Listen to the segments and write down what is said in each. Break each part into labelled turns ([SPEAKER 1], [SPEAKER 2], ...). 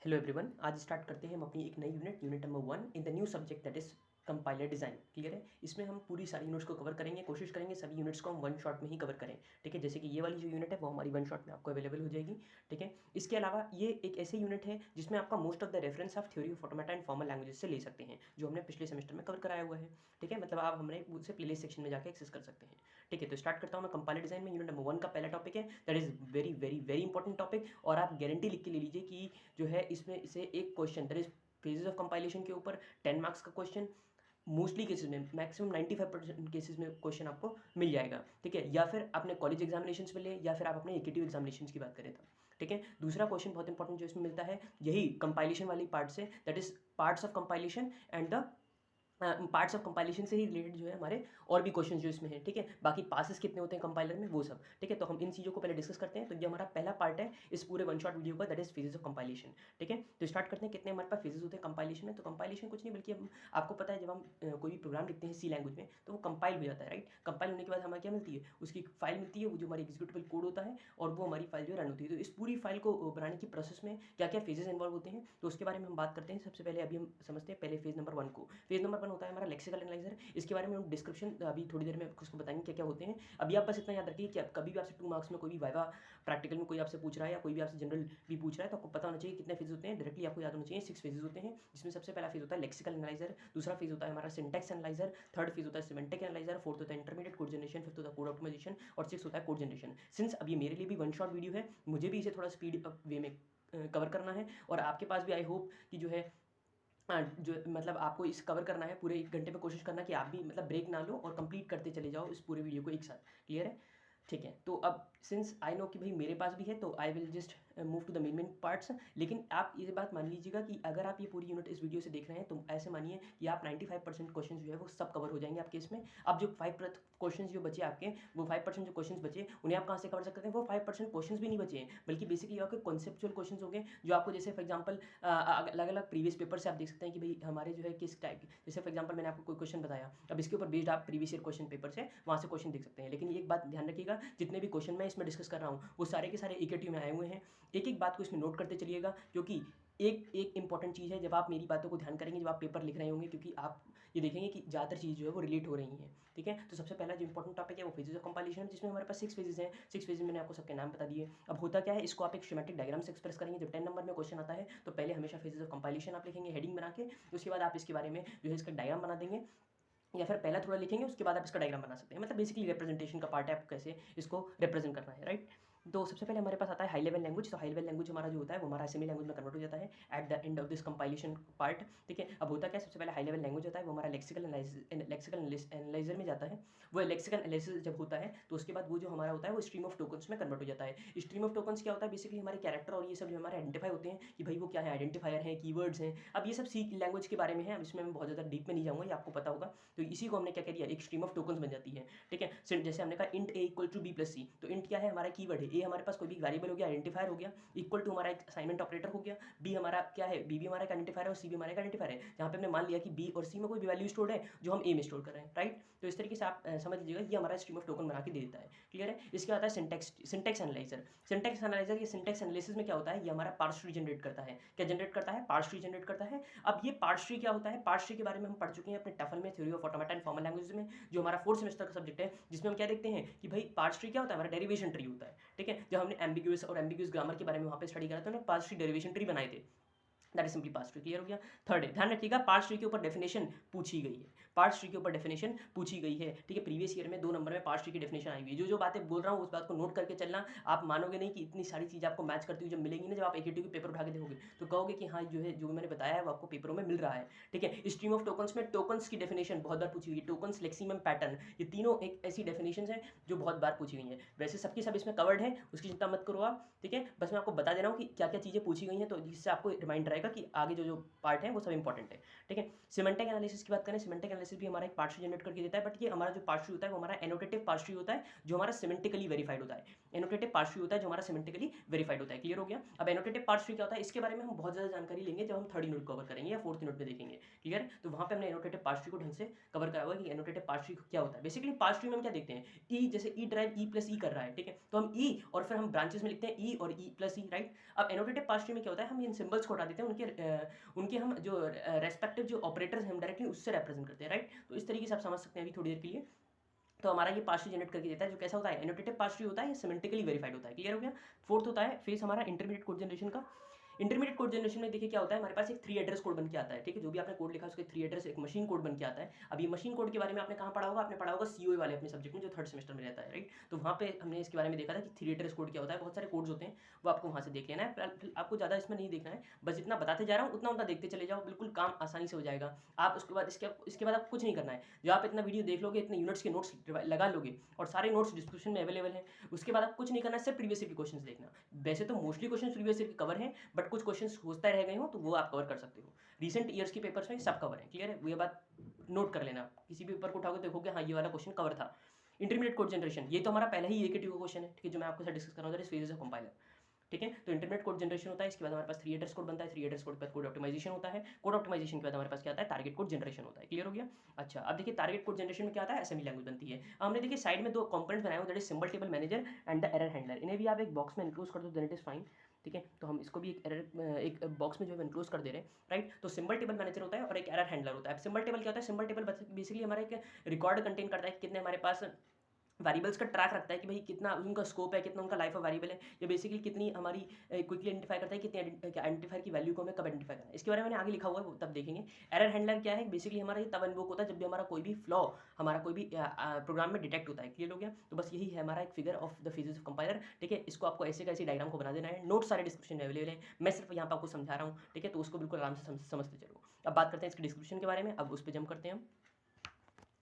[SPEAKER 1] Hello everyone, आज start करते हैं हम अपनी एक नई unit number 1 in the new subject that is compiler design. Clear है। इसमें हम पूरी सारी यूनिट्स को कवर करेंगे, कोशिश करेंगे सभी यूनिट्स को हम वन शॉट में ही कवर करें। ठीक है, जैसे कि ये वाली जो यूनिट है वो हमारी वन शॉट में आपको अवेलेबल हो जाएगी। ठीक है, इसके अलावा ये एक ऐसे यूनिट है जिसमें आपका most of the reference of theory of automata and formal languages से ले सकते हैं, जो हमने पिछले सेमेस्टर में कवर कराया हुआ है। ठीक है, मतलब आप हमने उसे प्लेलिस्ट सेक्शन में जाकर एक्सेस कर सकते हैं। ठीक है, तो स्टार्ट करता हूँ मैं कंपाइलर डिज़ाइन में। यूनिट नंबर 1 का पहला टॉपिक है that is very very very important topic, और आप गारंटी लिख के ले लीजिए कि जो है इसमें से एक question that is phases of compilation के ऊपर 10 मार्क्स का क्वेश्चन मोस्टली केसेस में, मैक्सिमम 95% केसेस में क्वेश्चन आपको मिल जाएगा। ठीक है, या फिर अपने कॉलेज एग्जामिनेशंस में ले या फिर आप अपने एकेटिव एग्जामिनेशंस की बात करें तो। ठीक है, दूसरा क्वेश्चन बहुत इंपॉर्टेंट जो इसमें मिलता है यही कंपाइलेशन वाली पार्ट से, that is parts of compilation and the parts of compilation से ही रिलेटेड जो है हमारे और भी क्वेश्चन जो इसमें है। ठीक है, बाकी पासेस कितने होते हैं कंपाइलर में वो सब। ठीक है, तो हम इन चीज़ों को पहले डिस्कस करते हैं। तो ये हमारा पहला पार्ट है इस पूरे वन शॉट वीडियो का, that is phases of compilation. ठीक है, तो स्टार्ट करते हैं। कितने हमारे पास फेजेस होते हैं कंपाइलेशन में? तो कंपाइलेशन कुछ नहीं बल्कि हम आपको पता है जब हम कोई भी प्रोग्राम लिखते हैं सी लैंग्वेज में तो वो कंपाइल हो जाता है। राइट, कंपाइल होने के बाद हमें क्या मिलती है? उसकी फाइल मिलती है, वो जो हमारी एग्जीक्यूटेबल कोड होता है और वो हमारी फाइल जो रन होती है। तो इस पूरी फाइल को बनाने की प्रोसेस में क्या क्या फेजेस इन्वॉल्व होते हैं तो उसके बारे में हम बात करते हैं। सबसे पहले अभी हम समझते हैं पहले फेज नंबर 1 को। फेज नंबर 1 होता है हमारा लेक्सिकल एनालाइजर। इसके बारे में हम डिस्क्रिप्शन अभी थोड़ी देर में उसको बताएंगे क्या क्या होते हैं। अभी आप बस इतना याद रखिए कि कभी भी आपसे 2 मार्क्स में कोई भी वाइवा प्रैक्टिकल में कोई आपसे पूछ रहा है या कोई भी आपसे जनरल भी पूछ रहा है तो आपको पता होना चाहिए कितने फेज होते हैं। डायरेक्टली आपको याद होना चाहिए 6 फेजेस होते हैं, जिसमें सबसे पहला फेज होता है लेक्सिकल एनालाइजर, दूसरा फेज होता है हमारा सिंटैक्स एनालाइजर, थर्ड फेज होता है सिमेंटिक एनालाइजर, फोर्थ होता है इंटरमीडिएट कोड जनरेशन, फिफ्थ होता है कोड ऑप्टिमाइजेशन और सिक्स होता है कोड जनरेशन। सिंस अब ये मेरे लिए भी वन शॉट वीडियो है, मुझे भी इसे थोड़ा स्पीड अप वे में कवर करना है और आपके पास भी आई होप कि जो है जो मतलब आपको इस कवर करना है पूरे 1 घंटे में। कोशिश करना कि आप भी मतलब ब्रेक ना लो और कंप्लीट करते चले जाओ इस पूरे वीडियो को एक साथ। क्लियर है? ठीक है, तो अब सिंस आई नो कि भाई मेरे पास भी है तो I will just move to the main parts. लेकिन आप ये बात मान लीजिएगा कि अगर आप ये पूरी यूनिट इस वीडियो से देख रहे हैं तो ऐसे मानिए कि आप 95% क्वेश्चन जो है वो सब कवर हो जाएंगे आपके इसमें। अब जो 5% क्वेश्चन जो बचे आपके, वो 5% जो क्वेश्चन बचे उन्हें आप कहाँ से कवर कर सकते हैं? वो 5% क्वेश्चन भी नहीं बचे हैं बल्कि बेसिकली आपके कॉन्सेप्चुअल क्वेश्चन हो गए जो आपको जैसे फॉर एग्जाम्पल अलग अलग प्रीवियस पेपर से आप देख सकते हैं कि भाई हमारे जो है किस टाइप की, जैसे फॉर एग्जाम्पल मैंने आपको कोई क्वेश्चन बताया, अब इसके ऊपर बेस्ड आप प्रीवियस ईयर क्वेश्चन पेपर से वहाँ से क्वेश्चन देख सकते हैं। लेकिन एक बात ध्यान रखिएगा, जितने भी क्वेश्चन मैं इसमें डिस्कस कर रहा हूँ वो सारे के सारे एकेटिव में आए हुए हैं। एक एक बात को इसमें नोट करते चलिएगा, क्योंकि एक एक इंपॉर्टेंट चीज़ है जब आप मेरी बातों को ध्यान करेंगे जब आप पेपर लिख रहे होंगे, क्योंकि आप ये देखेंगे कि ज़्यादातर चीज़ जो है वो रिलेट हो रही है। ठीक है, तो सबसे पहला जो इंपॉर्टेंट टॉपिक है वो फेजेस ऑफ कंपाइलेशन, जिसमें हमारे पास 6 फेजेस हैं। 6 फेजेस मैंने आपको सबके नाम बता दिए। अब होता क्या है, इसको आप एक शिमेटिक डायग्राम से एक्सप्रेस करेंगे। जब 10 नंबर में क्वेश्चन आता है तो पहले हमेशा फेजेस ऑफ कंपाइलेशन आप लिखेंगे हेडिंग बना के, उसके बाद आप इसके बारे में जो है इसका डायग्राम बना देंगे, या फिर पहला थोड़ा लिखेंगे उसके बाद आप इसका डायग्राम बना सकते हैं। मतलब बेसिकली रिप्रेजेंटेशन का पार्ट है, आपको कैसे इसको रिप्रेजेंट करना है। राइट, तो सबसे पहले हमारे पास आता है हाई लेवल लैंग्वेज। तो हाई लेवल लैंग्वेज हमारा जो होता है वो हमारा असेंबली लैंग्वेज में कन्वर्ट हो जाता है at the end of this compilation part. ठीक है, अब होता क्या है, सबसे पहले हाई लेवल लैंग्वेज होता है वो हमारा लेक्सिकल एनालाइजर में जाता है। वो लेक्सिकल एनालिसिस जब होता है तो उसके बाद वो जो हमारा होता है वो स्ट्रीम ऑफ टोकन्स में कन्वर्ट हो जाता है। स्ट्रीम ऑफ टोकन्स क्या होता है? बेसिकली हमारे कैरेक्टर और ये सब जो हमारे आइडेंटिफाई होते हैं कि भाई वो क्या है, आइडेंटिफायर हैं, कीवर्ड्स हैं। अब ये सब सी लैंग्वेज के बारे में है, अब इसमें मैं बहुत ज़्यादा डीप में नहीं जाऊँगा, ये आपको पता होगा। तो इसी को हमने क्या कह दिया, एक स्ट्रीम ऑफ टोकन्स बन जाती है। ठीक है, जैसे हमने कहा int a equal to B plus C, तो इंट क्या है? हमारा कीवर्ड है। ए हमारे पास कोई भी वेरिएबल हो गया, आइडेंटिफायर हो गया, इक्वल टू हमारा एक असाइनमेंट ऑपरेटर हो गया। बी हमारा क्या है? बी भी हमारा एक आइडेंटिफायर है और सी भी हमारा एक आइडेंटिफायर है, जहाँ पे हमने मान लिया कि बी और सी में कोई भी वैल्यू स्टोर्ड है जो हम ए में स्टोर कर रहे हैं। राइट, तो इस तरीके से आप समझ लीजिएगा ये हमारा स्ट्रीम ऑफ टोकन बना के दे देता है। क्लियर है? इसके आता है सिंटेक्स एनालाइजर। सिंटेक्स एनालाइजर या सिंटेक्स एनालिसिस में क्या होता है, ये हमारा पार्स ट्री जनरेट करता है। क्या जनरेट करता है? पार्स ट्री जनरेट करता है। अब ये पार्स ट्री क्या होता है? पार्स ट्री के बारे में हम पढ़ चुके हैं अपने टफल में, theory of automata and formal language में, जो हमारा 4th सेमेस्टर का सब्जेक्ट है, जिसमें हम क्या देखते हैं कि भाई पार्स ट्री क्या होता है? हमारा डेरिवेशन ट्री होता है। ठीक है, जब हमने एम्बिग्यूअस और एम्बिग्यूअस ग्रामर के बारे में वहाँ पे स्टडी करा तो हमने पार्स ट्री डेरिवेशन ट्री बनाए थे। That is simply parse tree. Clear हो गया? थर्ड है, ध्यान रखिएगा पार्स ट्री के ऊपर डेफिनेशन पूछी गई है। पार्स ट्री के ऊपर डेफिनेशन पूछी गई है। ठीक है, प्रीवियस ईयर में 2 नंबर में पार्स ट्री की डेफिनेशन आई हुई है। जो बातें बोल रहा हूँ उस बात को नोट करके चलना। आप मानोगे नहीं कि इतनी सारी चीज़ आपको मैच करती हुई जब मिलेंगी ना, जब आप एकेटिव के पेपर उठा के देखोगे तो कहोगे कि हाँ जो है जो मैंने बताया है वो आपको पेपरों में मिल रहा है। ठीक है, स्ट्रीम ऑफ टोकन्स में टोकन्स की डेफिनेशन बहुत बार पूछी हुई है। टोकन्स, लेक्सिमम, पैटर्न, ये तीनों एक ऐसी डेफिनेशन है जो बहुत बार पूछी गई हैं। वैसे सबकी सब इसमें कवर्ड है, उसकी चिंता मत करो आप। ठीक है, बस मैं आपको बता दे रहा हूँ कि क्या क्या चीज़ें पूछी गई हैं तो जिससे आपको रिमाइंड रहेगा जाएगा कि आगे जो जो पार्ट है वो सब इंपॉर्टेंट है, ठीक है। सिमेंटिक एनालिसिस की बात करें, सिमेंटिक एनालिसिस भी हमारा एक पार्ट ट्री जनरेट करके देता है, बट ये हमारा जो पार्ट ट्री होता है वो हमारा एनोटेटिव पार्ट ट्री होता है जो हमारा सिमेंटिकली वेरीफाइड होता है। एनोटेटिव पार्ट ट्री होता है जो हमारा सिमेंटिकली वेरीफाइड होता है, क्लियर हो गया। अब एनोटेटिव पार्ट ट्री क्या होता है इसके बारे में हम बहुत ज़्यादा जानकारी लेंगे जब हम थर्ड यूनिट कवर करेंगे या फोर्थ यूनिट में देखेंगे, क्लियर। तो वहाँ पे हमने एनोटेटिव पार्ट ट्री को ढंग से कवर करा हुआ है कि एनोटेटिव पार्ट ट्री क्या होता है। बेसिकली पार्ट ट्री में हम क्या देखते हैं, ई जैसे ई ड्राइव ई प्लस ई कर रहा है, ठीक है, तो हम ई और फिर हम ब्रांचेस में लिखते हैं ई और ई प्लस ई, राइट। अब एनोटेटिव पार्ट ट्री में क्या होता है, हम इन सिंबल्स को हटा देते हैं, उनके हम जो रेस्पेक्टिव जो ऑपरेटर्स हैं हम डायरेक्टली उससे रिप्रेजेंट करते हैं, राइट। तो इस तरीके से आप समझ सकते हैं अभी थोड़ी देर के लिए। तो हमारा ये पार्ट ट्री जनरेट करके देता है जो कैसा होता है, एनोटेटिव पार्ट ट्री होता है, ये सिमेंटिकली वेरीफाइड होता है, क्लियर हो गया। फोर्थ होता है फेस हमारा इंटरमीडिएट कोड जनरेशन का। इंटरमीडिएट कोड जनरेशन में देखिए क्या होता है, हमारे पास एक 3 एड्रेस कोड बन के आता है, ठीक है। जो भी आपने कोड लिखा है उसके 3 एड्रेस एक मशीन कोड बन के आता है। अब ये मशीन कोड के बारे में आपने कहाँ पढ़ा होगा, आपने पढ़ा होगा सीओए वाले अपने सब्जेक्ट में जो थर्ड सेमेस्टर में रहता है, राइट। तो वहाँ पे हमने इसके बारे में देखा था कि 3 एड्रेस कोड क्या होता है। बहुत सारे कोड्स होते हैं वो आपको वहाँ से देख लेना है, आपको ज़्यादा इसमें नहीं देखना है, बस जितना बताते जा रहा हूँ उतना उतना देखते चले जाओ, बिल्कुल काम आसानी से हो जाएगा। आप उसके बाद इसके बाद आप कुछ नहीं करना है, जब आप इतना वीडियो देख लोगे, इतने यूनिट्स के नोट्स लगा लोगे और सारे नोट्स डिस्क्रिप्शन में अवेलेबल हैं, उसके बाद आप कुछ नहीं करना है, सिर्फ प्रीवियस ईयर के क्वेश्चंस देखना। वैसे तो मोस्टली क्वेश्चन प्रीवियस ईयर के कवर हैं, बट कुछ क्वेश्चंस होता रह गए हो तो वो आप कवर कर सकते हो। रिसेंट ईयर्स के पेपर्स में सब कवर है, क्लियर है, वो ये बात नोट कर लेना। किसी भी पेपर को उठाओगे देखोगे हाँ ये वाला क्वेश्चन कवर था। इंटरमीडिएट कोड जनरेशन ये तो हमारा पहले ही एक क्वेश्चन है, ठीक है, जो मैं आपके साथ डिस्कस कर रहा हूँ, फेजेस ऑफ कंपाइलर, ठीक है। तो इंटरमीडिएट कोड जनरेशन होता है, इसके बाद हमारे पास 3 एड्रेस कोड बनता है, 3 एड्रेस कोड के बाद कोड ऑप्टिमाइजेशन होता है, कोड ऑप्टिमाइजेशन के बाद हमारे पास क्या आता है, टारगेट कोड जनरेशन होता है, क्लियर हो गया। अच्छा अब देखिए टारगेट कोड जनरेशन में क्या आता है, असेंबली लैंग्वेज बनती है। हमने देखिए साइड में 2 कंपोनेंट्स बनाए हुए, that is symbol table manager and the error handler. इन्हें भी आप एक बॉक्स में इंक्लूड कर दो देन इट इज फाइन, ठीक है। तो हम इसको भी एक बॉक्स में जो है इंक्लूड कर दे रहे हैं, राइट। तो सिंबल टेबल मैनेजर होता है और एक एरर हैंडलर होता है। सिंबल टेबल क्या होता है, सिंबल टेबल बेसिकली हमारा एक रिकॉर्ड कंटेन करता है कि कितने हमारे पास वेरिएबल्स का ट्रैक रखता है कि भाई कितना उनका स्कोप है, कितना उनका लाइफ ऑफ वेरिएबल है, या बेसिकली कितनी हमारी क्विकली आइडेंटिफाई करता है, कितनी आइडेंटिफाई की वैल्यू को हमें कब आइडेंटिफाई करना है। इसके बारे में मैंने आगे लिखा हुआ है वो तब देखेंगे। एरर हैंडलर क्या है, बेसिकली हमारा ये तब इन्वोक होता है जब भी हमारा कोई भी फ्लॉ हमारा कोई भी प्रोग्राम में डिटेक्ट होता है, क्लियर हो गया। तो बस यही है हमारा एक figure of the phases of compiler, ठीक है। इसको आपको ऐसे कैसे डायग्राम को बना देना है, नोट सारे डिस्क्रिप्शन में अवेलेबल है, मैं सिर्फ यहाँ पर आपको समझा रहा हूँ, ठीक है। तो उसको बिल्कुल आराम से समझते चलो। अब बात करते हैं इसके डिस्क्रिप्शन के बारे में, अब उस पर जंप करते हैं हम।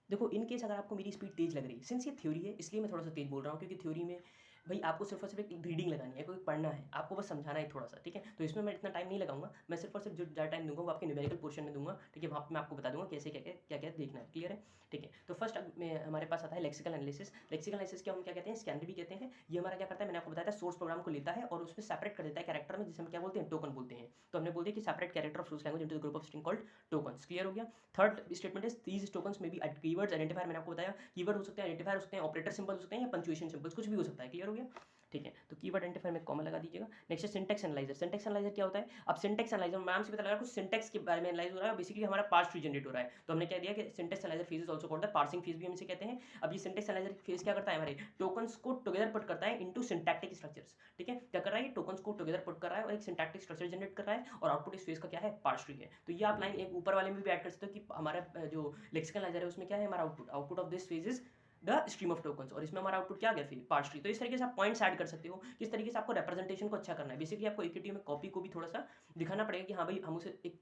[SPEAKER 1] देखो इन केस अगर आपको मेरी स्पीड तेज लग रही है, सिंस ये थ्योरी है इसलिए मैं थोड़ा सा तेज बोल रहा हूँ, क्योंकि थ्योरी में भाई आपको सिर्फ और सिर्फ एक रीडिंग लगानी है, कोई पढ़ना है, आपको बस समझाना है थोड़ा सा, ठीक है। तो इसमें मैं इतना टाइम नहीं लगाऊंगा, मैं सिर्फ और सिर्फ जो ज़्यादा टाइम दूंगा वो आपके न्यूमेरिकल पोर्शन में दूंगा, ठीक है। वहाँ पर मैं आपको बता दूंगा कैसे क्या क्या देखना है, क्लियर है, ठीक है। तो फर्स्ट हमारे पास आता है लेक्सिकल एनालिसिस। लेक्सिकल एनालिसिस क्या हम क्या कहते हैं, स्कैनर भी कहते हैं। ये हमारा क्या करता है, मैंने आपको बताया था, सोर्स प्रोग्राम को लेता है और उसमें सेपरेट कर देता है कैरेक्टर में, जिसे हम क्या बोलते हैं, टोकन बोलते हैं। तो हमने बोल दिया कि separate character of source language into the group of string called tokens, clear हो गया। Third statement is these tokens में बी कीवर्ड्स आइडेंटिफायर, मैंने आपको बताया कीवर्ड हो सकते हैं, आइडेंटिफायर हो सकते हैं, ऑपरेटर सिंबल हो सकते हैं या पंक्चुएशन सिंबल्स, कुछ भी हो सकता है, क्लियर हो गया, ठीक है। तो कीवर्ड आइडेंटिफायर में कॉमा लगा दीजिएगा। नेक्स्ट है सिंटेक्स एनालाइजर। सिंटेक्स एनालाइजर क्या होता है, अब सिंटेक्स एनालाइजर नाम से पता लगा कुछ सिंटेक्स के बारे में एनालाइज हो रहा है, बेसिकली हमारा पार्स ट्री जनरेट हो रहा है। तो हमने क्या दिया कि syntax analyser phase is also called the parsing phase भी हम इसे कहते हैं। अब ये सिंटेक्स एनालाइजर फेज क्या करता है, हमारे टोकन्स को टुगेदर पुट करता है इनटू सिंटैक्टिक स्ट्रक्चर्स, ठीक है। क्या कर रहा है, टोकन्स को टुगेदर पुट कर रहा है और एक सिंटैक्टिक स्ट्रक्चर जनरेट कर रहा है और आउटपुट इस फेज का क्या है, पार्स ट्री है। तो ये आप लाइन एक ऊपर वाले में भी ऐड कर सकते हो कि हमारा जो लेक्सिकल एनालाइजर है उसमें क्या है, हमारा output of this phase is the stream of tokens, और इसमें हमारा आउटपुट क्या गया फिर पार्स ट्री। तो इस तरीके से आप पॉइंट्स ऐड कर सकते हो, किस तरीके से आपको रिप्रेजेंटेशन को अच्छा करना है। बेसिकली आपको एक में कॉपी को भी थोड़ा सा दिखाना पड़ेगा कि हाँ भाई हम उसे एक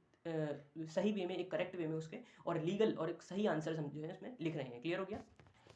[SPEAKER 1] सही वे में, एक करेक्ट वे में उसके और लीगल और एक सही आंसर हम जो है उसमें लिख रहे हैं, क्लियर हो गया।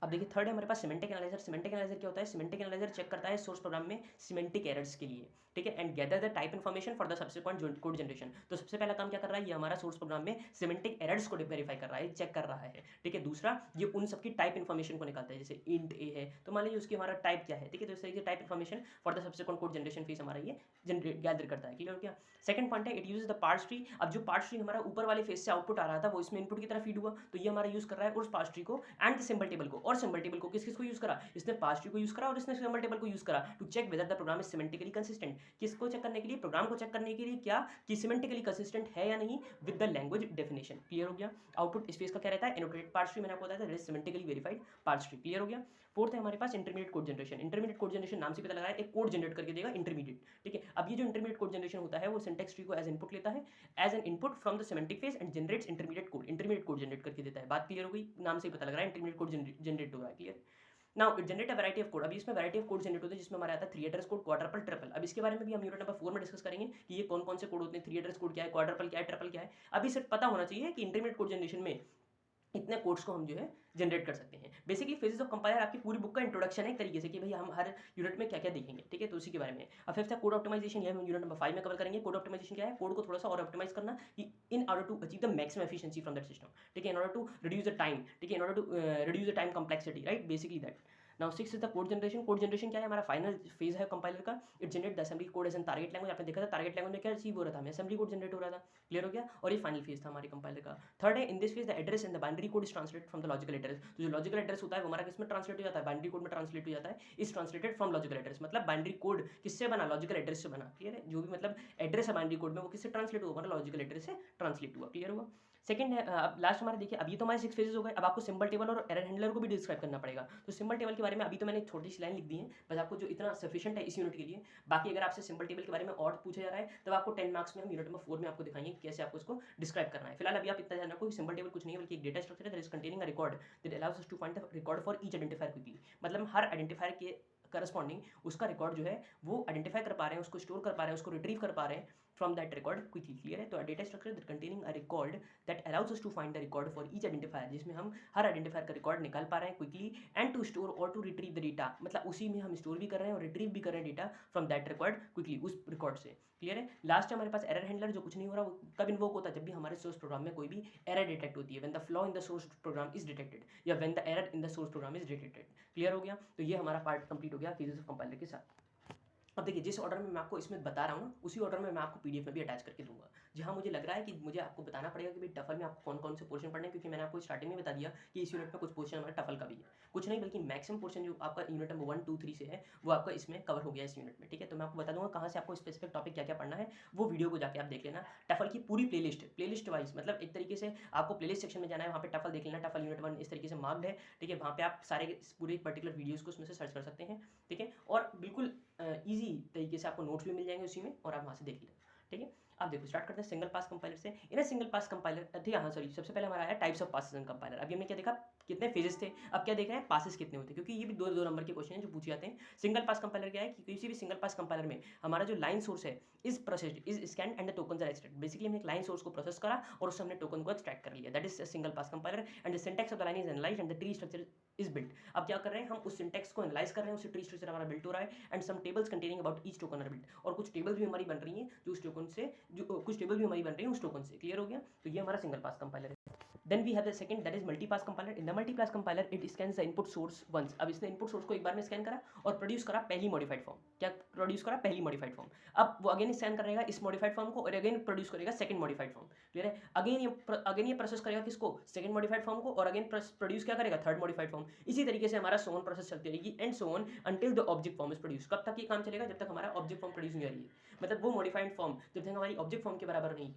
[SPEAKER 1] अब देखिए थर्ड है हमारे पास सिमेंटिक एनालाइजर। सिमेंटिक एनालाइजर क्या होता है, सिमेंटिक एनालाइजर चेक करता है सोर्स प्रोग्राम में सिमेंटिक एरर्स के लिए, ठीक है, and gather the type information for the subsequent code generation. तो सबसे पहला काम क्या कर रहा है, ये हमारा सोर्स प्रोग्राम में सिमेंटिक एरर्स को वेरीफाई कर रहा है, चेक कर रहा है, ठीक है। दूसरा ये उन सबकी टाइप इन्फॉर्मेशन को निकालता है, जैसे इंट ए है तो मान लीजिए उसकी हमारा टाइप क्या है, ठीक है। तो इस तरीके से type information for the subsequent code generation phase हमारा ये जनरेट गैदर करता है, क्लियर हो गया। सेकंड पॉइंट है it uses the parse tree. अब जो पार्स ट्री हमारा ऊपर वाले फेज से आउटपुट आ रहा था वो इसमें इनपुट की तरफ फीड हुआ, तो ये हमारा यूज कर रहा है उस पार्स ट्री को एंड द सिंबल टेबल को। और सिंबल टेबल को किसको यूज करा, इसने पार्स ट्री को यूज करा और इसने सिंबल टेबल को यूज करा to check whether the program is semantically consistent. किसको चेक करने के लिए, प्रोग्राम को चेक करने के लिए क्या कि सिमेंटिकली कंसिस्टेंट है या नहीं with the language definition, clear हो गया। आउटपुट इस फेज का क्या रहता है, एनोटेटेड पार्स ट्री, मैंने आपको बताया था that is semantically verified parse tree, clear हो गया। फोर्थ है हमारे पास intermediate code generation. Intermediate code generation नाम से पता लगा है एक कोड जनरेट करके देगा इंटरमीडिएट, ठीक है। अब ये जो इंटरमीडिएट कोड जनरेशन होता है वो सिंटेक्स ट्री को एज इनपुट लेता है as an input from the semantic phase and generates intermediate code. Intermediate code generate करके देता है, बात क्लियर हो गई, नाम से ही पता लग रहा है इंटरमीडिएट कोड जनरेट हो रहा है, clear. Now it generate a variety of code. अभी इसमें वैरायटी ऑफ कोड जनरेट होते हैं जिसमें हमारा आता है 3 एड्रेस कोड, क्वाड्रपल, ट्रिपल। अब इसके बारे में भी हम यूनिट नंबर 4 में डिस्कस करेंगे कि ये कौन कौन से कोड होते हैं, 3 एड्रेस कोड क्या है, क्वाड्रपल क्या है, ट्रिपल क्या है। अभी सिर्फ पता होना चाहिए कि इंटरमीडिएट कोड जनरेशन में इतने कोड्स को हम जो है जनरेट कर सकते हैं। बेसिकली फेजेस ऑफ कंपाइलर आपकी पूरी बुक का इंट्रोडक्शन है एक तरीके से कि भाई हम हर यूनिट में क्या क्या देखेंगे, ठीक है, तो उसी के बारे में। अब फिफ्थ है कोड ऑप्टिमाइजेशन, ये हम यूनिट नंबर 5 में कवर करेंगे। कोड ऑप्टिमाइजेशन क्या है? कोड को थोड़ा सा और ऑप्टिमाइज करना कि in order to achieve the maximum efficiency from that system, ठीक है, in order to reduce the time, ठीक है, in order to reduce the time complexity, right, basically that. Now six is the code generation. Code generation क्या है? हमारा final phase है compiler का। It generate the assembly code as an target language. आपने देखा था टारगेट लैंग्वेज में क्या रिसीव हो रहा था, हमें असेंबली कोड जनरेट हो रहा था, क्लियर हो गया, और ये फाइनल फेज था हमारे कंपाइलर का। थर्ड है in this phase the address and the binary code is translated from the logical address. तो जो लॉजिकल एड्रेस होता है वो हमारा किस में ट्रांसलेट हो जाता है? बाइनरी कोड में ट्रांसलेट हो जाता है, is translated from logical address. मतलब बाइनरी कोड किससे बना? लॉजिकल एड्रेस से बना, क्लियर है, जो भी मतलब एड्रेस है बाइनरी कोड में वो किससे ट्रांसलेट हुआ? हमारा लॉजिकल एड्रेस से ट्रांसलेट हुआ, क्लियर हुआ। सेकंड है अब लास्ट हमारे देखिए, अभी तो हमारे 6 फेजेस हो गए, अब आपको सिंबल टेबल और एरर हैंडलर को भी डिस्क्राइब करना पड़ेगा। तो सिंबल टेबल के बारे में अभी तो मैंने एक छोटी सी लाइन लिख दी है, बस आपको जो इतना सफिशिएंट है इस यूनिट के लिए। बाकी अगर आपसे सिंबल टेबल के बारे में और पूछा जा रहा है तब आपको 10 मार्क्स में हम यूनिट नंबर 4 में आपको दिखाएंगे कि कैसे आपको इसको डिस्क्राइब करना है। फिलहाल अभी आप इतना ध्यान रखो कि सिंबल टेबल कुछ नहीं है बल्कि एक डेटा स्ट्रक्चर है that is containing a record that allows us to find the record for each identifier quickly. मतलब हर आइडेंटिफायर के करस्पॉन्डिंग उसका रिकॉर्ड जो है वो आइडेंटिफाई कर पा रहे हैं, उसको स्टोर कर पा रहे हैं, उसको रिट्रीव कर पा रहे हैं from that record quickly, clear है। तो data structure that containing a record that allows us to find the record for each identifier, जिसमें हम हर आइडेंटिफायर का रिकॉर्ड निकाल पा रहे हैं क्विकली, एंड टू स्टोर और टू रिट्रीव द डेटा, मतलब उसी में हम स्टोर भी कर रहे हैं और रिट्रीव भी कर रहे हैं data from that record quickly, उस रिकॉर्ड से, क्लियर है। लास्ट हमारे पास एरर हैंडलर, जो कुछ नहीं हो रहा वो कब इन्वोक होता है? जब भी हमारे सोर्स प्रोग्राम में कोई भी एरर डिटेक्ट होती है, when the flaw in the source program is detected, या when the error in the source program is detected, clear हो गया। तो ये हमारा पार्ट कंप्लीट हो गया फेजेस ऑफ कंपाइलर के साथ। अब देखिए जिस ऑर्डर में मैं आपको इसमें बता रहा हूँ ना, उसी ऑर्डर में मैं आपको पीडीएफ में भी अटैच करके दूंगा। जहाँ मुझे लग रहा है कि मुझे आपको बताना पड़ेगा कि भाई टफल में आपको कौन कौन से पोर्शन पढ़ने हैं, क्योंकि मैंने आपको स्टार्टिंग में बता दिया कि इस यूनिट में कुछ पोर्शन हमारा टफल का भी है, कुछ नहीं बल्कि मैक्सिमम पोर्शन जो आपका यूनिट नंबर 1, 2, 3 से है वो आपका इसमें कवर हो गया इस यूनिट में, ठीक है। तो मैं आपको बता दूंगा कहाँ से आपको स्पेसिफिक टॉपिक क्या क्या पढ़ना है, वो वीडियो को जाके आप देख लेना। टफल की पूरी प्लेलिस्ट वाइज, मतलब एक तरीके से आपको प्लेलिस्ट सेक्शन में जाना है, वहाँ पे टफल देख लेना, टफल यूनिट 1 इस तरीके से मार्क्ड है, ठीक है। वहाँ पे आप सारे पूरे पर्टिकुलर वीडियोज़ को उसमें से सर्च कर सकते हैं, ठीक है, और बिल्कुल ईजी तरीके से आपको नोट्स भी मिल जाएंगे उसी में, और आप वहाँ से देख लेना, ठीक है। आप देखो स्टार्ट करते हैं सिंगल पास कंपाइलर से। इन सिंगल पास कंपाइलर, ठीक है, हाँ सॉरी, सबसे पहले हमारा आया types of passes in compiler. अभी हमने क्या देखा, कितने फेजेस थे, अब क्या देख रहे हैं, पासेस कितने होते हैं, क्योंकि ये भी दो नंबर के क्वेश्चन हैं जो पूछे जाते हैं। सिंगल पास कंपाइलर क्या है कि किसी भी सिंगल पास कंपाइलर में हमारा जो लाइन सोर्स है is processed, is scan and the token are extract. Basically हमने एक लाइन सोर्स को प्रोसेस करा और उससे हमने टोकन को एक्सट्रैक्ट कर लिया, that is single pass compiler. And the syntax of the line is analysed and the tree structure is built. अब क्या कर रहे हैं हम, उस सिंटैक्स को एनालाइज कर रहे हैं, उससे ट्री स्ट्रक्चर हमारा बिल्ट हो रहा है, and some tables containing about each token are built, और कुछ टेबल्स भी हमारी बन रही हैं जो उस टोकन से, जो कुछ टेबल भी हमारी बन रही है उस टोकन से, क्लियर हो गया। तो ये हमारा सिंगल पास कंपाइलर है। Then we have the second, that is multipass compiler. In the multipass compiler it scans the input source once. अब इसने input source को एक बार में स्कैन करा और प्रोड्यूस करा पहली मॉडिफाइड फॉर्म। क्या प्रोड्यूस करा? पहली मॉडिफाइड फॉर्म। अब वो अगेन स्कैन करेगा इस मॉडिफाइड फॉर्म को और अगेन प्रोड्यूस करेगा सेकंड मॉडिफाइड फॉर्म, क्लियर है। अगेन ये प्रोसेस करेगा किसको? सेकंड मॉडिफाइड फॉर्म को, और अगेन प्रोड्यूस क्या करेगा? Third modified form. इसी तरीके से हमारा सो ऑन प्रोसेस चलती रहेगी and so on until the object form is produce. कब तक ये काम चलेगा? जब तक हमारा ऑब्जेक्ट फॉर्म प्रोड्यूस नहीं हो रही है, मतलब वो मॉडिफाइड फॉर्म जब तक हमारी ऑब्जेक्ट फॉर्म के बराबर नहीं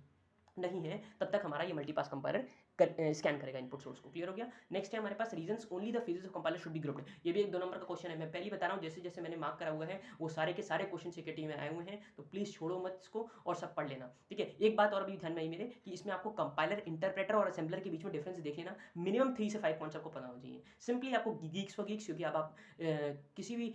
[SPEAKER 1] है तब तक हमारा ये मल्टीपास कंपाइलर स्कैन करेगा इनपुट सोर्स को, क्लियर हो गया। नेक्स्ट है हमारे पास reasons only the phases of compiler should be grouped. ये भी एक 2 नंबर का क्वेश्चन है, मैं पहले बता रहा हूँ, जैसे जैसे मैंने मार्क करा हुआ है वो सारे के सारे क्वेश्चन सीकेटी में आए हुए हैं, तो प्लीज छोड़ो मत इसको और सब पढ़ लेना, ठीक है। एक बात और भी ध्यान में आई मेरे कि इसमें आपको कंपाइलर, इंटरप्रेटर और असेंबलर के बीच में डिफरेंस देख लेना। मिनिमम 3 से 5 पॉइंट्स आपको पता होना चाहिए। सिंपली आपको गीक्स फॉर गीक्स, क्योंकि अब आप किसी भी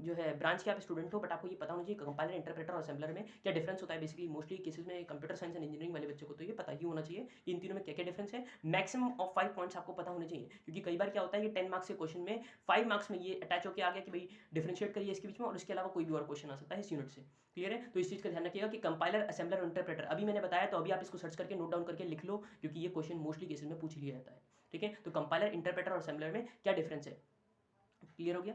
[SPEAKER 1] जो है ब्रांच के आप स्टूडेंट हो, बट आपको ये पता होना चाहिए कंपाइलर, इंटरप्रेटर और असेंबलर में क्या डिफरेंस होता है। बेसिकली मोस्टली केसेस में कंप्यूटर साइंस एंड इंजीनियरिंग वाले बच्चों को तो ये पता ही होना चाहिए कि इन तीनों में क्या क्या डिफरेंस है। मैक्सिमम ऑफ 5 पॉइंट्स आपको पता होने चाहिए, क्योंकि कई बार क्या होता है कि 10 मार्क्स के क्वेश्चन में 5 मार्क्स में ये अटैच होकर आ गया कि भाई डिफरेंशिएट करिए इसके बीच में, और इसके अलावा कोई भी और क्वेश्चन आ सकता है इस यूनिट से, क्लियर है। तो इस चीज़ का ध्यान रखिएगा कि कंपाइलर, असेंबलर और इंटरप्रेटर अभी मैंने बताया, तो अभी आप इसको सर्च करके नोट डाउन करके लिख लो, क्योंकि ये क्वेश्चन मोस्टली केसेस में पूछ लिया जाता है, ठीक है। तो कंपाइलर, इंटरप्रेटर और असेंबलर में क्या डिफरेंस है, क्लियर हो गया।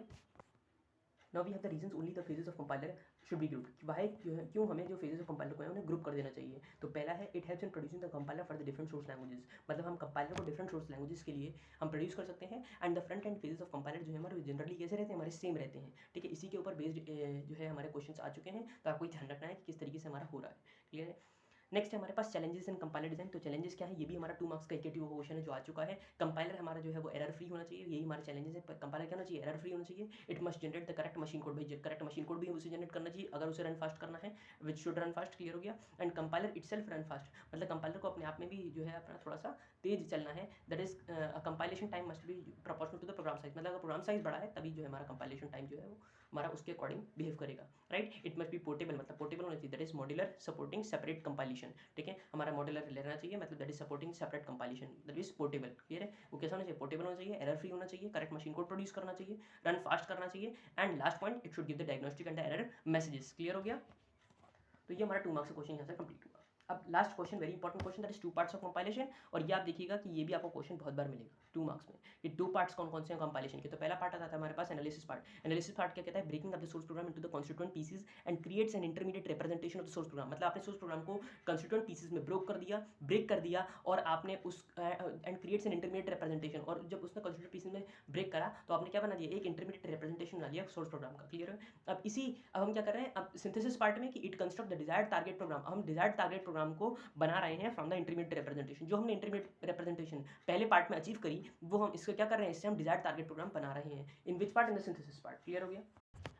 [SPEAKER 1] Now we have the reasons only the phases of compiler should be grouped. Why क्यों हमें जो फेजेस ऑफ कंपाइलर को है उन्हें ग्रुप कर देना चाहिए। तो पहला है it helps in producing the compiler for the different source languages. मतलब हम कंपाइलर को डिफरेंट सोर्स लैंग्वेजेस के लिए हम प्रोड्यूस कर सकते हैं। And the front end phases of compiler जो है हमारे जनरली कैसे रहते हैं, हमारे सेम रहते हैं, ठीक है। इसी के ऊपर बेस्ड जो है हमारे क्वेश्चन आ चुके हैं, तो आपको ध्यान रखना है कि किस तरीके से हमारा हो रहा है, क्लियर है। नेक्स्ट है हमारे पास चैलेंजेस इन कंपाइलर डिजाइन। तो चैलेंजेस क्या है, ये भी हमारा 2 मार्क्स का इक्वेटिव क्वेश्चन है जो आ चुका है। कंपाइलर हमारा जो है वो एरर फ्री होना चाहिए, यही हमारे चैलेंजेस है। कंपाइलर क्या होना चाहिए, एरर फ्री होना चाहिए। It must generate the correct machine code, भाई करेक्ट मशीन कोड भी उसे जनरेट करना चाहिए अगर उसे रन फास्ट करना है, which should run fast, clear हो गया। And compiler itself run fast, मतलब कंपाइलर को अपने आप में भी जो है अपना थोड़ा सा तेज चलना है। That is compilation time must be proportional to the program size, मतलब अगर प्रोग्राम साइज बड़ा है तभी जो है हमारा कंपाइलेशन टाइम जो है वो हमारा उसके अकॉर्डिंग बिहेव करेगा, right. It must be portable, मतलब पोर्टेबल होना चाहिए, that is modular supporting separate compilation, ठीक है। हमारा मॉड्यूलर रहना चाहिए, मतलब that is supporting separate compilation, that is portable, clear है। वो कैसा होना चाहिए, पोर्टेबल होना चाहिए, एरर फ्री होना चाहिए, करेक्ट मशीन कोड प्रोड्यूस करना चाहिए, रन फास्ट करना चाहिए, and last point it should give the diagnostic and error messages. Clear हो गया। तो ये हमारा 2 मार्क्स का क्वेश्चन यहाँ से कंप्लीट हुआ। अब last question, very important question, that is 2 parts of compilation. और ये आप देखिएगा कि ये भी आपको क्वेश्चन बहुत बार मिलेगा 2 मार्क्स में। ये 2 पार्ट्स कौन कौन से हैं कंपाइलेशन के। तो पहला पार्ट आता है हमारे पास एनालिसिस पार्ट। एनालिसिस पार्ट क्या कहता है, breaking up the source program into the constituent pieces and creates an intermediate representation of the source program. मतलब आपने सोर्स प्रोग्राम को कंस्टिट्यूएंट पीसेस में ब्रेक कर दिया और आपने उस and creates an intermediate representation, और जब उसने कंस्टिट्यूएंट पीसेस में ब्रेक करा तो आपने क्या बना दिया, एक इंटरमीडिएट रिप्रेजेंटेशन बना लिया सोर्स प्रोग्राम का। क्लियर है। अब हम क्या कर रहे हैं, अब सिंथेसिस पार्ट में कि it construct the desired target program. हम डिजायर्ड टारगेट प्रोग्राम को बना रहे हैं फ्रॉम द इंटरमीडिएट रिप्रेजेंटेशन। जो हमने इंटरमीडिएट रिप्रेजेंटेशन पहले पार्ट में अचीव करी, वो हम इसको क्या कर रहे हैं, इससे हम डिजायर्ड टारगेट प्रोग्राम बना रहे हैं। In which part, in the synthesis part. Clear हो गया।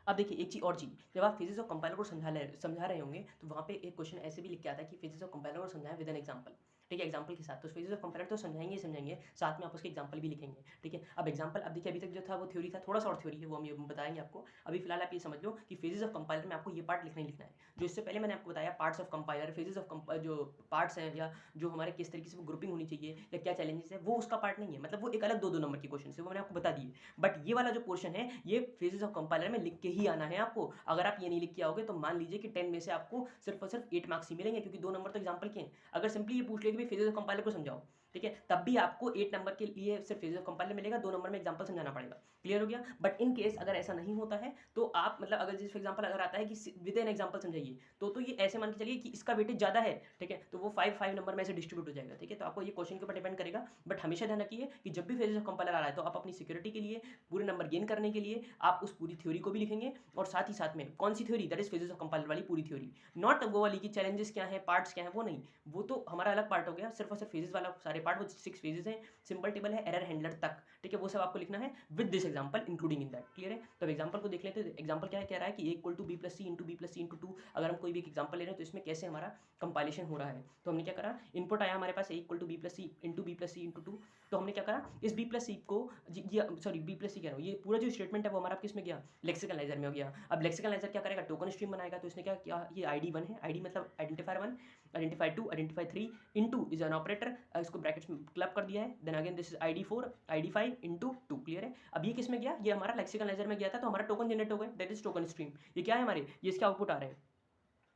[SPEAKER 1] अब देखिए एक चीज़ और चीज़, जब आप फिजिक्स ऑफ कंपाइलर को समझा रहे होंगे तो वहाँ पे एक क्वेश्चन ऐसे भी लिख के आता है कि फिजिक्स ऑफ कंपाइलर को समझाएं विद एन एग्जांपल, ठीक है, एग्जांपल के साथ। तो फिजिक्स ऑफ कंपाइलर तो समझाएंगे, साथ में आप उसके एग्जांपल भी लिखेंगे, ठीक है। अब एग्जांपल, अब देखिए अभी तक जो था वो थ्योरी था, थोड़ा सा और थ्योरी है, वो हम ये बताएंगे आपको। अभी फिलहाल आप ये समझ लो कि फिजिक्स ऑफ कंपाइलर में आपको ये पार्ट लिखना ही लिखना है। जो इससे पहले मैंने आपको बताया parts of compiler, physics of जो पार्ट्स हैं या जो हमारे किस तरीके से वो ग्रुपिंग होनी चाहिए या क्या चैलेंजेस है, वो उसका पार्ट नहीं है। मतलब वो एक अलग 2-2 नंबर के क्वेश्चन है, वो मैंने आपको बता दिए। बट ये वाला जो पोर्शन है, ये फिजिक्स ऑफ कंपाइलर में लिख के ही आना है आपको। अगर आप ये नहीं लिख के आओगे तो मान लीजिए कि 10 में से आपको सिर्फ और सिर्फ 8 मार्क्स ही मिलेंगे, क्योंकि 2 नंबर तो एग्जांपल के हैं। अगर सिंपली ये पूछ ले कि भाई फिजिक्स ऑफ कंपाइलर को समझाओ, ठीक है, तब भी आपको 8 नंबर के लिए सिर्फ फिजिक्स ऑफ कंपाइलर मिलेगा, 2 नंबर में एग्जांपल समझाना पड़ेगा। क्लियर हो गया। बट इन केस अगर ऐसा नहीं होता है तो आप मतलब अगर जैसे फॉर एग्जांपल अगर आता है कि विद एन एग्जांपल समझाइए, तो ये ऐसे मान के चलिए कि इसका वेटेज ज़्यादा है, ठीक है, तो वो 5 नंबर में से डिस्ट्रीब्यूट हो जाएगा, ठीक है। तो आपको ये क्वेश्चन के ऊपर डिपेंड करेगा। बट हमेशा ध्यान रखिए कि जब भी फिजिक्स ऑफ कंपाइलर आ रहा है तो आप अपनी सिक्योरिटी के लिए, पूरे नंबर गेन करने के लिए आप उस पूरी थ्योरी को भी लिखेंगे, और साथ ही साथ में कौन सी theory, that is physics of compiler वाली पूरी थ्योरी, नॉट वो वाली कि चैलेंजेस क्या है, पार्ट्स क्या है, वो नहीं। वो तो हमारा अलग पार्ट हो गया, सिर्फ और सिर्फ फिजिक्स वाला सारे पार्ट, वो 6 फेजेस हैं, सिंपल टेबल है, एरर हैंडलर तक, ठीक है, वो सब आपको लिखना है with this example including in that. Clear है। तो एग्जांपल को देख लेते हैं। एग्जांपल क्या है, कह रहा है कि a equal to B plus C into B plus C into 2। अगर हम कोई भी एक एग्जांपल ले रहे हैं तो इसमें कैसे हमारा कंपाइलेशन हो रहा है। तो हमने क्या करा, इनपुट आया हमारे पास a equal to B plus C into B plus C into 2। तो हमने क्या करा, इस बी प्लस सी को, सॉरी बी प्लस सी कह रहा हूँ, ये पूरा जो स्टेटमेंट है वो हमारा किस में गया, लेक्सिकल एनालाइजर में हो गया। अब लेक्सिकल एनालाइजर क्या करेगा, टोकन स्ट्रीम बनाएगा। तो इसने क्या किया, ये ID1 है, ID मतलब identifier 1, identifier 2, identifier 3 into is an operator, इसको ब्रैकेट्स में क्लब कर दिया है। Then again this is ID4 ID5 into 2। Clear है। अब ये किस में गया, ये हमारा लेक्सिकल एनालाइजर में गया था, तो हमारा टोकन जनरेट हो गए, दैट इज टोकन स्ट्रीम। ये क्या है हमारे, ये इसके आउटपुट आ रहे हैं,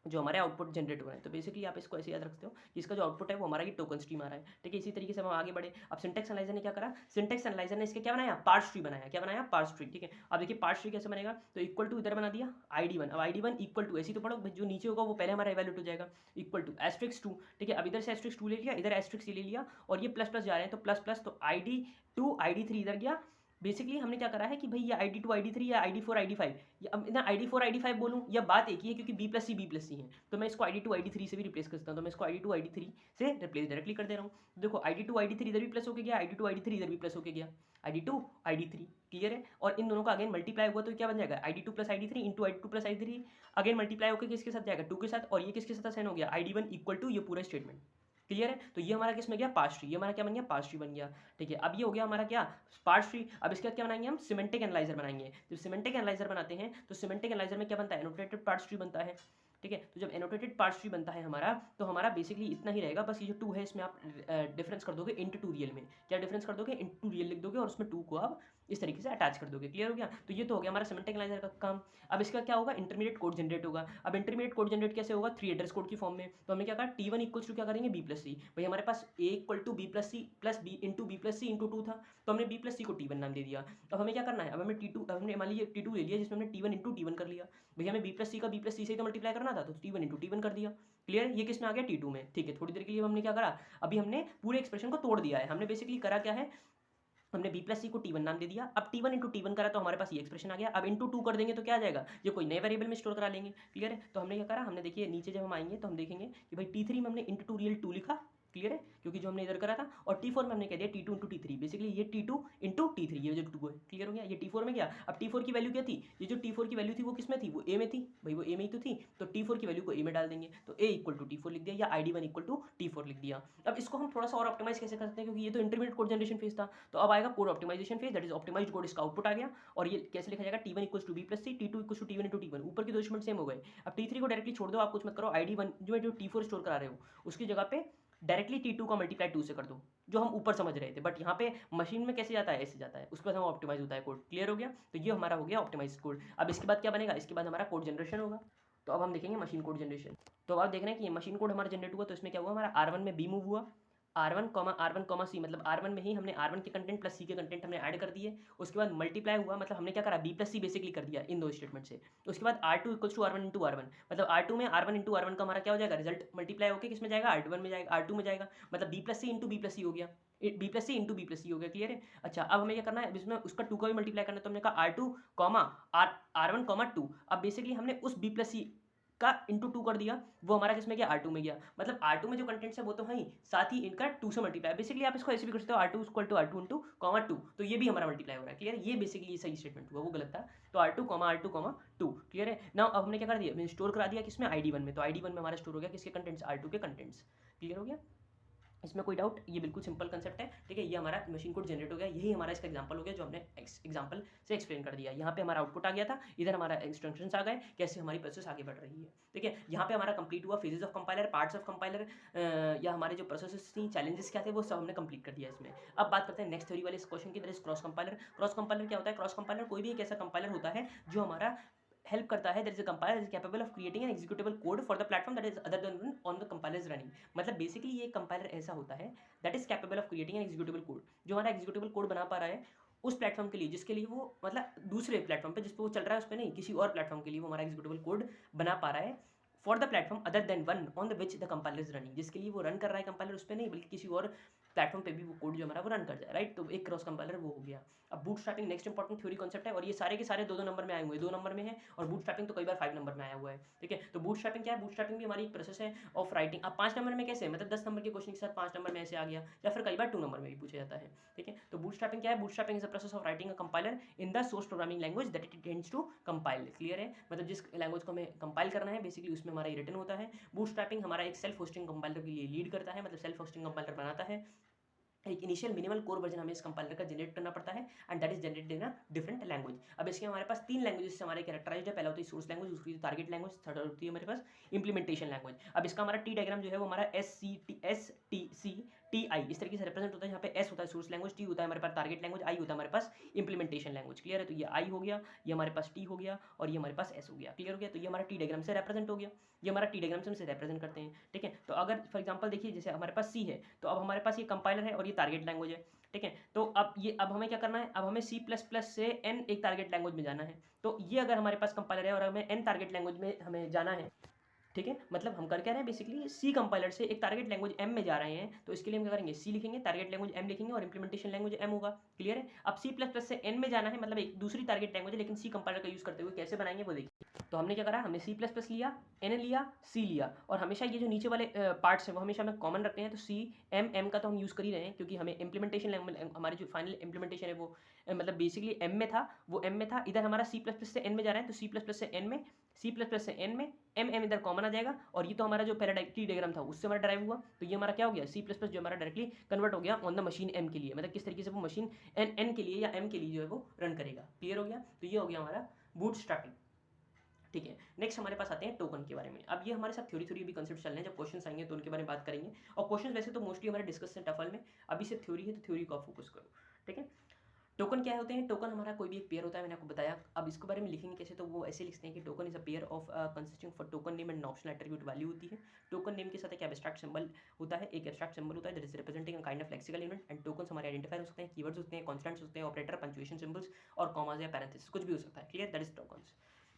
[SPEAKER 1] जो हमारे आउटपुट जनरेट हो रहे हैं। तो बेसिकली आप इसको ऐसे याद रखते हो कि इसका जो आउटपुट है वो हमारा ये टोकन स्ट्रीम आ रहा है, ठीक है। इसी तरीके से हम आगे बढ़े। अब सिंटेक्स एनालाइजर ने क्या करा, सिंटेक्स एनालाइजर ने इसके क्या बनाया, पार्स ट्री बनाया। क्या बनाया, पार्स ट्री, ठीक है। अब देखिए पार्स ट्री कैसे बनेगा, तो इक्वल टू इधर बना दिया ID1। अब ID1 इक्वल टू, ऐसी तो पढ़ो, जो नीचे होगा वो पहले हमारा इवैल्यूएट हो जाएगा, इक्वल टू एस्ट्रिक्स 2, ठीक है। अब इधर से एस्ट्रिक्स 2 ले लिया, इधर एस्ट्रिक्स ले लिया, और ये प्लस प्लस जा रहे हैं तो प्लस प्लस, तो ID2 ID3 इधर गया। बेसिकली हमने क्या करा है कि भाई ये ID2 ID3 या ID4 ID5, अब ना ID4 ID5 बोलूँ या बात एक ही है, क्योंकि B प्लस सी है, तो मैं इसको ID2 ID3 से भी रिप्लेस कर सकता हूँ। तो मैं इसको ID2 ID3 से रिप्लेस डायरेक्टली कर दे रहा हूँ। देखो ID2 ID3 इधर भी प्लस होके गया, ID2 ID3 इधर भी प्लस होके गया, ID2 ID3। क्लियर है। और इन दोनों का अगेन मल्टीप्लाई हुआ तो क्या बन जाएगा, ID2 plus ID3 into ID2 plus ID3, again multiply होकर किसके साथ जाएगा, 2 के साथ, और ये किसके साथ असाइन हो गया, ID1 इक्वल टू ये पूरा स्टेटमेंट। क्लियर है। तो ये हमारा किस में गया, पार्स ट्री, ये हमारा क्या बन गया, पार्स ट्री बन गया, ठीक है। अब ये हो गया हमारा क्या, पार्स ट्री। अब इसके बाद क्या बनाएंगे हम, सिमेंटिक एनालाइजर बनाएंगे। जब सिमेंटिक एनालाइजर बनाते हैं तो सिमेंटिक एनालाइजर में क्या बनता है, एनोटेटेड पार्स ट्री बनता है, ठीक है। तो जब एनोटेटेड पार्स ट्री बनता है हमारा, तो हमारा बेसिकली इतना ही रहेगा, बस ये जो 2 है इसमें आप डिफरेंस कर दोगे इंटू 2 रियल में, क्या डिफरेंस कर दोगे, इंटू रियल लिख दोगे और उसमें 2 को आप इस तरीके से अटैच कर दोगे। क्लियर हो गया। तो ये तो हो गया हमारा सिमेंटिक एनालाइजर का काम। अब इसका क्या होगा, इंटरमीडिएट कोड जनरेट होगा। अब इंटरमीडिएट कोड जनरेट कैसे होगा, 3 एड्रेस कोड की फॉर्म में। तो हमने क्या कहा, T1 इक्वल्स टू क्या करेंगे, B प्लस सी। भाई हमारे पास A equal to B plus C plus B into B plus C into 2 था, तो हमने B प्लस सी को T1 नाम दे दिया। अब हमें क्या करना है, अब हमें T2, हमने मान लीजिए T2 ले लिया जिसमें हमने T1 इंटू T1 कर लिया। भैया हमें B प्लस सी का B प्लस सी से तो मल्टीप्लाई करना था, तो T1 इंटू T1 कर दिया। क्लियर। ये किस में आ गया, T2 में, ठीक है। थोड़ी देर के लिए हमने क्या करा, अभी हमने पूरे एक्सप्रेशन को तोड़ दिया है। हमने बेसिकली करा क्या है, हमने B प्लस सी को T1 नाम दे दिया। अब T1 इंटू T1 करा तो हमारे पास ये एक्सप्रेशन आ गया। अब इंटू 2 कर देंगे तो क्या आ जाएगा, ये कोई नए वेरिएबल में स्टोर करा लेंगे। क्लियर है। तो हमने क्या करा, हमने देखिए नीचे जब हम आएंगे तो हम देखेंगे कि भाई T3 में हमने इंटू 2 रियल 2 लिखा, क्लियर है, क्योंकि जो हमने इधर करा था, और T4 में हमने कह दिया T2 इंटू T3, बेसिकली ये T2 इंटू T3, ये जो 2 है, क्लियर हो गया। ये T4 में क्या, अब T4 की वैल्यू क्या थी, ये जो T4 की वैल्यू थी वो किस में थी, वो A में थी भाई, वो A में ही तो थी, तो T4 की वैल्यू को A में डाल देंगे, तो A इक्वल टू T4 लिख दिया, या ID1 इक्वल टू T4 लिख दिया। अब इसको हम थोड़ा सा और ऑप्टिमाइज कैसे कर सकते हैं, क्योंकि ये तो इंटरमीडिएट कोड जनरेशन फेज था, तो अब आएगा code optimisation phase, that is optimised code, इसका आउटपुट आ गया, और ये कैसे लिखा जाएगा, T1 equal to B plus C, T2 equal to T1 into T1, ऊपर के दो स्टेटमेंट सेम हो गए। अब T3 को डायरेक्टली छोड़ दो, आप कुछ मत करो, ID1 जो T4 स्टोर करा रहे हो उसकी जगह पे डायरेक्टली T2 का मल्टीप्लाई 2 से कर दो, जो हम ऊपर समझ रहे थे, बट यहाँ पे मशीन में कैसे जाता है, ऐसे जाता है, उसके बाद हम ऑप्टिमाइज होता है कोड, क्लियर हो गया। तो ये हमारा हो गया ऑप्टिमाइज कोड। अब इसके बाद क्या बनेगा, इसके बाद हमारा कोड जनरेशन होगा, तो अब हम देखेंगे मशीन कोड जनरेशन। तो अब आप देख रहे हैं कि ये मशीन कोड हमारा जनरेट हुआ, तो इसमें क्या हुआ, हमारा R1 में B मूव हुआ, R1 C, मतलब R1 में ही हमने R1 के कंटेंट प्लस C के कंटेंट हमने ऐड कर दिए, उसके बाद मल्टीप्लाई हुआ, मतलब हमने क्या करा, B प्लस C बेसिकली कर दिया इन दो स्टेटमेंट से। उसके बाद R2 equals to R1 into R1, मतलब R2 में R1 इंटू R1 का हमारा क्या हो जाएगा, रिजल्ट मल्टीप्लाई होकर किसमें जाएगा, R2 में जाएगा, R2 में जाएगा, मतलब B plus C into B plus C हो गया, B plus C into B plus C हो गया, क्लियर है। अच्छा, अब हमें क्या करना है, इसमें उसका 2 का भी मल्टीप्लाई करना है, तो हमने कहा R2 R1 2, अब बेसिकली हमने उस B प्लस C का इंटू 2 कर दिया, वो हमारा किसमें गया, R2 में गया, मतलब R2 में जो कंटेंट्स है वो तो है ही, साथ ही इनका 2 से मल्टीप्लाई, बेसिकली आप इसको ऐसे भी कर सकते हो, R2 equal to R2 into (2), तो ये भी हमारा मल्टीप्लाई हो रहा है, क्लियर। ये बेसिकली ये सही स्टेटमेंट हुआ, वो गलत था, तो R2, क्लियर है ना। अब हमने क्या कर दिया, स्टोर करा दिया किसमें, ID1 में, तो ID1 में हमारा स्टोर हो गया किसके कंटेंट्स, R2 के कंटेंट्स, क्लियर हो गया। इसमें कोई डाउट, ये बिल्कुल सिंपल कंसेप्ट है, ठीक है। ये हमारा मशीन कोड जनरेट हो गया, यही हमारा इसका एग्जांपल हो गया जो हमने एग्जांपल से एक्सप्लेन कर दिया। यहाँ पे हमारा आउटपुट आ गया था, इधर हमारा इंस्ट्रक्शंस आ गए, कैसे हमारी प्रोसेस आगे बढ़ रही है, ठीक है। यहाँ पे हमारा कंप्लीट हुआ phases of compiler, parts of compiler, या हमारे जो प्रोसेसेस थी, चैलेंजेस क्या थे, वो सब हमने कंप्लीट कर दिया इसमें। अब बात करते हैं नेक्स्ट थ्योरी वाले इस क्वेश्चन की, that is cross compiler. Cross compiler क्या होता है, क्रॉस कंपाइलर कोई भी एक ऐसा कंपाइलर होता है जो हमारा हेल्प करता है, that is a compiler is capable of creating an executable code for the platform that is other than on the compiler is running. मतलब बेसिकली ये कंपाइलर ऐसा होता है that is capable of creating an executable code, जो हमारा executable code बना पा रहा है उस प्लेटफॉर्म के लिए जिसके लिए वो, मतलब दूसरे प्लेटफॉर्म पे जिस पे वो चल रहा है उस पर नहीं, किसी और प्लेटफॉर्म के लिए वो हमारा एग्जीक्यूटेबल कोड बना पा रहा है for the platform other than one on the which the compiler is running, जिसके लिए वो रन कर रहा है कंपाइलर उस पर नहीं, बल्कि किसी और प्लेटफॉर्म पे भी वो कोड जो हमारा वो रन कर जाए, राइट। तो एक क्रॉस कंपाइलर वो हो गया। अब bootstrapping next important theory concept है, और ये सारे के सारे 2-2 नंबर में आए हुए हैं, 2 नंबर में है, और बूटस्ट्रैपिंग तो कई बार 5 नंबर में आया हुआ है, ठीक है। तो बूटस्ट्रैपिंग क्या है, बूटस्ट्रैपिंग भी हमारी एक प्रोसेस है ऑफ राइटिंग। अब 5 नंबर में कैसे, मतलब 10 नंबर के क्वेश्चन के साथ 5 नंबर में ऐसे आ गया, या फिर कई बार 2 नंबर में भी पूछा जाता है, ठीक है। तो बूटस्ट्रैपिंग क्या है, bootstrapping is a process of writing a compiler in the source programming language that it intends to compile, clear है। मतलब जिस लैंग्वेज को हमें कंपाइल करना है बेसिकली उसमें हमारा ये रिटन होता है। बूटस्ट्रैपिंग हमारा एक सेल्फ होस्टिंग कंपाइलर के लिए लीड करता है, मतलब सेल्फ होस्टिंग कंपाइलर बनाता है। एक इनिशियल मिनिमल कोर वर्जन हमें इस कंपाइलर का जनरेट करना पड़ता है, and that is generated in a different language. अब इसके हमारे पास 3 लैंग्वेजेस हमारे कैरेक्टराइज्ड है, पहला होती है सोर्स लैंग्वेज, दूसरी टारगेट लैंग्वेज, थर्ड होती है हमारे पास इंप्लीमेंटेशन लैंग्वेज। अब इसका हमारा टी डायग्राम जो है वो हमारा STCTI इस तरीके से रिप्रेजेंट होता है, यहाँ पे S होता है सोर्स लैंग्वेज, T होता है हमारे पास टारगेट लैंग्वेज, I होता है हमारे पास इंप्लीमेंटेशन लैंग्वेज, क्लियर है। तो ये I हो गया, ये हमारे पास T हो गया, और ये हमारे पास S हो गया, क्लियर हो गया। तो ये हमारा टी डायग्राम से रिप्रेजेंट हो गया, ये हमारा टी डायग्राम से हम इसे रिप्रेजेंट करते हैं, ठीक है। तो अगर फॉर एग्जांपल देखिए, जैसे हमारे पास C है, तो अब हमारे पास ये कंपाइलर है और ये टारगेट लैंग्वेज है, ठीक है। तो अब हमें क्या करना है, अब हमें C++ से N एक टारगेट लैंग्वेज में जाना है। तो ये अगर हमारे पास कंपाइलर है और हमें N टारगेट लैंग्वेज में हमें जाना है, ठीक है, मतलब हम कर क्या रहे हैं बेसिकली, सी कंपाइलर से एक टारगेट लैंग्वेज एम में जा रहे हैं, तो इसके लिए हम क्या करेंगे, सी लिखेंगे, टारगेट लैंग्वेज एम लिखेंगे, और इंप्लीमेंटेशन लैंग्वेज एम होगा, क्लियर है। अब C++ से एन में जाना है, मतलब एक दूसरी टारगेट लैंग्वेज है, लेकिन सी कंपाइलर का यूज करते हुए कैसे बनाएंगे वो देखिए। तो हमने क्या करा, हमने C++ लिया, एन लिया, सी लिया, और हमेशा ये जो नीचे वाले पार्ट्स हैं वो हमेशा हमें कॉमन रखते हैं। तो C का तो हम यूज़ कर ही रहे हैं, क्योंकि हमें इंप्लीमेंटेशन लैंग्वेज, हमारी जो फाइनल इंप्लीमेंटेशन है वो मतलब बेसिकली एम में था, वो एम में था। इधर हमारा C++ से एन में जा रहा है, तो C++ से एन में, C++ से एन में, एम इधर कॉमन आ जाएगा, और ये तो हमारा जो पहला टी डायग्राम था उससे हमारा ड्राइव हुआ, तो ये हमारा क्या हो गया, C++ जो हमारा डायरेक्टली कन्वर्ट हो गया ऑन द मशीन एम के लिए, मतलब किस तरीके से वो मशीन एन के लिए या एम के लिए जो है वो रन करेगा, क्लियर हो गया। तो ये हो गया हमारा बूटस्ट्रैपिंग, ठीक है। नेक्स्ट हमारे पास आते हैं टोकन के बारे में। अब ये हमारे साथ थ्योरी भी कंसेप्ट चल रहे हैं, जब क्वेश्चन आएंगे तो उनके बारे में बात करेंगे, और क्वेश्चन वैसे तो मोस्टली हमारे डिस्कस हैं टफल में, अभी से थ्योरी है तो थ्योरी को फोकस करो, ठीक है। टोकन क्या होते हैं, टोकन हमारा कोई भी एक पेयर होता है, मैंने आपको बताया। अब इसके बारे में लिखेंगे कैसे, तो वो ऐसे लिखते हैं कि token is a pair of consisting for token name and optional attribute value होती है। टोकन नेम के साथ एक एब्स्ट्रैक्ट सिंबल होता है, एक एब्स्ट्रैक्ट सिंबल होता है that is representing a kind of lexical unit, and tokens हमारे आइडेंटिफायर हो सकते हैं, कीवर्ड्स होते हैं, कॉन्स्टेंट्स होते हैं, ऑपरेटर, पंक्चुएशन सिंबल्स और कॉमास या पैरेंथेसिस, कुछ भी हो सकता है, क्लियर, दैट इज टोकन्स।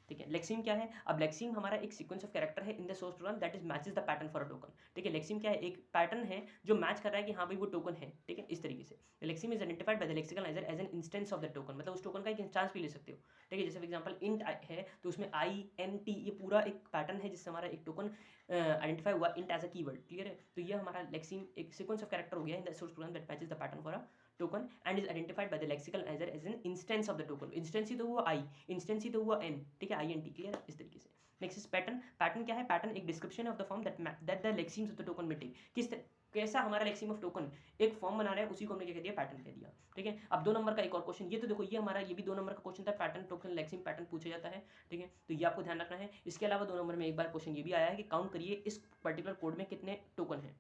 [SPEAKER 1] ठीक है। लेक्सिम क्या है? अब लेक्सिम हमारा एक सीक्वेंस ऑफ कैरेक्टर है इन the source program that is matches the pattern for a token. ठीक है, लेक्सिम क्या है? एक पैटर्न है जो मैच कर रहा है कि हाँ भाई वो टोकन है। ठीक है, इस तरीके से lexeme is identified by the lexicalizer as an instance of the token, मतलब उस टोकन का एक इंस्टेंस भी ले सकते हो। ठीक है, जैसे फॉर एग्जांपल इंट है तो उसमें आई एन टी ये पूरा एक पैटर्न है जिससे हमारा एक टोकन आइडेंटिफाई हुआ int as a keyword. Clear है? तो ये हमारा लेक्सिम एक सीक्वेंस ऑफ कैरेक्टर हो गया in the source program that matches the pattern for a token and is identified by the lexicalizer as an instance of the token. Instance ही तो हुआ आई, इंस्टेंस ही तो हुआ एन। ठीक है, आई एन टी। क्लियर है? इस तरीके से। Next is pattern. पैटर्न क्या है? पैटर्न एक description of the form that the lexemes of the token may take. कैसा हमारा लेक्सिम ऑफ टोकन एक फॉर्म बना रहा है, उसी को हमने क्या कह दिया? पैटर्न कह दिया। ठीक है, अब 2 नंबर का एक और क्वेश्चन, ये तो देखो ये हमारा ये भी 2 नंबर का क्वेश्चन था, पैटर्न टोकन लेक्सिम पैटर्न पूछा जाता है। ठीक है, तो ये आपको ध्यान रखना है। इसके अलावा 2 नंबर में एक बार क्वेश्चन ये भी आया है कि काउंट करिए इस पर्टिकुलर कोड में कितने टोकन हैं।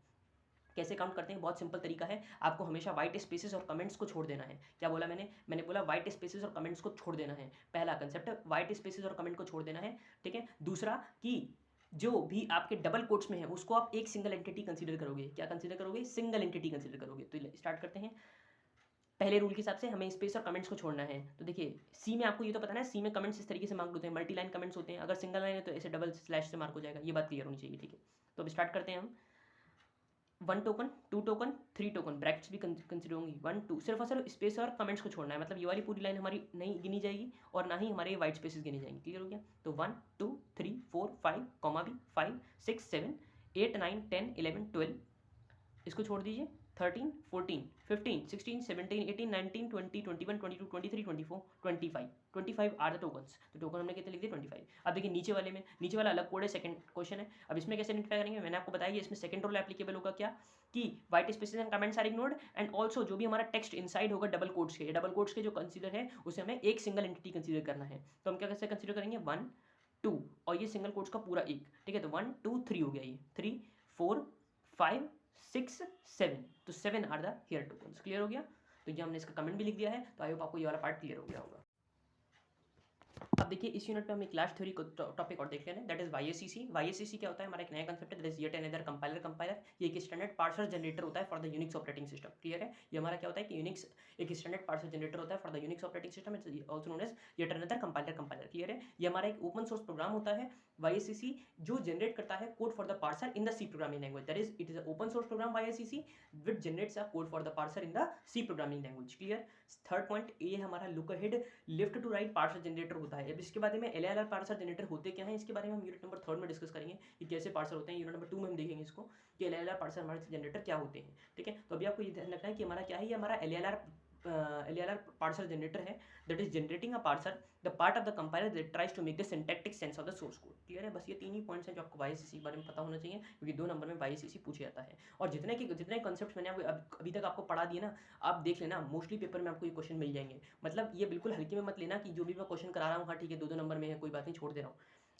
[SPEAKER 1] कैसे काउंट करते हैं? बहुत सिंपल तरीका है, आपको हमेशा व्हाइट स्पेसेस और कमेंट्स को छोड़ देना है। क्या बोला मैंने बोला व्हाइट स्पेसेस और कमेंट्स को छोड़ देना है। पहला कंसेप्ट व्हाइट स्पेसेस और कमेंट को छोड़ देना है। ठीक है, दूसरा कि जो भी आपके डबल कोट्स में है उसको आप एक सिंगल एंटिटी कंसीडर करोगे। क्या कंसीडर करोगे? सिंगल एंटिटी कंसीडर करोगे। तो स्टार्ट करते हैं। पहले रूल के हिसाब से हमें स्पेस और कमेंट्स को छोड़ना है। तो देखिए सी में आपको ये तो पता है, सी में कमेंट्स इस तरीके से मार्क होते हैं, मल्टी लाइन कमेंट्स होते हैं। अगर सिंगल लाइन है तो ऐसे डबल स्लैश से मार्क हो जाएगा। ये बात क्लियर होनी चाहिए। ठीक है, तो अब स्टार्ट करते हैं हम। 1 टोकन, 2 टोकन, 3 टोकन, ब्रैकेट्स भी कंसिडर होंगी। 1 2 सिर्फ और सिर्फ स्पेस और कमेंट्स को छोड़ना है, मतलब ये वाली पूरी लाइन हमारी नहीं गिनी जाएगी और ना ही हमारे वाइट स्पेसेस गिने जाएंगे। क्लियर हो गया? तो 1 2 3 4 5 कॉमा भी 5 6 7 8 9 10 11 12 इसको छोड़ दीजिए। 13 14 15 16 17 18 19 20 21 22 23 24 25 25 आर द टोकन्स। तो टोकन हमने कितने लिख दिए? 25। अब देखिए नीचे वाले में, नीचे वाला अलग कोड है, सेकंड क्वेश्चन है। अब इसमें कैसे आइडेंटिफाई करेंगे? मैंने आपको बताया इसमें सेकंड रूल एप्लीकेबल होगा। क्या कि white spaces and comments are ignored and also जो भी हमारा टेक्स्ट इनसाइड होगा डबल कोट्स के, डबल कोट्स के जो कंसीडर है उसे हमें एक सिंगल एंटिटी कंसीडर करना है। तो हम क्या कैसे कंसीडर करेंगे? 1 2 और ये सिंगल कोट्स का पूरा एक। ठीक है, तो 1 2 3 हो गया, ये 3 4 5 6 7, तो 7 are the here tokens. Clear हो गया? तो ये हमने इसका कमेंट भी लिख दिया है। तो आई होप आपको ये वाला पार्ट क्लियर हो गया होगा। अब देखिए इस यूनिट में हम एक लास्ट थ्योरी को टॉपिक और देख लेना, दैट इज वाईएससीसी। वाईएससीसी क्या होता है? हमारा एक नया कंसेप्ट है, that is yet another compiler. ये एक स्टैंडर्ड पार्सर जनरेटर होता है for the Unix operating system. Clear है? ये हमारा क्या होता है कि यूनिक्स एक स्टैंडर्ड पार्सर जनरेटर होता है for the Unix operating system, it's also known as yet another compiler. Clear है? ये हमारा एक ओपन सोर्स प्रोग्राम होता है वाईएससीसी, जो जनरेट करता है code for the parser in the C programming language. That is it is open source program YACC which generates a code for the parser in the C programming language. Clear? Third point, ये हमारा look ahead left to right parser generator होता है। अब इसके बारे में LLR parser generator होते क्या हैं, इसके बारे में हम यूनिट नंबर 3 में डिस्कस करेंगे कि कैसे पार्सर होते हैं। यूनिट नंबर 2 में हम देखेंगे इसको कि एलएलआर पार्सर हमारे जनरेटर क्या होते हैं। ठीक है, तो अभी आपको ये ध्यान रखना है कि हमारा क्या है, ये हमारा एलएलआर पार्सर जनरेटर है that is generating a parser the part of the compiler that tries to make the syntactic sense of the source code. Clear है? बस ये 3 ही पॉइंट्स हैं जो आपको वाईएससीसी के बारे में पता होना चाहिए, क्योंकि 2 नंबर में वाईएससीसी पूछा जाता है। और जितने कॉन्सेप्ट्स मैंने अभी तक आपको पढ़ा दिए ना, आप देख लेना, मोस्टली पेपर में आपको ये क्वेश्चन मिल जाएंगे। मतलब ये बिल्कुल हल्के में मत लेना कि जो भी मैं क्वेश्चन करा रहा हूँ हाँ ठीक है 2 नंबर में है, कोई बात नहीं, छोड़ दे रहा हूँ।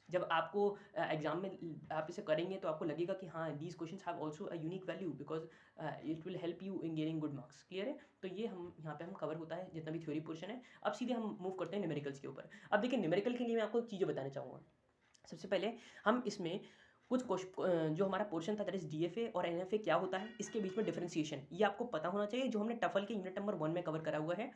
[SPEAKER 1] जब आपको एग्जाम में आप इसे करेंगे तो आपको लगेगा कि हाँ these questions have also a unique value because it will help you in gaining good marks. Clear है? तो ये हम यहाँ पे हम कवर होता है जितना भी थ्योरी पोर्शन है। अब सीधे हम मूव करते हैं न्यूमेरिकल्स के ऊपर। अब देखिए न्यूमेरिकल के लिए मैं आपको चीज़ें बताना चाहूँगा। सबसे पहले हम इसमें कुछ जो हमारा पोर्शन था दैट इज डीएफए और एनएफए क्या होता है, इसके बीच में डिफरेंशिएशन ये आपको पता होना चाहिए, जो हमने टफल के यूनिट नंबर 1 में कवर करा हुआ है,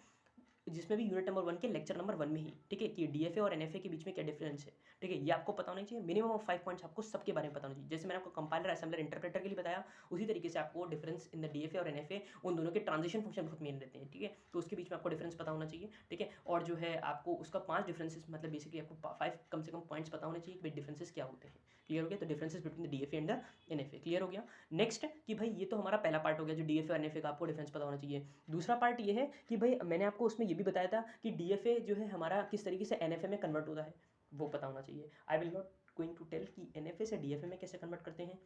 [SPEAKER 1] जिसमें भी यूनिट नंबर 1 के लेक्चर नंबर 1 में ही। ठीक है, कि डीएफए और एनएफए के बीच में क्या डिफरेंस है। ठीक है, ये आपको पता होना चाहिए। मिनिमम ऑफ 5 पॉइंट्स आपको सबके बारे में पता होना चाहिए। जैसे मैंने आपको कंपाइलर, असेंबलर, इंटरप्रेटर के लिए बताया, उसी तरीके से आपको डिफरेंस इन द डीएफए और एनएफए, उन दोनों के ट्रांजिशन फंक्शन बहुत मेन रहते हैं। ठीक है, तो उसके बीच में आपको डिफरेंस पता होना चाहिए। ठीक है, और जो है आपको उसका 5 डिफरेंसेस, मतलब बेसिकली आपको 5 कम से कम पॉइंट्स पता होने चाहिए कि भाई डिफरेंसेस क्या होते हैं। क्लियर हो गया? तो differences between the DFA and the NFA. Clear हो गया? नेक्स्ट कि भाई ये तो हमारा पहला पार्ट हो गया, जो डीएफए और एनएफए का आपको डिफरेंस पता होना चाहिए। दूसरा पार्ट ये है कि भाई मैंने आपको उसमें ये भी बताया था कि डीएफए जो है हमारा किस तरीके से एनएफए में कन्वर्ट होता है, वो पता होना चाहिए। I will not going to tell कि एनएफए से डीएफए में कैसे कन्वर्ट करते हैं,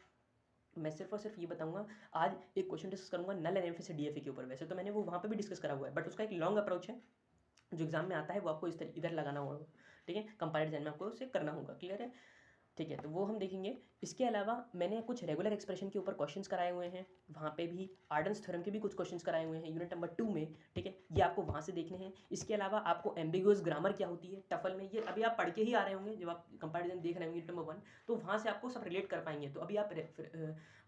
[SPEAKER 1] मैं सिर्फ और सिर्फ ये बताऊंगा। आज एक क्वेश्चन डिस्कस करूंगा नल एनएफए से डीएफए के ऊपर। वैसे तो मैंने वो वहाँ पे भी डिस्कस करा हुआ है, बट उसका एक लॉन्ग अप्रोच है जो एग्जाम में आता है, वो आपको इस इधर लगाना होगा। ठीक है, कंपाइलर डिजाइन में आपको उसे करना होगा। क्लियर है? ठीक है, तो वो हम देखेंगे। इसके अलावा मैंने कुछ रेगुलर एक्सप्रेशन के ऊपर क्वेश्चंस कराए हुए हैं, वहाँ पे भी आर्डन्स थ्योरम के भी कुछ क्वेश्चंस कराए हुए हैं यूनिट नंबर 2 में। ठीक है, ये आपको वहाँ से देखने हैं। इसके अलावा आपको एम्बिगुअस ग्रामर क्या होती है टफल में, ये अभी आप पढ़ के ही आ रहे होंगे जब आप कंपैरिजन देख रहे होंगे यूनिट नंबर 1, तो वहाँ से आपको सब रिलेट कर पाएंगे। तो अभी आप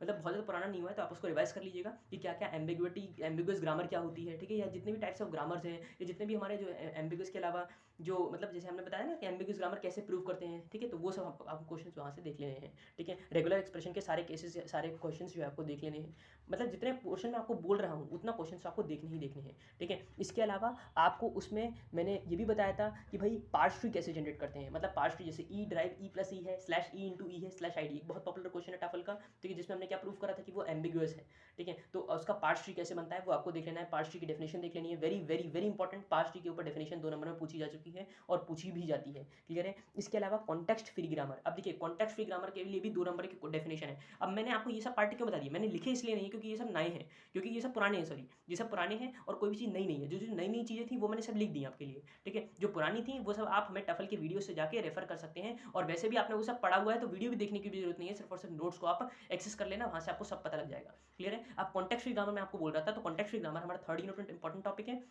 [SPEAKER 1] मतलब बहुत ज़्यादा पुराना नहीं हुआ है तो आप उसको रिवाइज कर लीजिएगा कि क्या क्या एम्बिगुअस ग्रामर क्या होती है। ठीक है, या जितने भी टाइप्स ऑफ ग्रामर्स हैं, या जितने भी हमारे जो एम्बिगुअस के अलावा जो मतलब जैसे हमने बताया ना कि एम्बिगुअस ग्रामर कैसे प्रूव करते हैं, ठीक है, तो वो सब आप क्वेश्चन वहाँ से देख लेने हैं, ठीक है। रेगुलर एक्सप्रेशन के सारे केसेस, सारे क्वेश्चन जो है आपको देख लेने हैं, मतलब जितने पोर्शन मैं आपको बोल रहा हूँ उतना क्वेश्चन आपको देखने ही देखने हैं, ठीक है। इसके अलावा आपको उसमें मैंने ये भी बताया था कि भाई पार्स ट्री कैसे जनरेट करते हैं, मतलब पार्स ट्री जैसे ई ड्राइव ई प्लस ई है, स्लैश ई इंटू ई है, स्लैश आई डी, बहुत पॉपुलर क्वेश्चन है टाफल का, ठीक है, जिसमें हमने क्या प्रूव करा था कि वो एम्बिगुअस है, ठीक है। तो उसका पार्स ट्री कैसे बनता है वो आपको देख लेना है, पार्स ट्री की डेफिनेशन देख लेनी है, very very very important. Parse tree के ऊपर डेफिनेशन 2 नंबर में पूछी जा चुकी है और पूछी भी जाती है, क्लियर है। इसके अलावा कॉन्टेक्स्ट फ्री ग्रामर, अब देखिए कॉन्टेक्स्ट फ्री ग्रामर के लिए भी 2 नंबर की डेफिनेशन है। अब मैंने आपको ये सब पार्ट क्यों बता दिया, मैंने लिखे इसलिए नहीं क्योंकि ये सब नए हैं, क्योंकि ये सब पुराने हैं, सॉरी ये सब पुराने हैं और कोई भी चीज़ नई नहीं है। जो जो नई नई चीज़ें थी वो मैंने सब लिख दी आपके लिए, ठीक है। जो पुरानी थी वो सब आप हमें टफल के वीडियो से जाके रेफर कर सकते हैं, और वैसे भी आपने वो सब पढ़ा हुआ है तो वीडियो भी देखने की भी जरूरत नहीं है, सिर्फ और सिर्फ नोट्स को आप एक्सेस कर लेना, वहाँ से आपको सब पता लग जाएगा, क्लियर है। अब कॉन्टेक्स्ट फ्री ग्रामर मैं आपको बोल रहा था, तो कॉन्टेक्स्ट फ्री ग्रामर हमारा 3rd यूनिट इंपॉर्टेंट टॉपिक है,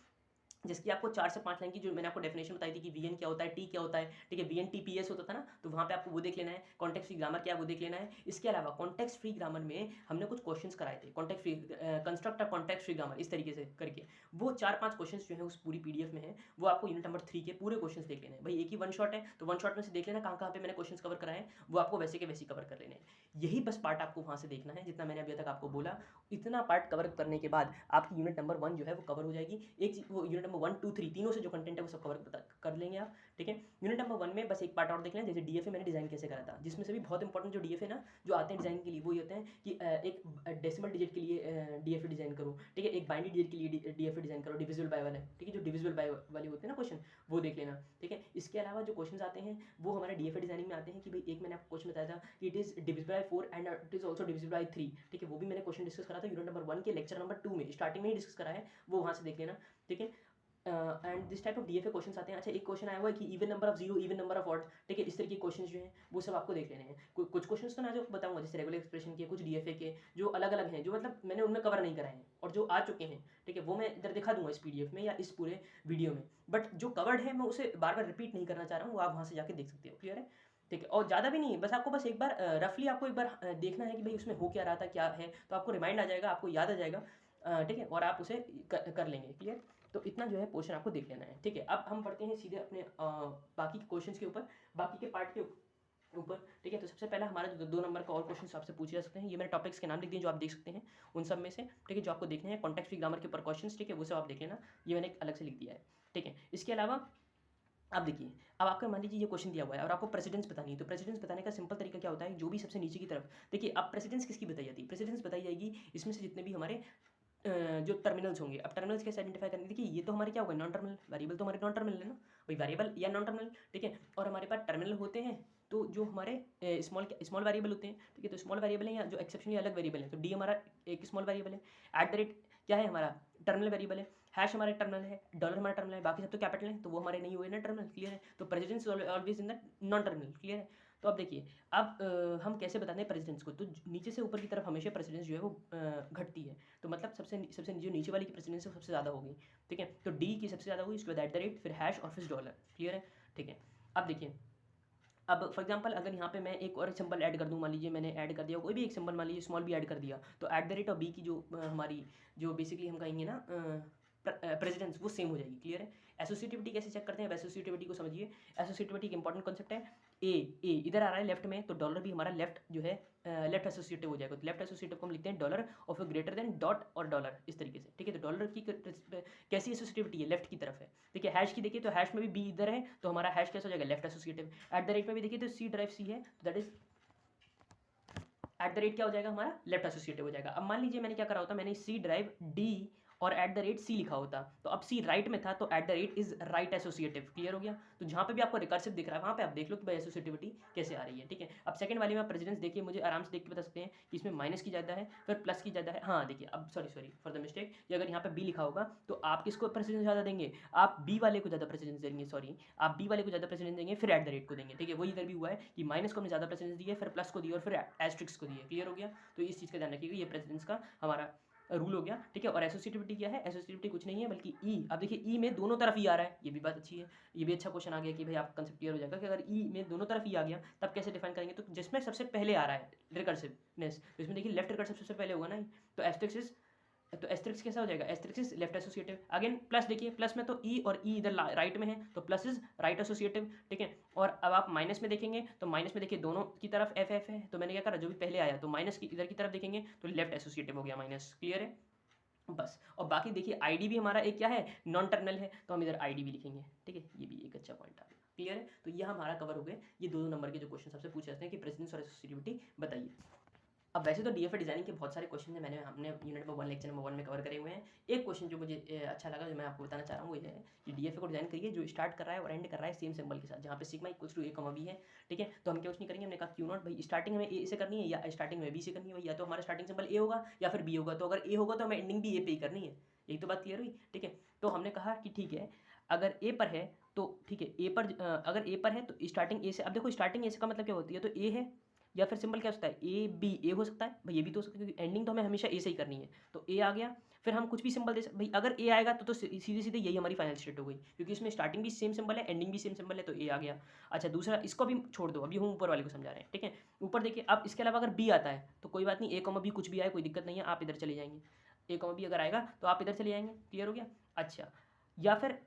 [SPEAKER 1] जिसकी आपको 4 से 5 लाइन की जो मैंने आपको डेफिनेशन बताई थी कि वीएन क्या होता है, टी क्या होता है, ठीक है, वीएन टीपीएस होता था ना, तो वहाँ पे आपको वो देख लेना है, कॉन्टेक्स्ट फ्री ग्रामर क्या है वो देख लेना है। इसके अलावा कॉन्टेक्स्ट फ्री ग्रामर में हमने कुछ क्वेश्चंस कराए थे, context free construct context free grammar इस तरीके से करके, वो 4-5 क्वेश्चंस जो है उस पूरी पीडीएफ में है, वो आपको यूनिट नंबर 3 के पूरे क्वेश्चंस देख लेने हैं। भाई एक ही वन शॉट है तो वन शॉट में से देख लेना कहाँ कहाँ पे मैंने क्वेश्चंस कवर कराए हैं, वो आपको वैसे के वैसे कवर कर लेने हैं। यही बस पार्ट आपको वहाँ से देखना है, जितना मैंने अभी तक आपको बोला इतना पार्ट कवर करने के बाद आपकी यूनिट नंबर 1 जो है वो कवर हो जाएगी। एक चीज वो यूनिट नंबर 1 2 3 तीनों से जो कंटेंट है वो सब कवर कर लेंगे आप, ठीक है। यूनिट नंबर 1 में बस एक पार्ट और देख लें, जैसे डीएफए मैंने डिजाइन कैसे करा था, जिसमें से भी बहुत इंपॉर्टेंट जो डीएफए ना जो आते हैं डिजाइन के लिए वो ये होते हैं कि एक डेसिमल डिजिट के लिए डीएफए डिजाइन करो, ठीक है, एक बाइनरी डिजिट के लिए डीएफए डिजाइन करो, डिविजिबल बाय वाला, ठीक है, जो डिविजिबल बाय वाले होते हैं ना क्वेश्चन वो देख लेना, ठीक है। इसके अलावा जो क्वेश्चन आते हैं वो हमारे डीएफए डिजाइनिंग में आते हैं कि भाई एक मैंने आपको क्वेश्चन बताया था कि it is divisible bye 4 and it is also divisible by 3, ठीक है, वो भी मैंने क्वेश्चन डिस्कस करा था यूनिट नंबर 1 के लेक्चर नंबर 2 में, स्टार्टिंग में ही डिस्कस करा है, वो वहाँ से देख लेना, ठीक है। And this type of DFA question आते हैं। अच्छा एक क्वेश्चन आया हुआ है कि even number of zero even number of odd, ठीक है, इस तरह के क्वेश्चन जो हैं वो सब आपको देख लेने हैं। कुछ क्वेश्चन तो मैं जो बताऊंगा जैसे रेगुलर एक्सप्रेशन के, कुछ डीएफए के जो अलग अलग हैं, जो मतलब मैंने उनमें कवर नहीं कराए हैं और जो आ चुके हैं, ठीक है, वो मैं इधर दिखा दूंगा इस पीडीएफ में या इस पूरे वीडियो में, बट जो कवर्ड है मैं उसे बार बार रिपीट नहीं करना चाह रहा हूँ, वो आप वहाँ से जाके देख सकते हो, क्लियर है, ठीक है। और ज़्यादा भी नहीं है, बस आपको बस एक बार रफली आपको एक बार देखना है कि भाई उसमें हो क्या रहा था क्या है, तो आपको रिमाइंड आ जाएगा, आपको याद आ जाएगा, ठीक है, और आप उसे कर लेंगे, क्लियर। तो इतना जो है पोर्शन आपको देख लेना है, ठीक है। अब हम बढ़ते हैं सीधे अपने बाकी के क्वेश्चंस के ऊपर, बाकी के पार्ट के ऊपर, ठीक है। तो सबसे पहला हमारा जो 2 नंबर का और क्वेश्चन आपसे पूछे जा सकते हैं, ये मैंने टॉपिक्स के नाम लिख दिए जो आप देख सकते हैं उन सब में से, ठीक है, जो आपको देखने हैं कॉन्टेक्स्ट फ्री ग्रामर के ऊपर क्वेश्चंस, ठीक है, वो सब आप देख लेना, ये मैंने अलग से लिख दिया है, ठीक है। इसके अलावा अब देखिए, अब आपका मान लीजिए ये क्वेश्चन दिया हुआ है और आपको प्रेसिडेंस बतानी है, तो प्रेसिडेंस बताने का सिंपल तरीका क्या होता है, जो भी सबसे नीचे की तरफ, देखिए अब प्रेसिडेंस किसकी बताई जाती है, प्रेसिडेंस बताई जाएगी इसमें से जितने भी हमारे जो टर्मिनल्स होंगे। अब टर्मिनल्स कैसे आइडेंटिफाई करने, देखिए ये तो हमारे क्या होगा नॉन टर्मिनल, वेरिएबल तो हमारे नॉन टर्मिनल है ना, वही वेरिएबल या नॉन टर्मिनल, ठीक है। और हमारे पास टर्मिनल होते हैं तो जो हमारे स्मॉल वेरिएबल होते हैं, ठीक है, तो स्मॉल वेरिएबल है या जो एक्सेप्शन या अलग वेरिएबल है, तो डी हमारा एक स्मॉल वेरिएबल है, एट द रेट क्या है हमारा टर्मिनल वेरिएबल है, हैश हमारा टर्मिनल है, डॉलर हमारा टर्मिनल है, बाकी सब तो कैपिटल है तो वो हमारे नहीं हुए ना टर्मिनल, क्लियर है। तो precedence always in the non terminal, clear है। तो अब देखिए अब हम कैसे बताते हैं प्रेसिडेंस को, तो नीचे से ऊपर की तरफ हमेशा प्रेसिडेंस जो है वो घटती है, तो मतलब सबसे सबसे जो नीचे वाली की प्रेसिडेंस है सबसे ज़्यादा होगी, ठीक है। तो डी की सबसे ज़्यादा होगी, उसके बाद एट द रेट, फिर हैश और फिर डॉलर, क्लियर है, ठीक है। अब देखिए अब फॉर एग्जांपल अगर यहाँ पे मैं एक और सिंबल ऐड कर दूँ, मान लीजिए मैंने ऐड कर दिया कोई भी एक सिंबल, मान लीजिए स्मॉल भी ऐड कर दिया, तो एट द रेट और बी की जो हमारी जो बेसिकली हम कहेंगे ना प्रेसिडेंस वो सेम हो जाएगी, क्लियर है। एसोसिएटिविटी कैसे चेक करते हैं, एसोसिएटिविटी को समझिए। एसोसिएटिविटी एक इंपॉर्टेंट कॉन्सेप्ट है, ए इधर आ रहा है लेफ्ट में, तो डॉलर भी हमारा लेफ्ट जो है लेफ्ट एसोसिएटिव हो जाएगा, तो लेफ्ट एसोसिएटिव को हम लिखते हैं dollar of greater than dot और डॉलर इस तरीके से, ठीक है। तो डॉलर की कैसी एसोसिएटिविटी है, लेफ्ट की तरफ है, ठीक है। हैश की देखिए तो हैश में भी बी इधर है, तो हमारा हैश कैसा हो जाएगा left associative. At the rate में भी देखिए तो सी ड्राइव सी है, तो that is at the rate क्या हो जाएगा हमारा लेफ्ट एसोसिएटिव हो जाएगा। अब मान लीजिए मैंने क्या करा होता, मैंने सी ड्राइव डी और एट द रेट सी लिखा होता, तो अब सी राइट में था तो at the rate is right associative, clear हो गया। तो जहाँ पे भी आपको रिकर्सिव दिख रहा है वहाँ पे आप देख लो कि भाई एसोसिएटिविटी कैसे आ रही है, ठीक है। अब सेकंड वाली में प्रेसिडेंस देखिए, मुझे आराम से देख के बता सकते हैं कि इसमें माइनस की ज़्यादा है फिर प्लस की ज़्यादा है, हाँ देखिए अब सॉरी फॉर द मिस्टेक, ये अगर यहाँ पे बी लिखा होगा तो आप किसको प्रेसिडेंस ज़्यादा देंगे, आप बी वाले को ज़्यादा प्रेसिडेंस देंगे, सॉरी आप बी वाले को ज़्यादा प्रेसिडेंस देंगे फिर एट द रेट को देंगे, ठीक है। वही इधर भी हुआ है कि माइनस को हमने ज़्यादा प्रेसिडेंस दिया फिर प्लस को दिया और फिर एस्ट्रिक्स को दिया, क्लियर हो गया। तो इस चीज़ का ध्यान रखिएगा, ये प्रेसिडेंस का हमारा रूल हो गया, ठीक है। और एसोसिएटिविटी क्या है, एसोसिएटिविटी कुछ नहीं है बल्कि ई, अब देखिए ई में दोनों तरफ ई आ रहा है, ये भी बात अच्छी है, ये भी अच्छा क्वेश्चन आ गया कि भाई आप कंसेप्ट क्लियर हो जाएगा कि अगर ई में दोनों तरफ ई आ गया तब कैसे डिफाइन करेंगे, तो जिसमें सबसे पहले आ रहा है रिकर्सिवनेस, तो इसमें देखिए लेफ्ट रिकर्सिव सबसे पहले होगा ना, तो एस्ट्रिक्स इज तो एस्टेरिक्स कैसा हो जाएगा, asterisk is left associative. Again plus देखिए, प्लस में तो ई और ई इधर राइट में है तो प्लस इज राइट एसोसिएटिव, ठीक है। और अब आप माइनस में देखेंगे तो माइनस में देखिए दोनों की तरफ एफ एफ है, तो मैंने क्या करा, जो भी पहले आया तो माइनस की इधर की तरफ देखेंगे तो लेफ्ट एसोसिएटिव हो गया माइनस, क्लियर है बस। और बाकी देखिए आईडी भी हमारा एक क्या है, नॉन टर्मिनल है, तो हम इधर आईडी भी लिखेंगे, ठीक है। ये भी एक अच्छा पॉइंट आ गया, क्लियर है। तो ये हमारा कवर हो गए ये दो नंबर के जो क्वेश्चन सबसे पूछे जाते हैं कि प्रेसिडेंस और एसोसिएटिविटी बताइए। अब वैसे तो डीएफए डिजाइनिंग के बहुत सारे क्वेश्चन हैं, हमने यूनिट नंबर 1 लेक्चर नंबर 1 में कवर करे हुए हैं। एक क्वेश्चन जो मुझे अच्छा लगा, जो मैं आपको बताना चाह रहा हूँ, वो ये है कि डीएफए को डिजाइन करिए जो स्टार्ट कर रहा है और एंड कर रहा है सेम सिंबल के साथ, जहाँ पे sigma equals to a, b है, ठीक है। तो हम क्या कुछ नहीं करेंगे, हमने कहा क्यू नॉट, भाई स्टार्टिंग हमें ए से करनी है या स्टार्टिंग में बी से करनी है, या तो हमारा स्टार्टिंग सिंबल ए होगा या फिर बी होगा। तो अगर ए होगा तो हमें एंडिंग भी ए पे ही करनी है, एक तो बात क्लियर हुई, ठीक है। तो हमने कहा कि ठीक है, अगर ए पर है तो ठीक है, ए पर अगर ए पर है तो स्टार्टिंग ए से, अब देखो स्टार्टिंग ए से का मतलब क्या होती है, तो ए है या फिर सिंबल क्या होता है ए बी, ए हो सकता है भाई, ये भी तो हो सकता है क्योंकि एंडिंग तो हमें हमेशा ए से ही करनी है। तो ए आ गया, फिर हम कुछ भी सिंबल दे सकते भाई, अगर ए आएगा तो सीधे सीधे यही हमारी फाइनल स्टेट हो गई, क्योंकि इसमें स्टार्टिंग भी सेम सिंबल है एंडिंग भी सेम सिंबल है, तो ए आ गया। अच्छा दूसरा, इसको भी छोड़ दो, अभी हम ऊपर वाले को समझा रहे हैं, ठीक है। ऊपर देखिए, अब इसके अलावा अगर बी आता है तो कोई बात नहीं, ए कॉमा बी कुछ भी आए कोई दिक्कत नहीं है, आप इधर चले जाएंगे। ए कॉमा बी अगर आएगा तो आप इधर चले जाएंगे, क्लियर हो गया। अच्छा, या फिर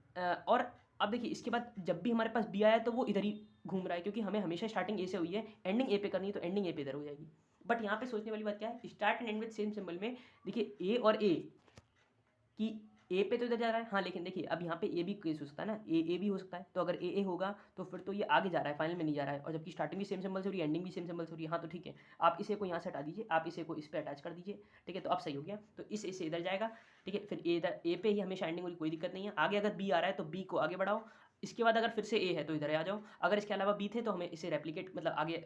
[SPEAKER 1] और अब देखिए इसके बाद जब भी हमारे पास बी आया तो वो इधर ही घूम रहा है, क्योंकि हमें हमेशा स्टार्टिंग ए से हुई है, एंडिंग ए पे करनी है, तो एंडिंग ए पे इधर हो जाएगी। बट यहाँ पे सोचने वाली बात क्या है, start and and with same symbol में देखिए ए और ए कि ए पे तो इधर जा रहा है, हाँ लेकिन देखिए अब यहाँ पे ए भी केस हो सकता है ना, ए भी हो सकता है। तो अगर ए होगा तो फिर तो ये आगे जा रहा है, फाइनल में नहीं जा रहा है, और जबकि स्टार्टिंग भी सेम सिंबल से हो रही है, एंडिंग भी सेम सिंबल से हो रही है, हाँ तो ठीक है, आप इसे को यहाँ से हटा दीजिए, आप इसे को इस पर अटैच कर दीजिए, ठीक है। तो अब सही हो गया, तो इस ए से इधर जाएगा, ठीक है। फिर ए इधर, ए पे ही हमेशा एंडिंग वाली कोई दिक्कत नहीं है। आगे अगर बी आ रहा है तो बी को आगे बढ़ाओ, इसके बाद अगर फिर से ए है तो इधर आ जाओ, अगर इसके अलावा बी थे तो हमें इसे रेप्लिकेट मतलब आगे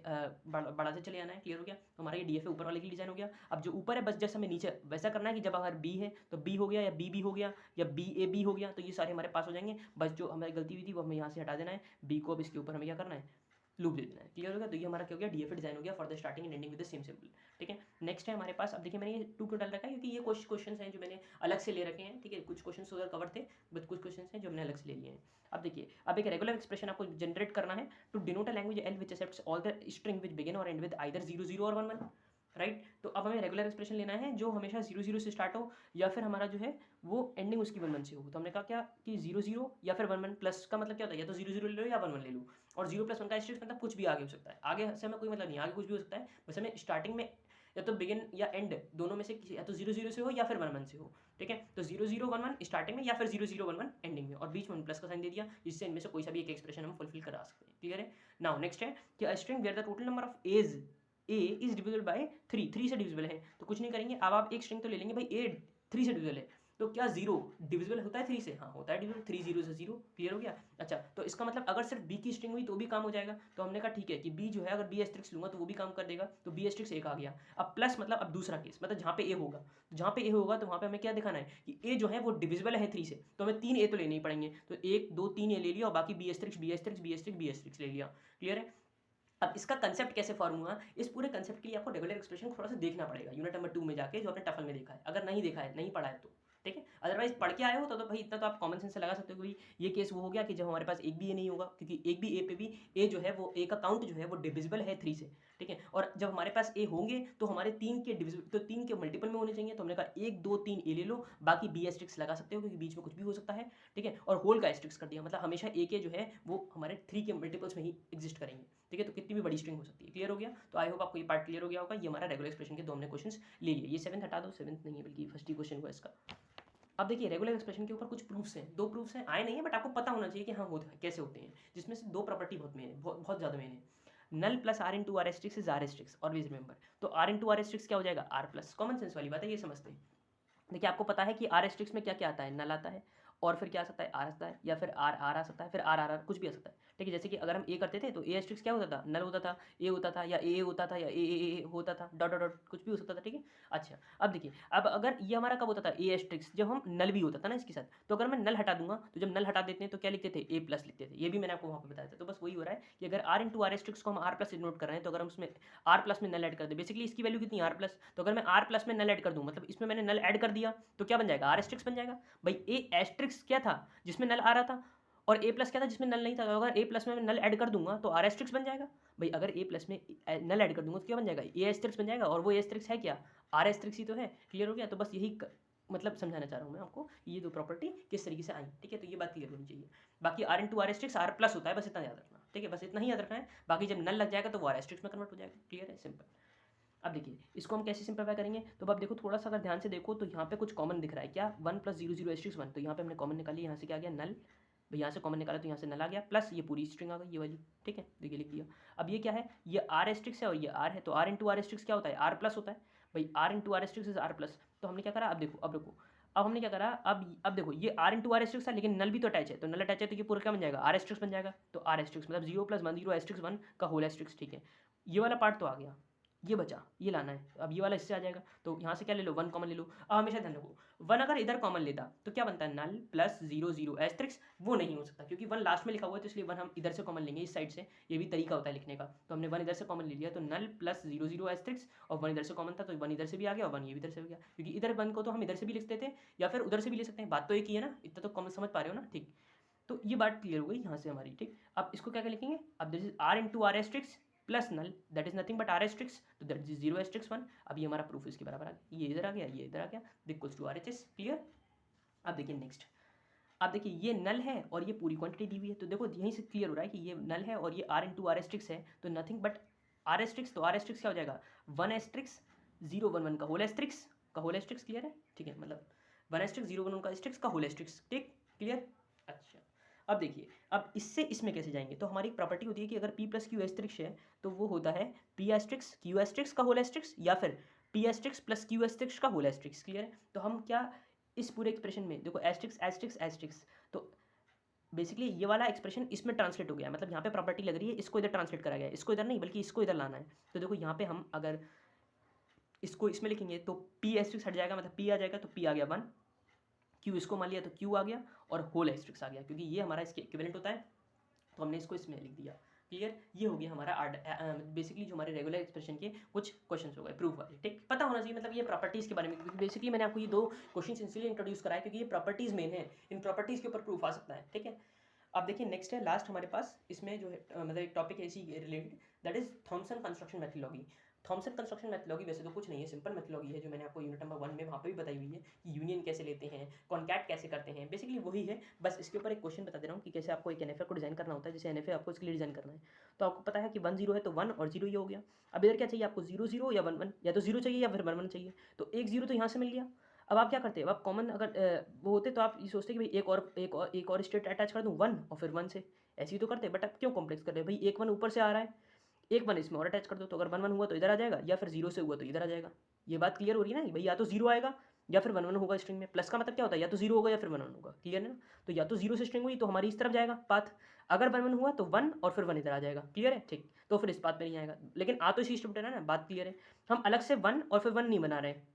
[SPEAKER 1] बढ़ाते चले जाना है, क्लियर हो गया। तो हमारा ये डीएफए ऊपर वाले की डिजाइन हो गया। अब जो ऊपर है बस जैसे हमें नीचे वैसा करना है कि जब अगर बी है तो बी हो गया या बी हो गया या बी हो गया, तो ये सारे हमारे पास हो जाएंगे। बस जो हमारी गलती हुई थी वो हमें यहाँ से हटा देना है, बी को अब इसके ऊपर हमें क्या करना है, लूप दे देना है, क्लियर हो गया। तो ये हमारा क्या हो गया, डीएफए डिजाइन हो गया for the starting and ending with the same symbol, ठीक है। नेक्स्ट है हमारे पास, अब देखिए मैंने ये 2 क्यों डाल रखा है, क्योंकि ये कुछ क्वेश्चन हैं जो मैंने अलग से ले रखे हैं, ठीक है। कुछ क्वेश्चन उधर कवर थे बट कुछ क्वेश्चन हैं जो मैंने अलग से ले लिए हैं। अब देखिए, अब एक रेगुलर एक्सप्रेशन आपको जनरेट करना है to denote a language L which accepts all the string which begin or end with either 0 0 और 1 1, राइट। तो अब हमें रेगुलर एक्सप्रेशन लेना है जो हमेशा 0 0 से स्टार्ट हो, या फिर हमारा जो है वो एंडिंग उसकी 1 1 से हो। तो हमने कहा क्या कि 0 0 या फिर 1 1, प्लस का मतलब क्या होता है, या तो 0 0 ले लो या 1 1 ले लो, और 0 + 1 का एस्टेरिस्क मतलब कुछ भी आगे हो सकता है, आगे से हमें कोई मतलब नहीं, आगे कुछ भी हो सकता है, बस हमें स्टार्टिंग में या तो बिगिन या एंड दोनों में से किसी, या तो 0 0 से हो या फिर 1 1 से हो, ठीक है। तो 0 0 1 1 स्टार्टिंग में या फिर 0 0 1 1 एंडिंग में, और बीच में प्लस का साइन दे दिया, जिससे इनमें से कोई सा भी एक एक्सप्रेशन हम फुलफिल करा सकते हैं, क्लियर है। नाउ नेक्स्ट है कि a string where the total number of a's a is divisible by 3, 3 से डिविजिबल है। तो कुछ नहीं करेंगे, अब आप एक स्ट्रिंग तो ले लेंगे भाई, ए 3 से डिविजिबल है, तो क्या 0 डिविजिबल होता है 3 से, हाँ होता है डिविजिबल, 3 0 से 0, क्लियर हो गया। अच्छा, तो इसका मतलब अगर सिर्फ बी की स्ट्रिंग हुई तो भी काम हो जाएगा। तो हमने कहा ठीक है कि बी जो है अगर बी एस्ट्रिक्स लूंगा तो वो भी काम कर देगा, तो बी एस्ट्रिक्स एक आ गया। अब प्लस मतलब अब दूसरा केस, मतलब जहाँ पे ए होगा, तो जहाँ पे ए होगा तो वहाँ पे हमें क्या दिखाना है कि ए जो है वो डिविजिबल है 3 से, तो हमें 3 ए तो लेने ही पड़ेंगे, तो 1 2 3 ए ले लिया और बाकी B asterisk B asterisk B asterisk B asterisk ले लिया, क्लियर है। अब इसका कंसेप्ट कैसे फॉर्म हुआ, इस पूरे कंसेप्ट के लिए आपको रेगुलर एक्सप्रेशन थोड़ा सा देखना पड़ेगा यूनिट नंबर 2 में जाके, जो आपने टफल में देखा है। अगर नहीं देखा है, नहीं पढ़ा है तो ठीक है, अदरवाइज पढ़ के आए हो तो भाई इतना तो आप कॉमन सेंस से लगा सकते हो कि ये केस वो हो गया कि जब हमारे पास एक भी ए नहीं होगा, क्योंकि एक भी ए पे भी ए जो है वो ए का काउंट जो है वो डिविजिबल है 3 से, ठीक है। और जब हमारे पास ए होंगे तो हमारे 3 के डिविजिबल, तो 3 के मल्टीपल में होने चाहिए, तो हमने कहा 1 2 3 ए ले लो, बाकी बी एस्ट्रिक्स लगा सकते हो क्योंकि बीच में कुछ भी हो सकता है, ठीक है। और होल का एस्ट्रिक्स कर दिया, मतलब हमेशा ए के जो है वो हमारे 3 के मल्टीपल्स में ही एग्जिस्ट करेंगे, ठीक है। तो कितनी भी बड़ी स्ट्रिंग हो सकती है, क्लियर हो गया। तो आई होप आपको ये पार्ट क्लियर हो गया होगा। ये हमारा रेगुलर एक्सप्रेशन के 2 हमने क्वेश्चंस ले लिए। ये 7th हटा दो, 7th नहीं है बल्कि फर्स्ट ही क्वेश्चन हुआ इसका। अब देखिए रेगुलर एक्सप्रेशन के ऊपर कुछ प्रूफ्स हैं, 2 प्रूफ्स हैं, आए नहीं है बट आपको पता होना चाहिए कि हाँ होते कैसे होते हैं, जिसमें से 2 प्रॉपर्टी बहुत मेन है, बहुत ज़्यादा मेन है। Null plus R into R asterisk is R asterisk, always remember. तो आर इंटू आर एस्ट्रिक्स क्या हो जाएगा, आर प्लस, कॉमन सेंस वाली बात है, ये समझते हैं। देखिए आपको पता है कि आर एस्ट्रिक्स में क्या क्या आता है, नल आता है, और फिर क्या आ सकता है, आर आता है, या फिर आर आर आ सकता है, फिर आर आर आर कुछ भी आ सकता है, ठीक है। जैसे कि अगर हम ए करते थे तो ए एस्ट्रिक्स क्या होता था, नल होता था, ए होता था, या ए होता था, या ए होता था, डॉट डॉट डॉट कुछ भी हो सकता था, ठीक है। अच्छा, अब देखिए, अब अगर ये हमारा कब होता था ए एस्ट्रिक्स, जब हम नल भी होता था ना इसके साथ, तो अगर मैं नल हटा दूंगा, तो जब नल हटा देते हैं तो क्या लिखते थे, ए प्लस लिखते थे, ये भी मैंने आपको वहाँ पर बताया था। तो बस वही हो रहा है कि अगर आर इंटू आर एस्ट्रिक्स को हम आर प्लस डिनोट कर रहे हैं, तो अगर हम उसमें आर प्लस में नल ऐड कर दे, बेसिकली इसकी वैल्यू कितनी आर प्लस, तो अगर मैं आर प्लस में नल ऐड कर दूँ, मतलब इसमें मैंने नल ऐड कर दिया, तो क्या बन जाएगा, आर एस्ट्रिक्स बन जाएगा। भाई ए एस्ट्रिक्स क्या था जिसमें नल आ रहा था, और ए प्लस क्या था जिसमें नल नहीं था, तो अगर ए प्लस में नल ऐड कर दूंगा तो आर एस्ट्रिक्स बन जाएगा। भाई अगर ए प्लस में नल ऐड कर दूंगा तो क्या बन जाएगा, ए एस्ट्रिक्स बन जाएगा, और वो ए एस्ट्रिक्स है क्या, आर एस्ट्रिक्स ही तो है, क्लियर हो गया। तो बस यही मतलब समझाना चाह रहा हूँ मैं आपको, ये दो प्रॉपर्टी किस तरीके से आई, ठीक है। तो ये बात क्लियर होनी चाहिए। बाकी R into R asterisk R plus होता है, बस इतना याद रखना, ठीक है, बस इतना ही याद रखना है। बाकी जब नल लग जाएगा तो वो आर एस्ट्रिक्स में कन्वर्ट हो जाएगा, क्लियर है, सिंपल। अब देखिए इसको हम कैसे सिंपलीफाई करेंगे, तो अब देखो थोड़ा सा अगर ध्यान से देखो तो यहाँ पे कुछ कॉमन दिख रहा है, क्या 1 + 0 0 एस्ट्रिक्स 1, तो यहाँ पे हमने कॉमन निकाली, यहाँ से क्या आ गया नल, भाई यहाँ से कॉमन निकाला तो यहाँ से नल आ गया, प्लस ये पूरी स्ट्रिंग आ गई ये वाली, ठीक है, देखिए लिख दिया। अब ये क्या है, ये आर एस्ट्रिक्स है और ये आर है, तो आर इंटू आर एस्ट्रिक्स क्या होता है, आर प्लस होता है, भाई R into R asterisk is R plus. तो हमने क्या करा, अब देखो, अब रुको, अब हमने क्या करा, अब देखो ये आर इंटू आर एस्ट्रिक्स था, लेकिन नल भी तो अटैच है, तो नल अटैच है तो ये पूरा क्या बन जाएगा, आर एस्ट्रिक्स बन जाएगा। तो आर एस्ट्रिक्स मतलब 0 + 1 0 एस्ट्रिक्स 1 का होल एस्ट्रिक्स, ठीक है। ये वाला पार्ट तो आ गया, ये बचा, ये लाना है, अब ये वाला इससे आ जाएगा, तो यहाँ से क्या ले लो, 1 कॉमन ले लो। अब हमेशा ध्यान रखो, 1 अगर इधर कॉमन लेता तो क्या बनता है, नल प्लस 0 0 एस्ट्रिक्स, वो नहीं हो सकता क्योंकि 1 लास्ट में लिखा हुआ है, तो इसलिए 1 हम इधर से कॉमन लेंगे, इस साइड से, ये भी तरीका होता है लिखने का। तो हमने 1 इधर से कॉमन ले लिया, तो नल प्लस 0 0 एस्ट्रिक्स, और 1 इधर से कॉमन था तो 1 इधर से भी आ गया और 1 ये भी इधर से हो गया, क्योंकि इधर 1 को तो हम इधर से भी लिख सकते थे या फिर उधर से भी ले सकते हैं, बात तो एक ही है ना, इतना तो कॉमन समझ पा रहे हो ना, ठीक। तो ये बात क्लियर हो गई यहाँ से हमारी, ठीक। अब इसको क्या क्या लिखेंगे, अब this is R into R asterisk plus null, that is nothing but R asterisk, तो दैट इज 0 एस्ट्रिक्स 1। अब ये हमारा प्रूफ इसके बराबर आ गया, ये इधर आ गया, ये इधर आ गया, equals to R H S, clear. अब देखिए नेक्स्ट, अब देखिए ये नल है और ये पूरी क्वांटिटी दी हुई है, तो देखो यहीं से क्लियर हो रहा है कि ये नल है और ये आर इंटू आर एस्ट्रिक्स है, तो नथिंग बट आर एस्ट्रिक्स, तो आर एस्ट्रिक्स क्या हो जाएगा, 1 एस्ट्रिक्स 0 1 1 का होल एस्ट्रिक्स, क्लियर है, ठीक है, मतलब 1 एस्ट्रिक्स 0 1 1 का एस्ट्रिक्स का होल एस्ट्रिक्स, ठीक, क्लियर। अच्छा, अब देखिए, अब इससे इसमें कैसे जाएंगे, तो हमारी एक प्रॉपर्टी होती है कि अगर p + q एस्ट्रिक्स है तो वो होता है p एस्ट्रिक्स q एस्ट्रिक्स का होल एस्ट्रिक्स या फिर p asterisk plus q asterisk का होल एस्ट्रिक्स, क्लियर है। तो हम क्या इस पूरे एक्सप्रेशन में देखो एस्ट्रिक्स एस्ट्रिक्स एस्ट्रिक्स, तो बेसिकली ये वाला एक्सप्रेशन इसमें ट्रांसलेट हो गया, मतलब यहाँ पे प्रॉपर्टी लग रही है, इसको इधर ट्रांसलेट करा गया है, इसको इधर नहीं बल्कि इसको इधर लाना है। तो देखो यहाँ पे हम अगर इसको इसमें लिखेंगे तो p एस्ट्रिक्स हट जाएगा, मतलब p आ जाएगा, तो p आ गया 1, q इसको मान लिया तो q आ गया और होल एस्ट्रिक्स आ गया, क्योंकि ये हमारा इसके इक्विवेलेंट होता है, तो हमने इसको इसमें लिख दिया, क्लियर। ये हो गया हमारा बेसिकली जो हमारे रेगुलर एक्सप्रेशन के कुछ क्वेश्चंस हो गए प्रूफ वाले, ठीक, पता होना चाहिए मतलब ये प्रॉपर्टीज़ के बारे में, क्योंकि बेसिकली मैंने आपको ये दो क्वेश्चंस इसलिए इंट्रोड्यूस कराया क्योंकि ये प्रॉपर्टीज़ मेन है, इन प्रॉपर्टीज़ के ऊपर प्रूफ आ सकता है, ठीक है। अब देखिए नेक्स्ट है लास्ट हमारे पास, इसमें जो है मतलब एक टॉपिक है इसी related, that is Thompson construction methodology. Thompson construction methodology वैसे तो कुछ नहीं है, सिंपल मेथोडोलॉजी है जो मैंने आपको यूनिट नंबर 1 में वहाँ पे भी बताई हुई है कि यूनियन कैसे लेते हैं, कॉन्कैट कैसे करते हैं, बेसिकली वही है। बस इसके ऊपर एक क्वेश्चन बता दे रहा हूँ कि कैसे आपको एक एनएफए को डिजाइन करना होता है, जैसे एनएफए आपको इसके लिए डिजाइन करना है, तो आपको पता है कि 1 0 है तो 1 और 0 ये हो गया। अब इधर क्या चाहिए आपको, 0 0 या 1 1, या तो 0 चाहिए या फिर 1 1 चाहिए, तो एक 0 तो यहाँ से मिल गया। अब आप क्या करते हैं, अब आप कॉमन अगर वो होते तो आप ये सोचते कि भाई एक और स्टेट अटैच कर दूँ 1 और फिर 1 से, ऐसे ही तो करते, बट अब क्यों कॉम्प्लेक्स कर रहे हैं, भाई एक 1 ऊपर से आ रहा है, एक 1 इसमें और अटैच कर दो, तो अगर 1 1 हुआ तो इधर आ जाएगा, या फिर 0 से हुआ तो इधर आ जाएगा। ये बात क्लियर हो रही है ना भाई, या तो 0 आएगा या फिर 1 1 होगा स्ट्रिंग में, प्लस का मतलब क्या होता है, या तो 0 होगा या फिर 1 1 होगा, क्लियर है ना। तो या तो 0 से स्ट्रिंग हुई तो हमारी इस तरफ जाएगा पाथ, अगर 1 1 हुआ तो 1 और फिर 1 इधर आ जाएगा, क्लियर है, ठीक, तो फिर इस पाथ में नहीं आएगा, लेकिन आ तो इसी स्टेप है ना, बात क्लियर है। हम अलग से 1 और फिर 1 नहीं बना रहे हैं,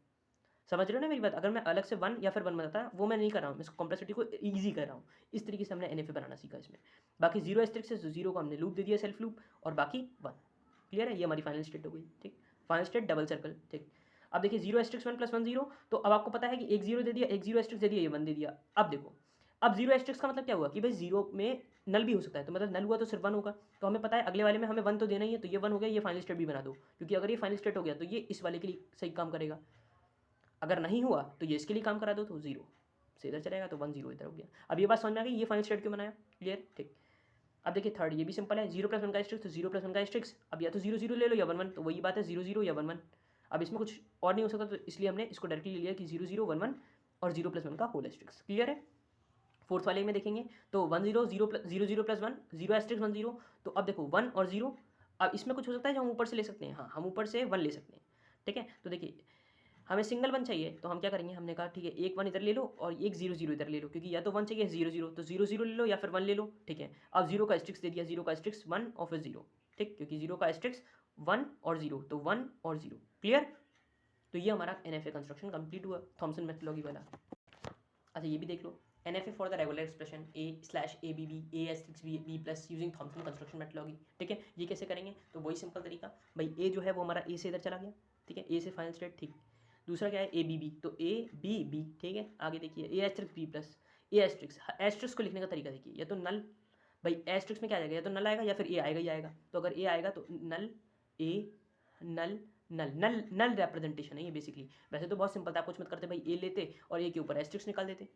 [SPEAKER 1] समझ रहे हो ना मेरी बात, अगर मैं अलग से 1 या फिर 1 बनाता वो मैं नहीं कर रहा हूँ, मैं कॉम्प्लेक्सिटी को ईजी कर रहा हूँ, इस तरीके से हमने एनएफए बनाना सीखा इसमें। बाकी 0 एस्ट्रिक्स से 0 को हमने लूप दे दिया सेल्फ लूप, और बाकी 1, क्लियर है, ये हमारी फाइनल स्टेट हो गई, ठीक, फाइनल स्टेट डबल सर्कल, ठीक। अब देखिए 0 एस्ट्रिक्स 1 + 1 0, तो अब आपको पता है कि एक 0 दे दिया, एक 0 एस्ट्रिक्स दे दिया, ये 1 दे दिया। अब देखो, अब 0 एस्ट्रिक्स का मतलब क्या हुआ कि भाई 0 में नल भी हो सकता है, तो मतलब नल हुआ तो सिर्फ 1 होगा, तो हमें पता है अगले वाले में हमें 1 तो देना ही है, तो ये 1 हो गया, ये फाइनल स्टेट भी बना दो, क्योंकि अगर ये फाइनल स्टेट हो गया तो ये इस वाले के लिए सही काम करेगा, अगर नहीं हुआ तो ये इसके लिए काम करा दो, तो 0 से इधर चलेगा, तो 1 0 इधर हो गया। अब ये बात समझ में आ गई, ये फाइनल स्टेट क्यों बनाया, क्लियर, ठीक। अब देखिए थर्ड, ये भी सिंपल है, 0 + 1 का एस्ट्रिक्स तो 0 + 1 का एस्ट्रिक्स, अब या तो 0 0 ले लो या 1 1, तो वही बात है 0 0 या 1 1, अब इसमें कुछ और नहीं हो सकता, तो इसलिए हमने इसको डायरेक्टली ले लिया कि 0 0 1 1 और 0 + 1 का होल एस्ट्रिक्स, क्लियर है। फोर्थ वाले में देखेंगे तो 1 0 0 0 + 1 0 एस्ट्रिक्स 1 0, तो अब देखो 1 और 0, अब इसमें कुछ हो सकता है जो हम ऊपर से ले सकते हैं, हाँ हम ऊपर से 1 ले सकते हैं, ठीक है। तो देखिए हमें सिंगल 1 चाहिए, तो हम क्या करेंगे, हमने कहा ठीक है एक 1 इधर ले लो और एक 0 0 इधर ले लो, क्योंकि या तो 1 चाहिए 0 0, तो 0 0 ले लो या फिर 1 ले लो, ठीक है। अब 0 का एस्ट्रिक्स दे दिया, 0 का एस्ट्रिक्स 1 और फिर 0, ठीक, क्योंकि 0 का एस्ट्रिक्स 1 और 0, तो 1 और 0, क्लियर। तो ये हमारा एनएफए कंस्ट्रक्शन कंप्लीट हुआ थॉमसन मेथोडोलॉजी वाला। अच्छा ये भी देख लो, NFA for the regular expression a/ABB a*b plus using Thomson construction methodology, ठीक है। ये कैसे करेंगे, तो वही सिंपल तरीका, भाई ए जो है वो हमारा ए से इधर चला गया, ठीक है, ए से फाइनल स्टेट, ठीक। दूसरा क्या है ABB, तो ABB, ठीक है। आगे देखिए a*b प्लस एस्ट्रिक्स को लिखने का तरीका देखिए, या तो नल, भाई एस्ट्रिक्स में क्या आ जाएगा, या तो नल आएगा या फिर ए आएगा ही आएगा, तो अगर ए आएगा तो नल ए नल नल नल नल रिप्रेजेंटेशन है ये बेसिकली। वैसे तो बहुत सिंपल था, आप कुछ मत करते भाई, ए लेते और ए के ऊपर एस्ट्रिक्स निकाल देते।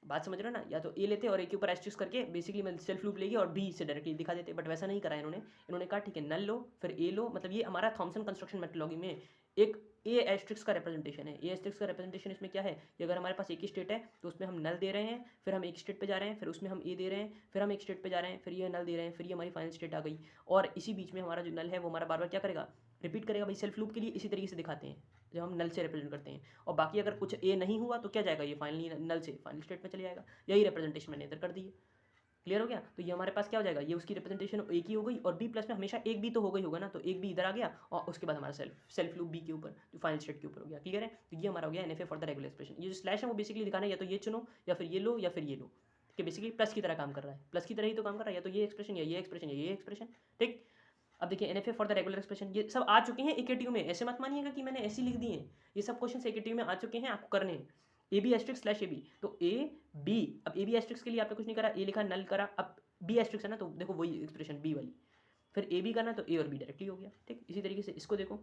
[SPEAKER 1] बात समझ रहे हो ना, या तो ए लेते और ए के ऊपर एस्ट्रिक्स करके बेसिकली मैं सेल्फ लूप लेगी और बी से डायरेक्टली दिखा देते, बट वैसा नहीं करा इन्होंने कहा ठीक है नल लो फिर ए लो, मतलब ये हमारा थॉमसन कंस्ट्रक्शन मेथोडोलॉजी में एक ए एस्ट्रिक्स का रिप्रेजेंटेशन है। ए एस्ट्रिक्स का रिप्रेजेंटेशन इसमें क्या है कि अगर हमारे पास एक ही स्टेट है तो उसमें हम नल दे रहे हैं, फिर हम एक स्टेट पे जा रहे हैं, फिर उसमें हम ए दे रहे हैं, फिर हम एक स्टेट पे जा रहे हैं, फिर ये नल दे रहे हैं, फिर ये हमारी फाइनल स्टेट आ गई। और इसी बीच में हमारा जो नल है वो हमारा बार बार क्या करेगा, रिपीट करेगा भाई। सेल्फ लूप के लिए इसी तरीके से दिखाते हैं जब हम नल से रिप्रेजेंट करते हैं। और बाकी अगर कुछ ए नहीं हुआ तो क्या जाएगा, ये फाइनली नल से फाइनल स्टेट में चले जाएगा। यही रिप्रेजेंटेशन मैंने इधर कर दी है। क्लियर हो गया। तो ये हमारे पास क्या हो जाएगा, ये उसकी रिप्रेजेंटेशन एक ही हो गई, और बी प्लस में हमेशा एक बी तो हो गई होगा ना, तो एक बी इधर आ गया और उसके बाद हमारा सेल्फ लूप बी के ऊपर जो फाइनल स्टेट के ऊपर हो गया। क्लियर है। तो ये हमारा हो गया NFA for the regular expression. ये जो स्लैश है वो बेसिकली दिखाना है या तो ये चुनो या फिर ये लो या फिर ये लो, कि बेसिकली प्लस की तरह काम कर रहा है, प्लस की तरह ही तो काम कर रहा है, या तो ये एक्सप्रेशन या ये एक्सप्रेशन या ये एक्सप्रेशन। ठीक। अब देखिए NFA for the regular expression ये सब आ चुके हैं एकेटीयू में, ऐसे मत मानिएगा कि मैंने ऐसे लिख दिए हैं, ये सब क्वेश्चन एकेटीयू में आ चुके हैं, आपको करने हैं। A B asterisk slash A B, तो ए बी, अब ए बी एस्ट्रिक्स के लिए आपने कुछ नहीं करा, ए लिखा नल करा, अब बी एस्ट्रिक्स है ना, तो देखो वही एक्सप्रेशन बी वाली, फिर ए बी करना तो ए और बी डायरेक्टली हो गया। ठीक। इसी तरीके से इसको देखो,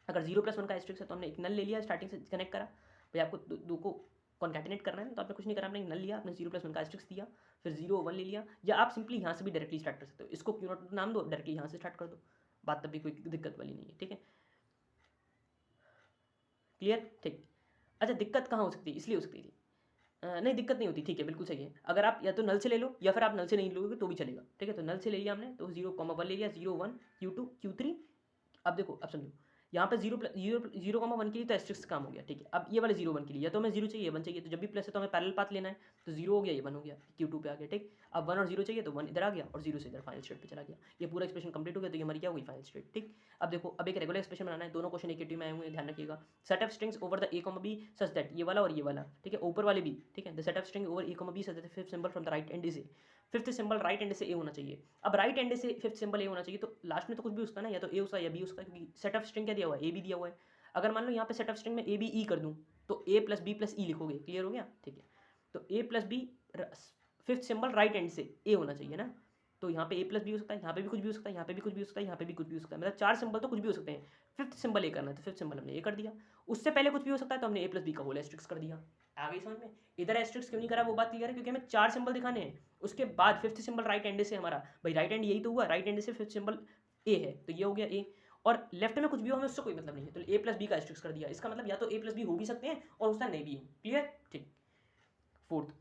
[SPEAKER 1] अगर 0+1 का एस्ट्रिक्स है तो हमने एक नल ले लिया, स्टार्टिंग से कनेक्ट करा भाई, आपको दो को कॉन्कैटिनेट करना है तो आपने कुछ नहीं करा, आपने एक नल लिया, आपने 0+1 का एस्ट्रिक्स दिया, फिर 0 1 ले लिया, या आप सिंपली यहाँ से भी डायरेक्टली स्टार्ट कर सकते हो, इसको क्यों नॉट नाम दो, डायरेक्टली यहाँ से स्टार्ट कर दो, बात तब भी कोई दिक्कत वाली नहीं है। ठीक है, क्लियर। ठीक। अच्छा, दिक्कत कहाँ हो सकती है, इसलिए हो सकती थी, नहीं दिक्कत नहीं होती, ठीक है बिल्कुल सही है। अगर आप या तो नल से ले लो या फिर आप नल से नहीं लोगे तो भी चलेगा। ठीक है, तो नल से ले लिया हमने तो 0,1 ले लिया, 0 1 Q2 Q3। अब देखो, अब समझो यहाँ पे 0,1 के लिए तो एस्ट्रिक्स काम हो गया। ठीक है, अब ये वाले 0 1 के लिए या तो हमें 0 चाहिए 1 चाहिए, तो जब भी प्लस है तो हमें पैरेलल पाथ लेना है, तो 0 हो गया ये 1 हो गया, Q2 पे आ गया। ठीक। अब 1 और 0 चाहिए तो 1 इधर आ गया और 0 से इधर फाइनल स्टेट पे चला गया। ये पूरा एक्सप्रेशन कंप्लीट हो गया, तो ये हमारी क्या हुई फाइनल स्टेट। ठीक। अब देखो, अब एक रेगुलर एक्सप्रेशन बनाना है, दोनों क्वेश्चन एक में आए हुए हैं, ध्यान रखिएगा। Set of strings over the A comma B such that, ये वाला और ये वाला, ठीक है, ऊपर वाले भी, ठीक है, the set of string over A comma B such that fifth symbol from the right end is A, fifth symbol right end से ए होना चाहिए। अब राइट एंड से फिफ्थ सिंबल ए होना चाहिए, तो लास्ट में तो कुछ भी उसका ना, या तो ए उसका या बी उसका, क्योंकि सेट ऑफ स्ट्रिंग क्या दिया हुआ है, ए बी दिया हुआ है। अगर मान लो यहाँ पे सेट ऑफ स्ट्रिंग में ए बी ई कर दूँ तो A plus B plus E लिखोगे। क्लियर हो गया। ठीक है, तो A plus B, fifth symbol right end से ए होना चाहिए ना, तो यहाँ पे ए प्लस बी हो सकता है, यहाँ पे भी कुछ भी हो सकता है, यहाँ पे भी कुछ भी हो सकता है, यहाँ पे भी कुछ भी हो सकता है, मतलब 4 सिंबल तो कुछ भी हो सकते हैं। फिफ्थ सिंबल ए करना है तो फिफ्थ सिंबल हमने ए कर दिया, उससे पहले कुछ भी हो सकता है तो हमने ए प्लस बी का होल एस्ट्रिक्स कर दिया। आ गई समझ में। इधर एस्ट्रिक्स क्यों नहीं करा वो बात क्लियर है, क्योंकि हमें 4 सिंबल दिखाने हैं, उसके बाद फिफ्थ सिंबल राइट एंड से हमारा भाई राइट एंड यही तो हुआ, राइट एंड से फिफ्थ सिंबल ए है तो ये हो गया ए, और लेफ्ट में कुछ भी हो हमें उससे कोई मतलब नहीं है, तो ए प्लस बी का एस्ट्रिक्स कर दिया। इसका मतलब या तो ए प्लस बी हो भी सकते हैं और उसका नहीं भी हो। क्लियर। ठीक। Fourth,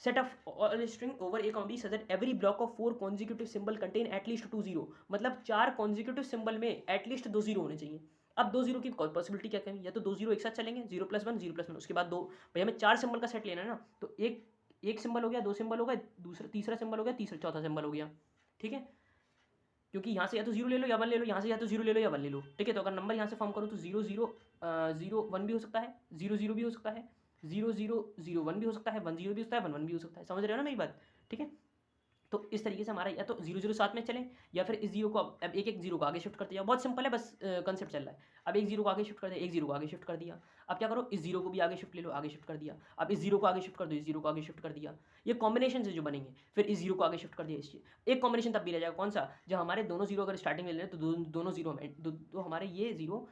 [SPEAKER 1] set of all string over a comma b such that every block of 4 consecutive symbol contain at least 2 0, मतलब 4 consecutive symbol में at least 2 0 होने चाहिए। अब 2 0 की पॉसिबिलिटी क्या कहेंगे, या तो 2 0 एक साथ चलेंगे, 0+1 0+1, उसके बाद 2, भाई हमें 4 सिंबल का सेट लेना है ना, तो एक सिंबल हो गया, 2 सिंबल हो गए, दूसरा तीसरा सिंबल हो गया, तीसरा चौथा सिंबल हो गया। ठीक है, क्योंकि यहाँ से या तो 0 ले लो या 1 ले लो, यहाँ से या तो 0 ले लो या 1 ले लो। ठीक है, तो अगर नंबर यहाँ से फॉर्म करो तो 0 0 0 1 भी हो सकता है, 0 0 भी हो सकता है, 0 0 0 1 भी हो सकता है, 1 0 भी हो सकता है, 1 1 भी हो सकता है। समझ रहे हो ना मेरी बात। ठीक है, तो इस तरीके से हमारा या तो 0 0 साथ में चले, या फिर इस 0 को अब एक एक 0 को आगे शिफ्ट करते जाओ। बहुत सिंपल है, बस कंसेप्ट चल रहा है। अब एक 0 को आगे शिफ्ट कर दिया, एक 0 को आगे शिफ्ट कर दिया, अब क्या करो, इस 0 को भी आगे शिफ्ट ले लो, आगे शिफ्ट कर दिया, अब इस 0 को आगे शिफ्ट कर दो, इस 0 को आगे शिफ्ट कर दिया। ये कॉम्बिनेशन से जो बनेंगे, फिर इस 0 को आगे शिफ्ट कर दिया, इस एक कॉम्बिनेशन तब भी रह जाएगा, कौन सा, जब हमारे दोनों 0 अगर स्टार्टिंग में ले लें तो दोनों 0 तो हमारे ये 0,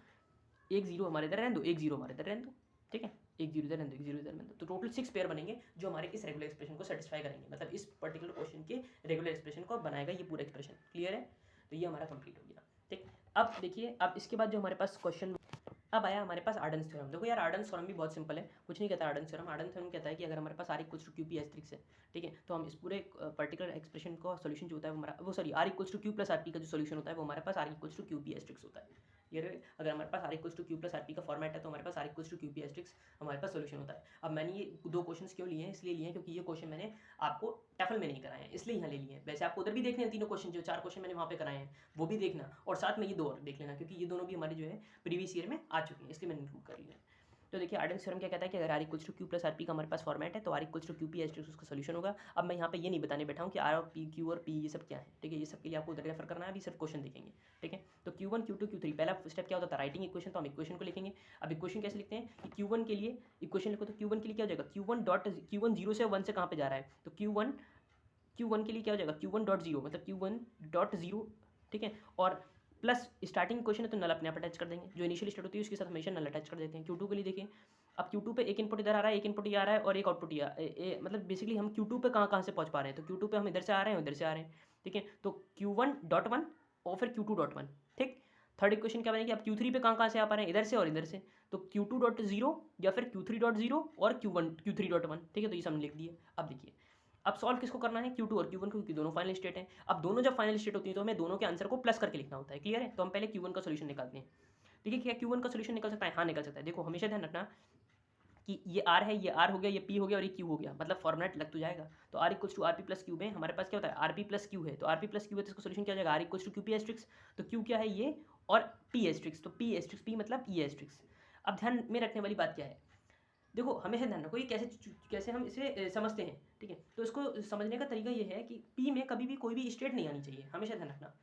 [SPEAKER 1] एक 0 हमारे इधर रहने दो, एक 0 हमारे इधर रहने दो। ठीक है, एक 0 इधर रहने दो, एक 0 इधर रहने दो, तो टोटल 6 पेयर बनेंगे जो हमारे इस रेगुलर एक्सप्रेशन को सेटिस्फाई करेंगे, मतलब इस पर्टिकुलर क्वेश्चन के रेगुलर एक्सप्रेशन को बनाएगा ये पूरा एक्सप्रेशन। क्लियर है, तो ये हमारा कंप्लीट हो गया। ठीक। अब देखिए, अब इसके बाद जो हमारे पास क्वेश्चन अब आया हमारे पास आर्डन्स थ्योरम। देखो यार, आर्डन्स थ्योरम भी बहुत सिंपल है, कुछ नहीं कहता आर्डन्स थ्योरम। आर्डन्स थ्योरम कहता है कि अगर हमारे पास R equals to Q P asterisk है, ठीक है, तो हम इस पूरे पर्टिकुलर एक्सप्रेशन का सोल्यूशन जो होता है वो हमारा R equals to Q plus R P का जो सोल्यूशन होता है वो हमारे पास R equals to Q P asterisk होता है। ये अगर हमारे पास R equals to Q plus R P का फॉर्मेट है तो हमारे पास R equals to Q P asterisk हमारे पास सोल्यूशन होता है। अब मैंने ये 2 क्वेश्चन क्यों लिए हैं, इसलिए लिए हैं क्योंकि ये क्वेश्चन मैंने आपको टफल में नहीं कराए हैं, इसलिए यहाँ ले लिए हैं। वैसे आपको उधर भी देखने हैं, तीनों क्वेश्चन जो 4 क्वेश्चन मैंने वहाँ पे कराए हैं वो भी देखना, और साथ में ये 2 और देख लेना, क्योंकि ये दोनों भी हमारे जो है प्रीवियस ईयर में आ चुके हैं, इसलिए मैंने इंक्लूड कर लिया है। तो देखिए, आर्डन्स थ्योरम क्या कहता है कि अगर R equals to Q plus R P का हमारे पास फॉर्मेट है तो R equals to Q P asterisk उसका सोल्यूशन होगा। अब मैं यहाँ पे ये नहीं बताने बैठा हूँ कि आर और पी, क्यू और पी ये सब क्या है। ठीक है, ये सब के लिए आपको उधर रेफर करना है, अभी सिर्फ क्वेश्चन देखेंगे। ठीक है, तो Q1 Q2 Q3 पहला स्टेप क्या होता था, राइटिंग इक्वेशन, तो हम इक्वेशन को लिखेंगे। अब इक्वेशन कैसे लिखते हैं कि Q1 के लिए इक्वेशन लिखो, तो Q1 के लिए क्या हो जाएगा, Q1 0 से 1 से कहाँ पे जा रहा है, तो Q1 के लिए क्या हो जाएगा, Q1 डॉट 0 मतलब Q1 डॉट 0। ठीक है, और प्लस स्टार्टिंग क्वेश्चन है तो नल अपने आप अटैच कर देंगे, जो इनिशियल स्टेट होती है उसके साथ हमेशा नल अटैच कर देते हैं। Q2 के लिए देखिए, अब Q2 पे एक इनपुट इधर आ रहा है, एक इनपुट ये आ रहा है और एक आउटपुट ये मतलब बेसिकली हम Q2 पे कहाँ से पहुँच पा रहे हैं, तो Q2 पे हम इधर से आ रहे हैं, उधर से आ रहे हैं, ठीक है। तो Q1.1 और फिर Q2.1, ठीक। थर्ड इक्वेशन क्या बनेगी, अब Q3 पे कहाँ से आ पा रहे हैं, इधर से और इधर से, तो Q2.0 या फिर Q3.0 और Q3.1, ठीक है। तो ये सब लिख दिए। अब देखिए, अब सॉल्व किसको करना है, Q2 और Q1 को, क्योंकि दोनों फाइनल स्टेट हैं। अब दोनों जब फाइनल स्टेट होती है तो हमें दोनों के आंसर को प्लस करके लिखना होता है, क्लियर है। तो हम पहले Q1 का सोल्यूशन निकालते हैं। देखिए क्या Q1 का सोल्यूशन निकल सकता है, हाँ निकल सकता है। देखो हमेशा ध्यान रखना कि ये R है, ये R हो गया, ये P हो गया और ये Q हो गया, मतलब फॉर्मेट लग तो जाएगा। तो R equals to RP plus Q में हमारे पास क्या होता है, RP प्लस Q है, तो RP प्लस Q है तो इसका सोल्यूशन क्या हो जाएगा, R equals to QP asterisk. तो Q क्या है ये, और P एस्ट्रिक्स, तो P एस्ट्रिक्स P मतलब E एस्ट्रिक्स। अब ध्यान में रखने वाली बात क्या है, देखो हमेशा ध्यान रखो ये कैसे हम इसे समझते हैं, ठीक है। तो इसको समझने का तरीका ये है कि P में कभी भी कोई भी स्टेट नहीं आनी चाहिए, हमेशा ध्यान रखना।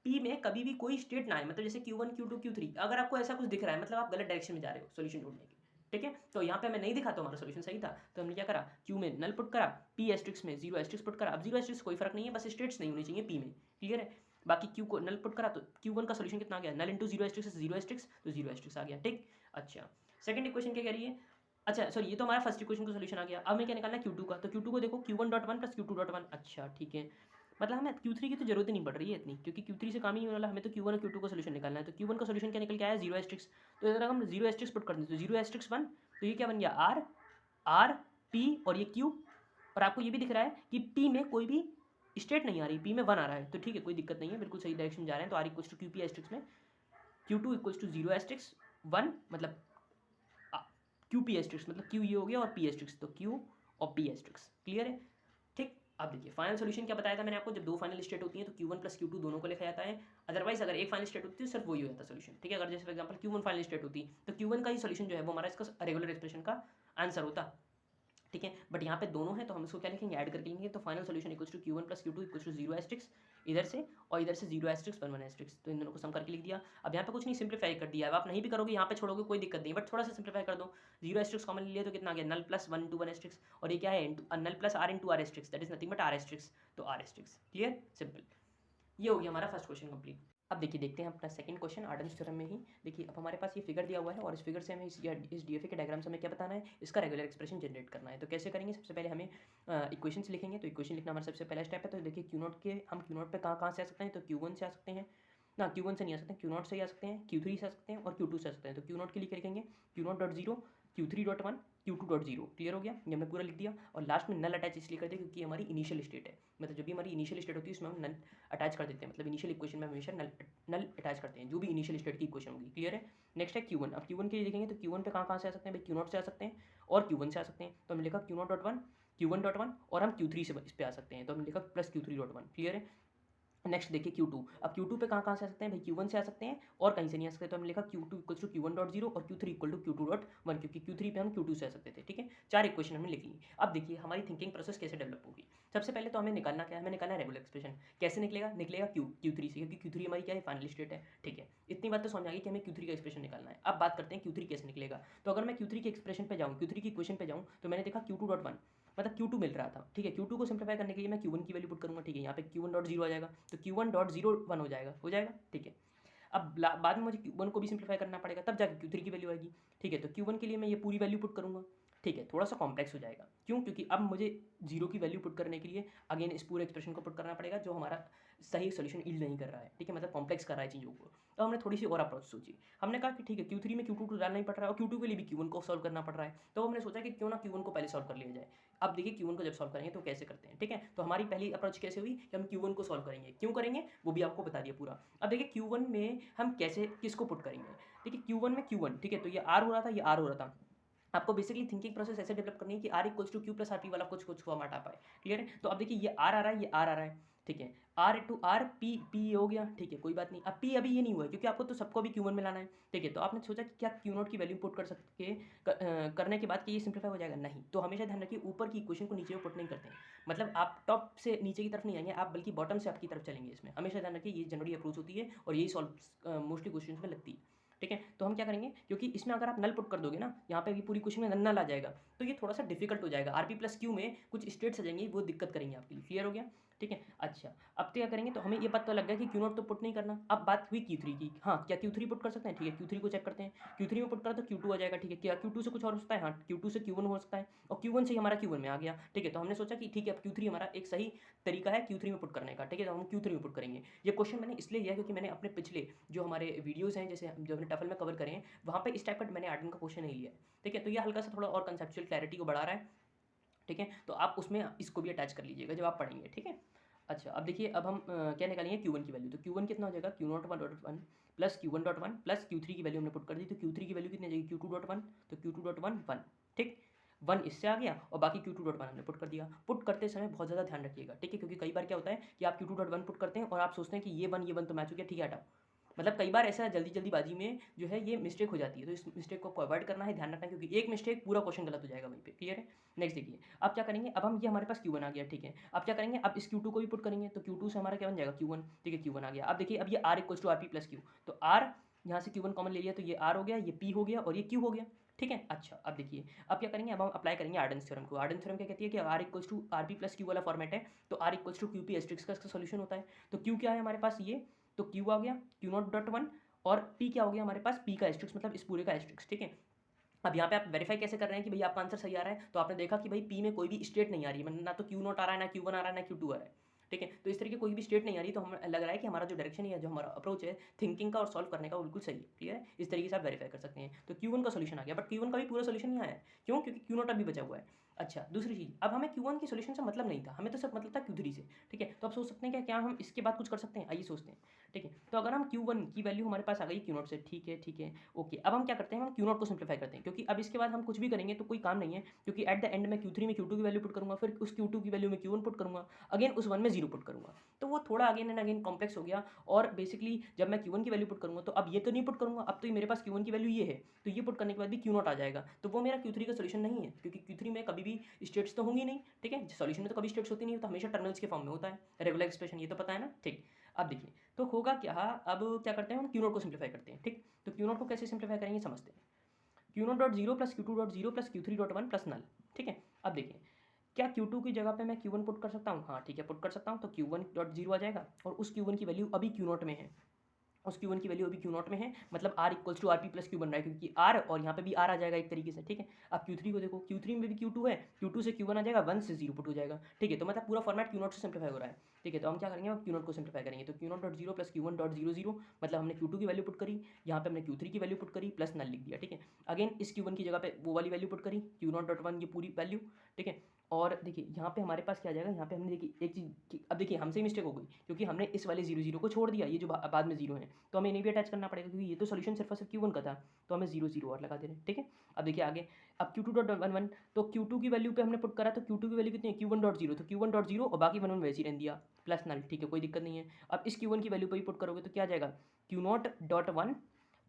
[SPEAKER 1] P में कभी भी कोई स्टेट ना आए, मतलब जैसे Q1 Q2 Q3, अगर आपको ऐसा कुछ दिख रहा है मतलब आप गलत डायरेक्शन में जा रहे हो सोल्यूशन ढूंढने के, ठीक है। तो यहाँ पे हमें नहीं दिखा तो हमारा सोल्यूशन सही था, तो हमने क्या करा, Q में नल पुट करा, P एस्ट्रिक्स में जीरो एस्ट्रिक्स पुट करा। अब जीरो एस्ट्रिक्स कोई फर्क नहीं है, बस स्टेट्स नहीं होनी चाहिए P में, क्लियर है। बाकी Q को नल पुट करा तो Q1 का सोल्यूशन कितना आ गया, null into zero asterisk zero asterisk, तो जीरो एस्ट्रिक्स आ गया, ठीक। अच्छा, सेकंड इक्वेशन क्या कह रही है, अच्छा सॉरी ये तो हमारा फर्स्ट इक्वेशन का सोल्यूशन आ गया। अब हमें क्या निकालना है Q2 का, तो Q2 को देखो Q1.1 प्लस Q2.1, अच्छा ठीक है। मतलब हमें Q3 की तो जरूरत ही नहीं पड़ रही है इतनी, क्योंकि Q3 से काम ही नहीं वाला, हमें तो Q1 और Q2 का सोल्यूशन निकालना है। तो Q1 का सोल्यूशन क्या निकल के आया, जीरो एस्ट्रिक्स। तो इधर हम जीरो एस्ट्रिक्स पुट कर दें तो जीरो एस्ट्रिक्स 1, तो ये क्या बन गया R P और ये Q। और आपको ये भी दिख रहा है कि P में कोई भी स्टेट नहीं आ रही, P में 1 आ रहा है, तो ठीक है कोई दिक्कत नहीं है, बिल्कुल सही डायरेक्शन जा रहे हैं। तो R equals to QP asterisk में Q2 equals to zero asterisk 1, मतलब QP एस्ट्रिक्स, मतलब Q ये हो गया और P एस्ट्रिक्स, तो Q और P एस्ट्रिक्स, क्लियर है, ठीक। अब देखिए फाइनल सोल्यूशन क्या बताया था मैंने आपको, जब दो फाइनल स्टेट होती हैं तो Q1 प्लस Q2 दोनों को लिखा जाता है। अदरवाइज अगर एक फाइनल स्टेट होती है तो सिर्फ वही होता है सोल्यूशन, ठीक है। अगर जैसे for example Q1 final state होती तो Q1 का ही सोल्यूशन जो है वो हमारा इसका रेगुलर एक्सप्रेशन का आंसर होता, ठीक है। बट यहाँ पे दोनों है तो हम इसको क्या लिखेंगे, ऐड करके लिखेंगे। तो final solution equals to Q1 plus Q2 equals to zero asterisk इधर से, और इधर से जीरो एस्ट्रिक्स 1 1 एस्ट्रिक्स, तो इन दोनों को सम करके लिख दिया। अब यहाँ पे कुछ नहीं, सिंप्लीफाई कर दिया। अब आप नहीं भी करोगे, यहाँ पे छोड़ोगे कोई दिक्कत नहीं, बट थोड़ा सा सिंप्लीफाई कर दो। जीरो एस्ट्रिक्स कॉमन ले लिया तो कितना आ गया, नल प्लस 1 इंटू 1 एस्ट्रिक्स, और ये क्या है null plus R into R asterisk, that is nothing but R asterisk, तो R एस्ट्रिक्स, क्लियर, सिंपल। ये हो गया हमारा फर्स्ट क्वेश्चन कंप्लीट। अब देखिए देखते हैं अपना सेकंड क्वेश्चन आर्डन्स थ्योरम में ही। देखिए अब हमारे पास ये फिगर दिया हुआ है और इस फिगर से हमें इस डीएफए के डायग्राम से हमें क्या बताना है, इसका रेगुलर एक्सप्रेशन जनरेट करना है। तो कैसे करेंगे, सबसे पहले हमें इक्वेशंस लिखेंगे। तो इक्वेशन लिखना हमारा सबसे पहला स्टेप है। तो देखिए Q0 के हम Q0 पे कहाँ से आ सकते हैं, तो Q1 से आ सकते हैं ना, Q1 से नहीं आ सकते, Q0 से ही आ सकते हैं, Q3 से आ सकते हैं और Q2 से आ सकते हैं। तो Q0 के लिए क्या लिखेंगे, Q0.0 Q3.1 Q2.0, क्लियर हो गया, ये हमने पूरा लिख दिया। और लास्ट में नल अटैच इसलिए कर दिया क्योंकि हमारी इनिशियल स्टेट है, मतलब जब भी हमारी इनिशियल स्टेट होती है उसमें हम नल अटैच कर देते हैं, मतलब इनिशियल इक्वेशन में हमेशा नल अटैच करते हैं जो भी इनिशियल स्टेट की इक्वेशन होगी, क्लियर है। नेक्स्ट है Q1। अब Q1 के लिए देखेंगे तो Q1 पे कहाँ से आ सकते हैं भाई, Q0 से आ सकते हैं और Q1 से आ सकते हैं। तो हमने लिखा Q0.1 Q1.1 और हम Q3 से इस पे आ सकते हैं, तो हमने लिखा प्लस Q3.1, क्लियर है। नेक्स्ट देखिए Q2। अब Q2 पे कहाँ से आ सकते हैं भाई, Q1 से आ सकते हैं और कहीं से नहीं आ सकते। तो हमने लिखा Q2 इक्वल टू Q1.0 और Q3 इक्वल टू Q2.1, क्योंकि Q3 पे हम Q2 से आ सकते थे, ठीक है। चार इक्वेशन हमने लिख ली। अब देखिए हमारी थिंकिंग प्रोसेस कैसे डेवलप होगी। सबसे पहले तो हमें निकालना क्या है, हमें निकालना है रेगुलर एक्सप्रेशन। कैसे निकलेगा Q3 से, क्योंकि Q3 हमारी क्या है, फाइनल स्टेट है, ठीक है। इतनी बात तो समझ आ गई कि हमें Q3 का एक्सप्रेशन निकालना है। अब बात करते हैं Q3 कैसे निकलेगा। तो अगर मैं Q3 के एक्सप्रेशन पे जाऊँ, Q3 की इक्वेशन पे जाऊँ, तो मैंने देखा Q2.1 मतलब Q2 मिल रहा था, ठीक है। Q2 को सिंप्लीफाई करने के लिए मैं Q1 की वैल्यू पुट करूंगा, ठीक है। यहाँ पे Q1.0 आ जाएगा तो Q1.01 हो जाएगा, ठीक है। अब बाद में मुझे Q1 को भी सिंप्लीफाई करना पड़ेगा, तब जाके Q3 की वैल्यू आएगी, ठीक है। तो Q1 के लिए मैं ये पूरी वैल्यू पुट करूंगा, ठीक है। थोड़ा सा कॉम्प्लेक्स हो जाएगा, क्यों, क्योंकि अब मुझे जीरो की वैल्यू पुट करने के लिए अगेन इस पूरे एक्सप्रेशन को पुट करना पड़ेगा जो हमारा सही सोल्यूशन इल्ड नहीं कर रहा है, ठीक है, मतलब कॉम्प्लेक्स कर रहा है चीज़ों को। तो हमने थोड़ी सी और अप्रोच सोची। हमने कहा कि ठीक है Q3 में Q2 डालना ही पड़ रहा है और Q2 के लिए भी Q1 को सॉल्व करना पड़ रहा है, तो हमने सोचा कि क्यों ना Q1 को पहले सॉल्व कर लिया जाए। अब देखिए Q1 को जब सॉल्व करेंगे तो कैसे करते हैं, ठीक है। तो हमारी पहली अप्रोच कैसे हुई कि हम Q1 को सॉल्व करेंगे, क्यों करेंगे वो भी आपको बता दिया पूरा। अब देखिए Q1 में हम कैसे किसको पुट करेंगे। देखिए Q1 में Q1, ठीक है, तो ये R हो रहा था, ये R हो रहा था। आपको बेसिकली थिंकिंग प्रोसेस ऐसे डेवलप करनी है कि R equals to Q plus RP वाला कुछ फॉर्मेट आ पाए, क्लियर है। तो अब देखिए ये R आ रहा है, ये R आ रहा है, ठीक है। R टू R P हो गया, ठीक है, कोई बात नहीं। अब P अभी ये नहीं हुआ है क्योंकि आपको तो सबको भी Q1 में लाना है, ठीक है। तो आपने सोचा कि क्या Q0 की वैल्यू पुट कर सकते करने के बाद कि ये सिंप्लीफाई हो जाएगा, नहीं। तो हमेशा ध्यान रखिए ऊपर की इक्वेशन को नीचे में पुट नहीं करते हैं, मतलब आप टॉप से नीचे की तरफ नहीं आएंगे, आप बल्कि बॉटम से आपकी तरफ चलेंगे। इसमें हमेशा ध्यान रखिए ये जनरली अप्रोच होती है और यही सॉल्व मोस्टली क्वेश्चन में लगती है, ठीक है। तो हम क्या करेंगे, क्योंकि इसमें अगर आप नल पुट कर दोगे ना, यहाँ पे भी पूरी क्वेश्चन में नल आ जाएगा, तो ये थोड़ा सा डिफिकल्ट हो जाएगा। RP प्लस Q में कुछ स्टेट्स आ जाएंगे, वो दिक्कत करेंगे आपके लिए, क्लियर हो गया, ठीक है। अच्छा, अब तो क्या करेंगे, तो हमें ये पता लग गया कि क्यू नॉट तो पुट नहीं करना। अब बात हुई Q3 की। हाँ, क्या Q3 पुट कर सकते हैं? ठीक है, Q3 को चेक करते हैं। Q3 में पुट करा तो Q2 आ जाएगा। ठीक है, क्या Q2 से कुछ और हो सकता है? हाँ, Q2 से Q1 हो सकता है और Q1 से ही हमारा Q1 में आ गया। ठीक है, तो हमने सोचा कि ठीक है, अब Q3 हमारा एक सही तरीका है Q3 में पुट करने का। ठीक है, तो हम Q3 में पुट करेंगे। ये क्वेश्चन मैंने इसलिए लिया क्योंकि मैंने अपने पिछले जो हमारे वीडियोज़ हैं, जैसे जो हमने टफल में कवर करे हैं, वहाँ पे इस टाइप का मैंने आर्डन का क्वेश्चन नहीं लिया है। ठीक है, तो ये हल्का सा थोड़ा और कंसेप्चुअल क्लैरिटी को बढ़ा रहा है। ठीक है, तो आप उसमें इसको भी अटैच कर लीजिएगा जब आप पढ़ेंगे। ठीक है। अच्छा, अब देखिए, अब हम क्या निकालेंगे Q1 की वैल्यू। तो Q1 कितना हो जाएगा? Q0 plus Q1 dot one plus Q3 की वैल्यू हमने पुट कर दी। तो Q3 की वैल्यू कितनी आ जाएगी? Q2 dot one. तो Q2 डॉट वन 1। ठीक, 1 इससे आ गया और बाकी Q2 डॉट वन हमने पुट कर दिया। पुट करते समय बहुत ज़्यादा ध्यान रखिएगा। ठीक है, क्योंकि कई बार क्या होता है कि आप Q2 डॉट वन पुट करते हैं और आप सोचते हैं कि ये 1 तो मैच हो गया, ठीक है, हटाओ। मतलब कई बार ऐसा जल्दीबाजी में जो है ये मिस्टेक हो जाती है, तो इस मिस्टेक को आपको अवॉइड करना है, ध्यान रखना है, क्योंकि एक मिस्टेक पूरा क्वेश्चन गलत हो जाएगा वहीं पे। क्लियर है? नेक्स्ट देखिए, अब क्या करेंगे, अब हम ये हमारे पास Q1 आ गया। ठीक है, अब क्या करेंगे, अब इस Q2 को भी पुट करेंगे। तो Q2 से हमारा क्या बन जाएगा? Q1। ठीक है, Q1 आ गया। अब देखिए, अब ये R equals to R P plus Q. तो R यहाँ से Q1 कॉमन ले लिया, तो ये R हो गया, ये P हो गया और ये Q हो गया। ठीक है। अच्छा, अब देखिए, अब क्या करेंगे, अब हम अप्लाई करेंगे आर्डन्स थ्योरम को। आर्डन्स थ्योरम क्या कहती है कि R equals to R P plus Q वाला फॉर्मेट है, तो R equals to Q P asterisk का इसका सोल्यूशन होता है। तो Q क्या है हमारे पास? ये तो Q आ गया, Q0 डॉट वन, और P क्या हो गया हमारे पास? P का एस्ट्रिक्स, मतलब इस पूरे का एस्ट्रिक्स। ठीक है, अब यहाँ पे आप वेरीफाई कैसे कर रहे हैं कि भाई आपका आंसर सही आ रहा है? तो आपने देखा कि भाई P में कोई भी स्टेट नहीं आ रही है, मतलब ना तो Q0 आ रहा है, ना Q1 आ रहा है, ना Q2 आ रहा है। ठीक है, तो इस तरीके कोई भी स्टेट नहीं आ रही, तो हमें लग रहा है कि हमारा जो डायरेक्शन है, जो हमारा अप्रोच है थिंकिंग का और सॉल्व करने का, वो बिल्कुल सही है। क्लियर है? इस तरीके से आप वेरीफाई कर सकते हैं। तो Q1 का सोल्यूशन आ गया, बट Q1 का भी पूरा सोल्यूशन नहीं आया है। क्यों? क्योंकि Q0 अभी बचा हुआ है। अच्छा, दूसरी चीज़, अब हमें Q1 के सोल्यूशन से मतलब नहीं था, हमें तो सिर्फ मतलब था Q3 से। ठीक है, तो आप सोच सकते हैं क्या हम इसके बाद कुछ कर सकते हैं? आइए सोचते हैं। ठीक है, तो अगर हम Q1 की वैल्यू हमारे पास आ गई Q0 से, ठीक है, ठीक है, ओके। अब हम क्या करते हैं, हम Q0 को सिंप्लीफाई करते हैं, क्योंकि अब इसके बाद हम कुछ भी करेंगे तो कोई काम नहीं है, क्योंकि एट द एंड में Q3 में Q2 की वैल्यू पुट करूँगा, फिर उस Q2 की वैल्यू में Q1 पुट करूँगा, अगेन उस 1 में 0 पुट करूँगा। तो वो थोड़ा अगेन एंड अगेन कॉम्प्लेक्स हो गया, और बेसिकली जब मैं Q1 की वैल्यू पुट करूँगा, तो अब ये तो नहीं पुट करूँगा, अब तो ये मेरे पास Q1 की वैल्यू ये है, तो ये पुट करने के बाद भी Q0 आ जाएगा, तो वो मेरा Q3 का सोल्यूशन नहीं है, क्योंकि Q3 में कभी भी स्टेट्स तो होंगी नहीं। ठीक है, सोल्यूशन में तो कभी स्टेट्स होती नहीं, तो हमेशा टर्मिनल्स के फॉर्म में होता है, रेगुलर एक्सप्रेशन, ये तो पता है ना। ठीक, अब देखिए, तो होगा क्या, अब क्या करते हैं, हम Q0 को सिंप्लीफाई करते हैं। ठीक, तो Q0 को कैसे सिंप्लीफाई करेंगे समझते हैं। Q0 dot zero plus Q2 dot zero plus Q3 dot one plus null. ठीक है, अब देखिए, क्या Q2 की जगह पे मैं Q1 पुट कर सकता हूँ? हाँ, ठीक है, पुट कर सकता हूँ। तो Q1 डॉट जीरो आ जाएगा, और उस Q1 की वैल्यू अभी Q0 में है, उस Q1 की वैल्यू अभी Q0 में है, मतलब R equals to R P plus Q बन रहा है, क्योंकि R और यहाँ पे भी R आ जाएगा एक तरीके से। ठीक है, अब Q3 को देखो, Q3 में भी Q2 है, Q2 से Q1 आ जाएगा, 1 से 0 पुट हो जाएगा। ठीक है, तो मतलब पूरा फॉर्मेट Q0 से सिंप्लीफाई हो रहा है। ठीक है, तो हम क्या करेंगे, हम Q0 को सिंप्लीफाई करेंगे। तो Q0 dot zero plus Q1 dot zero zero, मतलब हमने Q2 की वैल्यू पुट करी, यहाँ पे हमने Q3 की वैल्यू पुट करी, प्लस नल लिख दिया। ठीक है, अगेन इस Q1 की जगह पे वो वाली वैल्यू पुट करी, Q0 डॉट वन, ये पूरी वैल्यू। ठीक है, और देखिए यहाँ पे हमारे पास क्या आ जाएगा, यहाँ पे हमने देखिए एक चीज़, अब देखिए हमसे ही मिस्टेक हो गई, क्योंकि हमने इस वाले 0 को छोड़ दिया, ये जो बाद में 0 है, तो हमें इन्हें भी अटैच करना पड़ेगा, क्योंकि ये तो सोल्यूशन सिर्फ और सिर्फ Q1 का था, तो हमें 0 और लगा दे रहे हैं। ठीक है, अब देखिए आगे, अब Q2 डॉट वन वन, तो Q2 की वैल्यू पे हमने पुट करा, तो Q2 की वैल्यू कितनी है? Q1 डॉट जीरो, तो Q1 डॉट जीरो और बाकी 1 1 वैसे ही रहने दिया, प्लस नल। ठीक है, कोई दिक्कत नहीं है। अब इस Q1 की वैल्यू पे ही पुट करोगे तो क्या आ जाएगा? Q0 डॉट वन,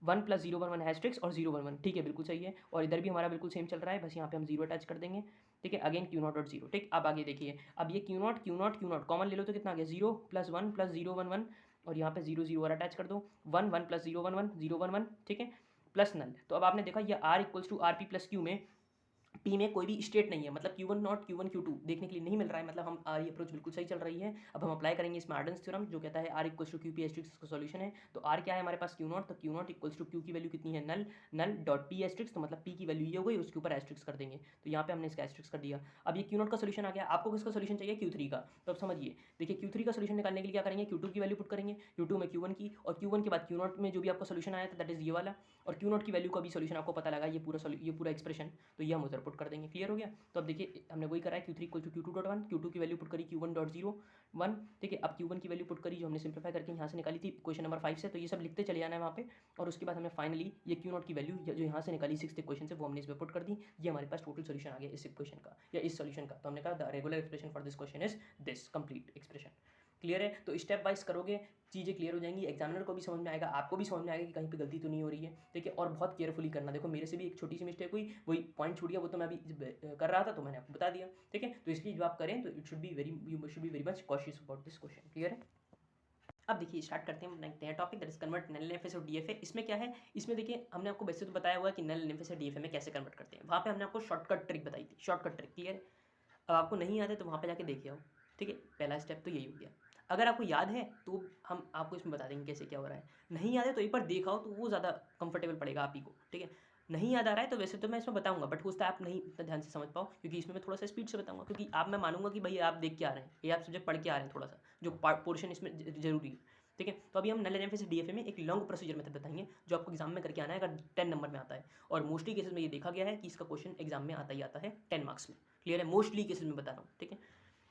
[SPEAKER 1] 1 प्लस 0 1 1 हैस्ट्रिक्स और 0 1 1। ठीक है, बिल्कुल सही है, और इधर भी हमारा बिल्कुल सेम चल रहा है, बस यहाँ पे हम 0 अटैच कर देंगे। ठीक है, अगेन Q0 डॉट जीरो। ठीक, अब आगे देखिए, अब ये Q0 कॉमन ले लो, तो कितना आ गया? 0 प्लस 1 प्लस 0 1 1, और यहाँ पे 0 और अटैच कर दो, 1 1 प्लस 0 1 1 0 1 1। ठीक है, प्लस नल। तो अब आपने देखा ये R equals to R P plus Q में P में कोई भी स्टेट नहीं है, मतलब Q1 नॉट Q1 Q2 देखने के लिए नहीं मिल रहा है, मतलब हम ये अप्रोच बिल्कुल सही चल रही है। अब हम अप्लाई करेंगे इसमें आर्डन्स थ्योरम, जो कहता है R equals to Q P asterisk का सोल्यूशन है। तो R क्या है हमारे पास? Q0, तो Q0 इक्वल्स टू Q की वैल्यू कितनी है? नल, नल डॉट P एस्ट्रिक्स, तो मतलब P की वैल्यू ये हो गई, उसके ऊपर एस्ट्रिक्स कर देंगे, तो यहाँ पे हमने इसका एस्ट्रिक्स कर दिया। अब ये Q0 का सोल्यूशन आ गया, आपको किसका सोल्यूशन चाहिए? Q3 का। तो अब समझिए, देखिए Q3 का सोल्यूशन निकालने के लिए क्या करेंगे, Q2 की वैल्यू पुट करेंगे, Q2 में Q1 की, और Q1 के बाद Q0 में जो भी आपका सोल्यूशन आया था, दैट इज ये वाला, और Q0 की वैल्यू का भी सोल्यूशन आपको पता लगा, ये पूरा एक्सप्रेशन, तो ये हम उधर पुट कर देंगे। क्लियर हो गया? तो अब देखिए हमने वही करा है, Q3 equal to Q2 dot one, Q2 की वैल्यू पुट करी Q1 डॉट जीरो वन। ठीक है, अब Q1 की वैल्यू पुट करी, जो हमने सिंप्लीफाई करके यहाँ से निकाली थी क्वेश्चन नंबर 5 से, तो ये सब लिखते चले जाना है वहाँ पे, और उसके बाद हमें फाइनली ये Q0 की वैल्यू जो यहाँ से निकाली 6th क्वेश्चन से, वो हमने इसमें पुट कर दी। ये हमारे पास टोटल सोल्यूशन आ गया इस इक्वेशन का, या इस सोल्यूशन का। तो हमने कहा the regular expression for this question is this complete expression. Clear है? तो स्टेप वाइज करोगे, चीज़ें क्लियर हो जाएंगी, एग्जामिनर को भी समझ में आएगा, आपको भी समझ में आएगा कि कहीं पे गलती तो नहीं हो रही है। ठीक है, और बहुत केयरफुली करना। देखो मेरे से भी एक छोटी सी मिस्टेक हुई, वही पॉइंट छूट गया, वो तो मैं अभी कर रहा था, तो मैंने आपको बता दिया। ठीक है, तो इसलिए जो आप करें, तो it should be very, you should be very much cautious about this question. Clear है? अब देखिए स्टार्ट करते हैं नया topic, that is convert null NFAs और डीएफए। इसमें क्या है, इसमें देखिए हमने आपको वैसे तो बताया हुआ है कि नल एनएफएस और डीएफए में कैसे कन्वर्ट करते हैं, वहाँ पे हमने आपको शॉर्टकट ट्रिक बताई थी, शॉर्टकट ट्रिक। क्लियर है? अब आपको नहीं आता है तो वहाँ पे जाके देखिए आओ। ठीक है, पहला स्टेप तो यही हो गया। अगर आपको याद है तो हम आपको इसमें बता देंगे कैसे क्या हो रहा है, नहीं याद है तो एक बार देखाओ तो वो ज़्यादा कंफर्टेबल पड़ेगा आप ही को, ठीक है। नहीं याद आ रहा है तो वैसे तो मैं इसमें बताऊंगा, बट हो सकता है आप नहीं इतना ध्यान से समझ पाओ, क्योंकि इसमें मैं थोड़ा सा स्पीड से बताऊंगा, क्योंकि आप मैं मानूंगा कि भाई आप देख के आ रहे हैं, ये आप सब्जेक्ट पढ़ के आ रहे हैं, थोड़ा सा जो पोर्शन इसमें जरूरी है, ठीक है। तो अभी हम नल एनालिसिस डीएफए में एक लॉन्ग प्रोसीजर मेथड बताएंगे जो आपको एग्जाम में करके आना है, अगर 10 नंबर में आता है, और मोस्टली केसेस में ये देखा गया है कि इसका क्वेश्चन एग्जाम में आता ही आता है 10 मार्क्स में। क्लियर है, मोस्टली केसेस में बता रहा हूँ, ठीक है।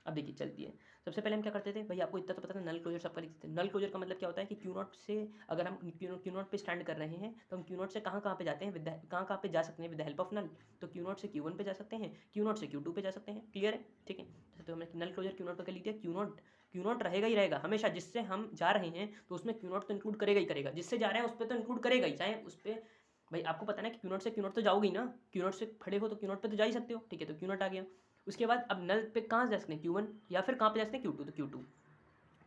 [SPEAKER 1] अब देखिए चलती है, सबसे पहले हम क्या करते थे भाई, आपको इतना तो पता था नल क्लोजर सबका लिखते थे। नल क्लोजर का मतलब क्या होता है कि क्यू नॉट से अगर हम क्यू नॉट पे स्टैंड कर रहे हैं तो हम क्यू नॉट से कहाँ पे जाते हैं, कहाँ पे जा सकते हैं with the help of null. तो क्यू नॉट से क्यू वन पे जा सकते हैं, क्यू नॉट से क्यू टू पे जा सकते हैं। क्लियर है, ठीक है। तो हमने नल क्लोजर क्यू नॉट का क्या लिख दिया, क्यू नॉट रहेगा ही रहेगा हमेशा, जिससे हम जा रहे हैं तो उसमें क्यू नॉट तो इंक्लूड करेगा ही करेगा, जिससे जा रहे हैं उस पर तो इंक्लूड करेगा ही, चाहे उस पर भाई आपको पता ना कि क्यू नॉट से क्यू नॉट तो जाओगे ही ना, क्यू नॉट से खड़े हो तो क्यू नॉट पे तो जा ही सकते हो, ठीक है। तो क्यू नॉट आ गया। उसके बाद अब नल पे कहाँ जा सकते हैं, क्यू वन, या फिर कहाँ पे जा सकते हैं क्यू टू, तो क्यू टू,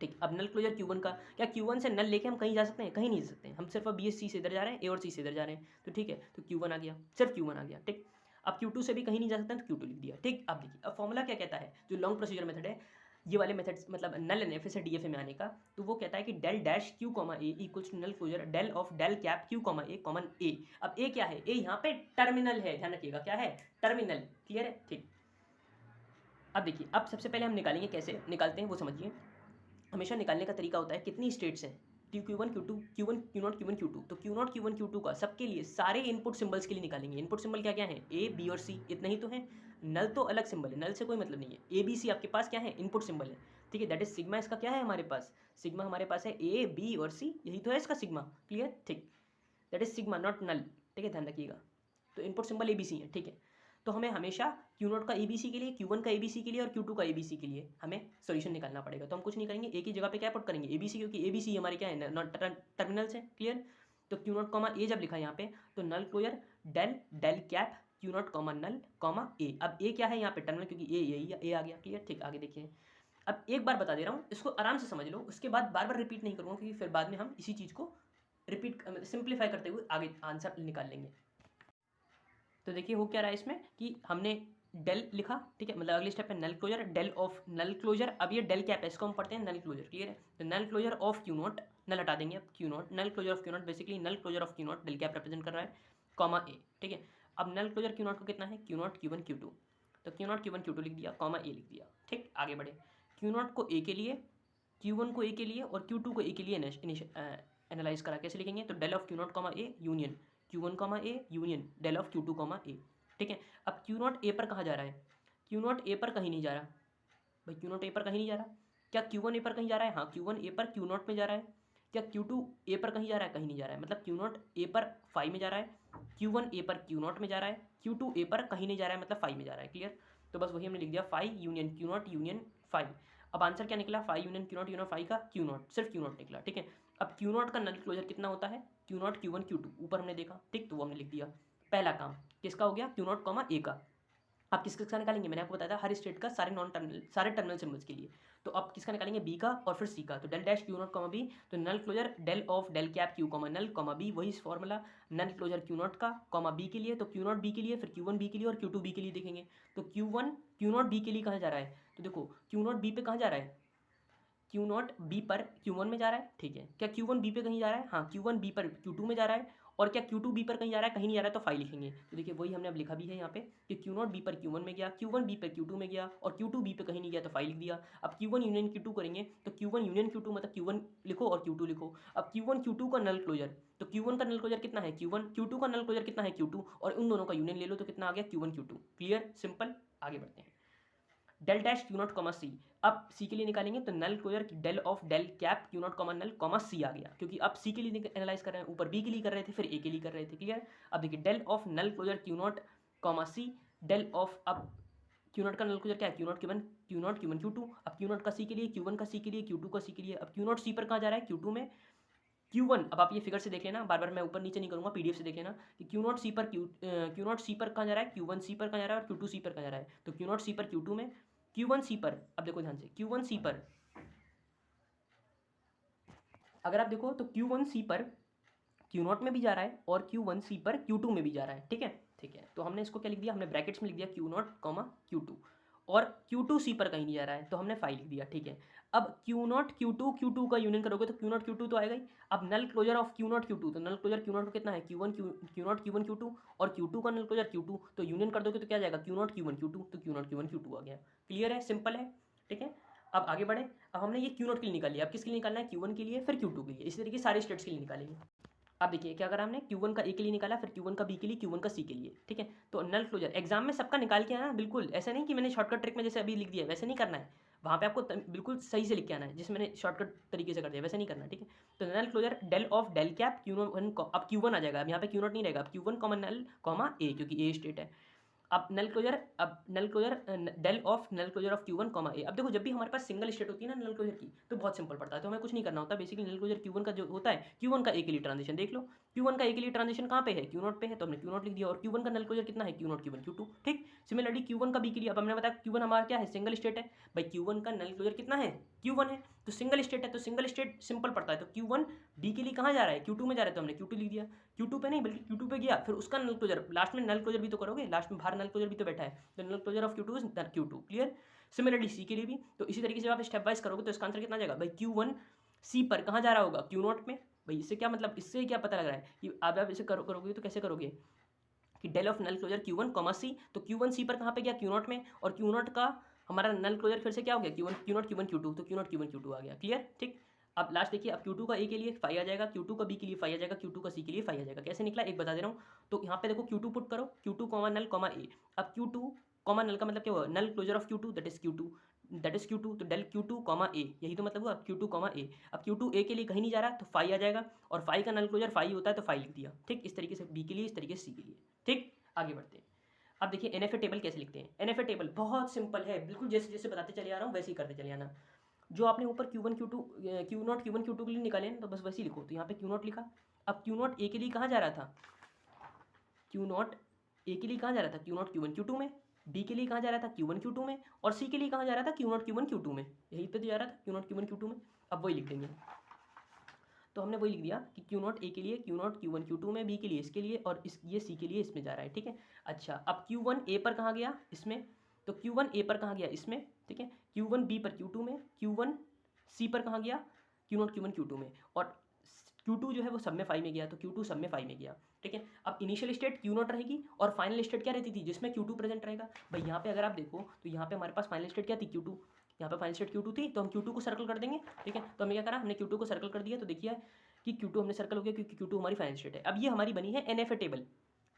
[SPEAKER 1] ठीक। अब नल क्लोजर क्यू वन का क्या, क्यू वन से नल लेके हम कहीं जा सकते हैं, कहीं नहीं जा सकते हैं, हम सिर्फ अब बी एस सी से इधर जा रहे हैं, ए और सी से इधर जा रहे हैं, तो ठीक है। तो क्यू वन आ गया, सिर्फ क्यू वन आ गया, ठीक। अब क्यू टू से भी कहीं नहीं जा सकते हैं तो क्यू टू लिख दिया, ठीक। अब देखिए अब फॉर्मूला क्या कहता है, जो लॉन्ग प्रोसीजर मेथड है, ये वाले मेथड्स मतलब नल एनएफए से डीएफए में आने का, तो वो कहता है कि del dash Q comma A equals to null closure del of del cap Q comma A common A. अब ए क्या है, ए यहाँ पे टर्मिनल है, ध्यान रखिएगा क्या है, टर्मिनल। क्लियर है, ठीक। अब देखिए अब सबसे पहले हम निकालेंगे, कैसे निकालते हैं वो समझिए। हमेशा निकालने का तरीका होता है कितनी स्टेट्स हैं, Q one Q two Q one Q not Q one Q two, तो Q not Q one Q two का सबके लिए सारे इनपुट सिंबल्स के लिए निकालेंगे। इनपुट सिंबल क्या क्या है, ए बी और सी, इतना ही तो है। नल तो अलग सिंबल है, नल से कोई मतलब नहीं है। ए बी सी आपके पास क्या है, इनपुट सिंबल है, ठीक है। दैट इज सिग्मा, इसका क्या है हमारे पास, सिग्मा हमारे पास है ए बी और सी, यही तो है इसका सिग्मा। क्लियर, ठीक। That is sigma not null, ठीक है, ध्यान रखिएगा। तो input symbol A B C है, ठीक है। तो हमें हमेशा क्यू नॉट का ए बी सी के लिए, क्यू वन का ए बी सी के लिए और क्यू टू का ए बी सी के लिए हमें सोल्यूशन निकालना पड़ेगा। तो हम कुछ नहीं करेंगे, एक ही जगह पे क्या पुट करेंगे, ए बी सी, क्योंकि ए बी सी हमारे क्या है, नॉट टर्मिनल्स है। क्लियर। तो क्यू नॉट कॉमा ए जब लिखा है यहाँ पे, तो null closure del del cap Q not comma null comma A. अब ए क्या है यहाँ पे, टर्मिनल, क्योंकि ए यही ए आ गया। क्लियर, ठीक। आगे देखिए, अब एक बार बता दे रहा हूँ, इसको आराम से समझ लो, उसके बाद बार बार रिपीट नहीं करूँगा, क्योंकि फिर बाद में हम इसी चीज़ को रिपीट सिंप्लीफाई करते हुए आगे आंसर निकाल लेंगे। तो देखिए हो क्या रहा है इसमें कि हमने डेल लिखा, ठीक है, मतलब अगले स्टेप है null closure del of null closure. अब ये डेल कैप है, इसको हम पढ़ते हैं नल क्लोजर। क्लियर है, तो null closure of Q not, null हटा देंगे अब, Q not null closure of Q not, basically null closure of Q not del cap represent कर रहा है, कॉमा ए, ठीक है। अब नल क्लोजर क्यू नॉट को कितना है, Q not Q one Q two, तो Q not Q one Q two लिख दिया, कॉमा ए लिख दिया, ठीक। आगे बढ़े, क्यू नॉट को ए के लिए, क्यू वन को ए के लिए और क्यू टू को ए के लिए एनालाइज करा, कैसे लिखेंगे, तो del of Q not comma A union Q one comma A union del of Q two comma A, ठीक है। अब क्यू नॉट ए पर कहाँ जा रहा है, क्यू नॉट ए पर कहीं नहीं जा रहा भाई, क्यू नॉट ए पर कहीं नहीं जा रहा। क्या क्यू वन ए पर कहीं जा रहा है, हाँ क्यू वन ए पर क्यू नॉट में जा रहा है। क्या क्यू टू ए पर कहीं जा रहा है, कहीं नहीं जा रहा है, मतलब क्यू नॉट ए पर फाइव में जा रहा है, क्यू वन ए पर क्यू नॉट में जा रहा है, क्यू टू ए पर कहीं नहीं जा रहा है, मतलब फाइव में जा रहा है। क्लियर, तो बस वही हमने लिख दिया, five union Q not union five. अब आंसर क्या निकला, five union Q not union five का क्यू नॉट, सिर्फ क्यू नॉट निकला, ठीक है। अब क्यू नॉट का नल क्लोजर कितना होता है, Q not Q one Q two, ऊपर हमने देखा, ठीक, तो वो हमने लिख दिया। पहला काम किसका हो गया, क्यू नॉट कॉमा ए का। आप किसका निकालेंगे, मैंने आपको बताया था हर स्टेट का सारे नॉन टर्मिनल, सारे टर्मिनल सिंबल्स के लिए। तो आप किसका निकालेंगे, बी का और फिर सी का। तो del dash Q not comma B, तो null closure del of del cap Q comma null comma B, वही formula null closure Q not का कॉमा बी के लिए, तो क्यू नॉट बी के लिए, फिर क्यू वन बी के लिए और क्यू टू बी के लिए देखेंगे। तो क्यू नॉट बी के लिए कहाँ जा रहा है, तो देखो क्यू नॉट बी पे कहाँ जा रहा है, क्यू नॉट बी पर क्यू वन में जा रहा है, ठीक है। क्या क्यू वन बी पे कहीं जा रहा है, हाँ क्यू वन बी पर क्यू टू में जा रहा है। और क्या क्यू टू बी पर कहीं जा रहा है, कहीं नहीं जा रहा है, तो फाइव लिखेंगे। तो देखिए वही हमने अब लिखा भी है यहाँ पे कि क्यू नॉट बी पर क्यू वन में गया, क्यू वन बी पर क्यू टू में गया और क्यू टू बी पे कहीं नहीं गया, तो फाइव लिख दिया। अब Q one union Q two करेंगे, तो Q one union Q two मतलब क्यू वन लिखो और क्यू टू लिखो। अब क्यू वन क्यू टू का नल क्लोजर, तो क्यू वन का नल क्लोजर कितना है, क्यू वन, क्यू टू का नल क्लोजर कितना है, क्यू टू, और उन दोनों का यूनियन ले लो तो कितना आ गया, Q one Q two. Clear, simple. आगे बढ़ते हैं, del dash Q not comma C. अब सी के लिए निकालेंगे, तो null closure del of del cap Q not comma null comma C आ गया, क्योंकि अब सी के लिए एनालाइज कर रहे हैं, ऊपर बी के लिए कर रहे थे फिर ए के लिए कर रहे थे। क्लियर। अब देखिए del of null closure Q not comma C del of, अब क्यू नॉट का नल क्लोजर क्या है, Q not Q one Q not Q one Q two. अब क्यू नॉट का सी के लिए, क्यू वन का सी के लिए, क्यू टू का सी के लिए। अब क्यू नॉट सी पर कहाँ जा रहा है, क्यू टू में, क्यू वन। अब आप ये फिगर से देख लेना, बार बार मैं ऊपर नीचे नहीं करूँगा, पीडीएफ से देख लेना कि क्यू नॉट सी पर क्यू नॉट सी पर कहाँ जा रहा है, क्यू वन सी पर कहाँ जा रहा है और क्यू टू सी पर कहाँ जा रहा है। तो क्यू नॉट सी पर क्यू टू में, क्यू वन सी पर, अब देखो ध्यान से, क्यू वन सी पर अगर आप देखो तो क्यू वन सी पर क्यू नॉट में भी जा रहा है और क्यू वन सी पर क्यू टू में भी जा रहा है, ठीक है। ठीक है, तो हमने इसको क्या लिख दिया, हमने ब्रैकेट्स में लिख दिया Q not comma Q two, और Q2 C पर कहीं नहीं जा रहा है, तो हमने फाई लिख दिया, ठीक है। अब Q0 Q2 का यूनियन करोगे तो Q0 Q2 तो आएगा ही। अब null closure of Q0 Q2, तो नल क्लोजर Q0 कितना है, Q1 Q0 Q1 Q2, और Q2 का नल क्लोजर Q2, तो यूनियन कर दोगे तो क्या जाएगा, Q0 Q1 Q2, तो Q0 Q1 Q2 आ गया। क्लियर है, सिंपल है, ठीक है। अब आगे बढ़े। अब हमने ये Q0 के लिए निकाल लिया, अब किसके लिए निकालना है, Q1 के लिए, फिर Q2 के लिए, इसी तरीके सारे स्टेट्स के लिए निकालेंगे। अब देखिए क्या करा हमने, Q1 का A के लिए निकाला, फिर Q1 का B के लिए, Q1 का C के लिए, ठीक है। तो नल क्लोजर एग्जाम में सबका निकाल के आना, बिल्कुल ऐसा नहीं कि मैंने शॉर्टकट ट्रिक में जैसे अभी लिख दिया वैसे नहीं करना है, वहाँ पे आपको बिल्कुल सही से लिख के आना है, जिसमें मैंने शॉर्टकट तरीके से कर दिया वैसे नहीं करना, ठीक है। तो null closure del of del cap Q1, अब Q1 आ जाएगा, अब यहाँ पे Q0 नहीं रहेगा, अब Q1 comma null comma A, क्योंकि A स्टेट है। अब null closure del of null closure of Q1 comma A। अब देखो जब भी हमारे पास सिंगल स्टेट होती है ना नल क्लोजर की, तो बहुत सिंपल पड़ता है, तो हमें कुछ नहीं करना होता, बेसिकली नल क्लोजर Q1 का जो होता है, Q1 का A के लिए ट्रांजिशन देख लो, Q1 का A के लिए ट्रांजिशन कहाँ पे है, Q0 पे है, तो हमने Q0 लिख दिया, और Q1 का नल क्लोजर कितना है, Q0 Q1 Q2, ठीक। सिमिलरली Q1 का B के लिए, अब हमने बताया Q1 हमारा क्या है, सिंगल स्टेट है भाई, Q1 का नल क्लोजर कितना है, Q1 है, तो सिंगल स्टेट है, तो सिंगल स्टेट सिंपल पड़ता है, तो Q1 B के लिए कहाँ जा रहा है, Q2 में जा रहा है, तो हमने Q2 लिख दिया, Q2 पे नहीं बल्कि Q2 पे गया, फिर उसका नल क्लोजर, लास्ट में नल क्लोजर भी तो करोगे, लास्ट में बाहर नल क्लोजर भी तो बैठा है, तो null closure of Q2 is Q2, clear. Similarly C के लिए भी, तो इसी तरीके से आप स्टेप वाइज करोगे तो इसका आंसर कितना जाएगा भाई, Q1 C पर कहाँ जा रहा होगा, Q0 में। भाई इससे क्या मतलब, इससे क्या पता लग रहा है कि आप इसे करोगे तो कैसे करोगे कि del of null closure Q1 comma C, तो Q1 C पर कहाँ पे गया, Q0 में, और Q0 का हमारा नल क्लोजर फिर से क्या हो गया, Q0 Q1 Q2, तो Q0 Q1 Q2 आ गया, क्लियर, ठीक। अब लास्ट देखिए, अब Q2 का A के लिए फाई आ जाएगा, Q2 का B के लिए फाई आ जाएगा, Q2 का C के लिए फाई आ जाएगा, कैसे निकला एक बता दे रहा हूँ। तो यहाँ पे देखो Q2 पुट करो, Q2 comma null comma A। अब Q2 कॉमा नल का मतलब क्या हुआ, null closure of Q2 that is Q2, तो डेल Q2 कॉमा A, यही तो मतलब हुआ Q2 कॉमा A। अब Q2 A के लिए कहीं नहीं जा रहा, तो फाई आ जाएगा, और फाई का नल क्लोजर फाई होता है, तो फाई लिख दिया, ठीक। इस तरीके से B के लिए, इस तरीके से C के लिए, ठीक। आगे बढ़ते हैं। अब देखिए NFA टेबल कैसे लिखते हैं। NFA टेबल बहुत सिंपल है, बिल्कुल जैसे जैसे बताते चले आ रहा हूँ वैसे ही करते चले आना। जो आपने ऊपर Q1 Q2 Q0 Q1 Q2 के लिए निकाले ना, तो बस वैसे ही लिखो, तो यहाँ पे Q0 लिखा। अब Q0 A के लिए कहाँ जा रहा था, Q0 A के लिए कहाँ जा रहा था, Q0 Q1 Q2 में, B के लिए कहाँ जा रहा था, Q1 Q2 में, और C के लिए कहाँ जा रहा था, Q0 Q1 Q2 में, यहीं पे तो जा रहा था Q0 Q1 Q2 में। अब वही लिख देंगे, तो हमने वही लिख दिया कि Q0 A के लिए, Q0 Q1 Q2 में, B के लिए इसके लिए, और ये C के लिए इसमें जा रहा है, ठीक है। अच्छा अब Q1 A पर कहाँ गया इसमें, तो Q1 A पर कहाँ गया इसमें, ठीक है। Q1 B पर Q2 में, Q1 C पर कहाँ गया, Q0 Q1 Q2 में, और Q2 जो है वो सब में फाई में गया, तो Q2 सब में फाई में गया, ठीक है। अब इनिशियल स्टेट Q0 रहेगी, और फाइनल स्टेट क्या रहती थी, जिसमें Q2 प्रेजेंट रहेगा। भाई यहाँ पे अगर आप देखो तो यहाँ पे हमारे पास फाइनल स्टेट क्या थी, Q2, यहाँ पे फाइनल स्टेट Q2 थी, तो हम Q2 को सर्कल कर देंगे, ठीक है। तो हमने क्या करा, हमने Q2 को सर्कल कर दिया, तो देखिए कि Q2 हमने सर्कल हो गया, क्योंकि Q2 हमारी फाइनल स्टेट है। अब ये हमारी बनी है NFA टेबल,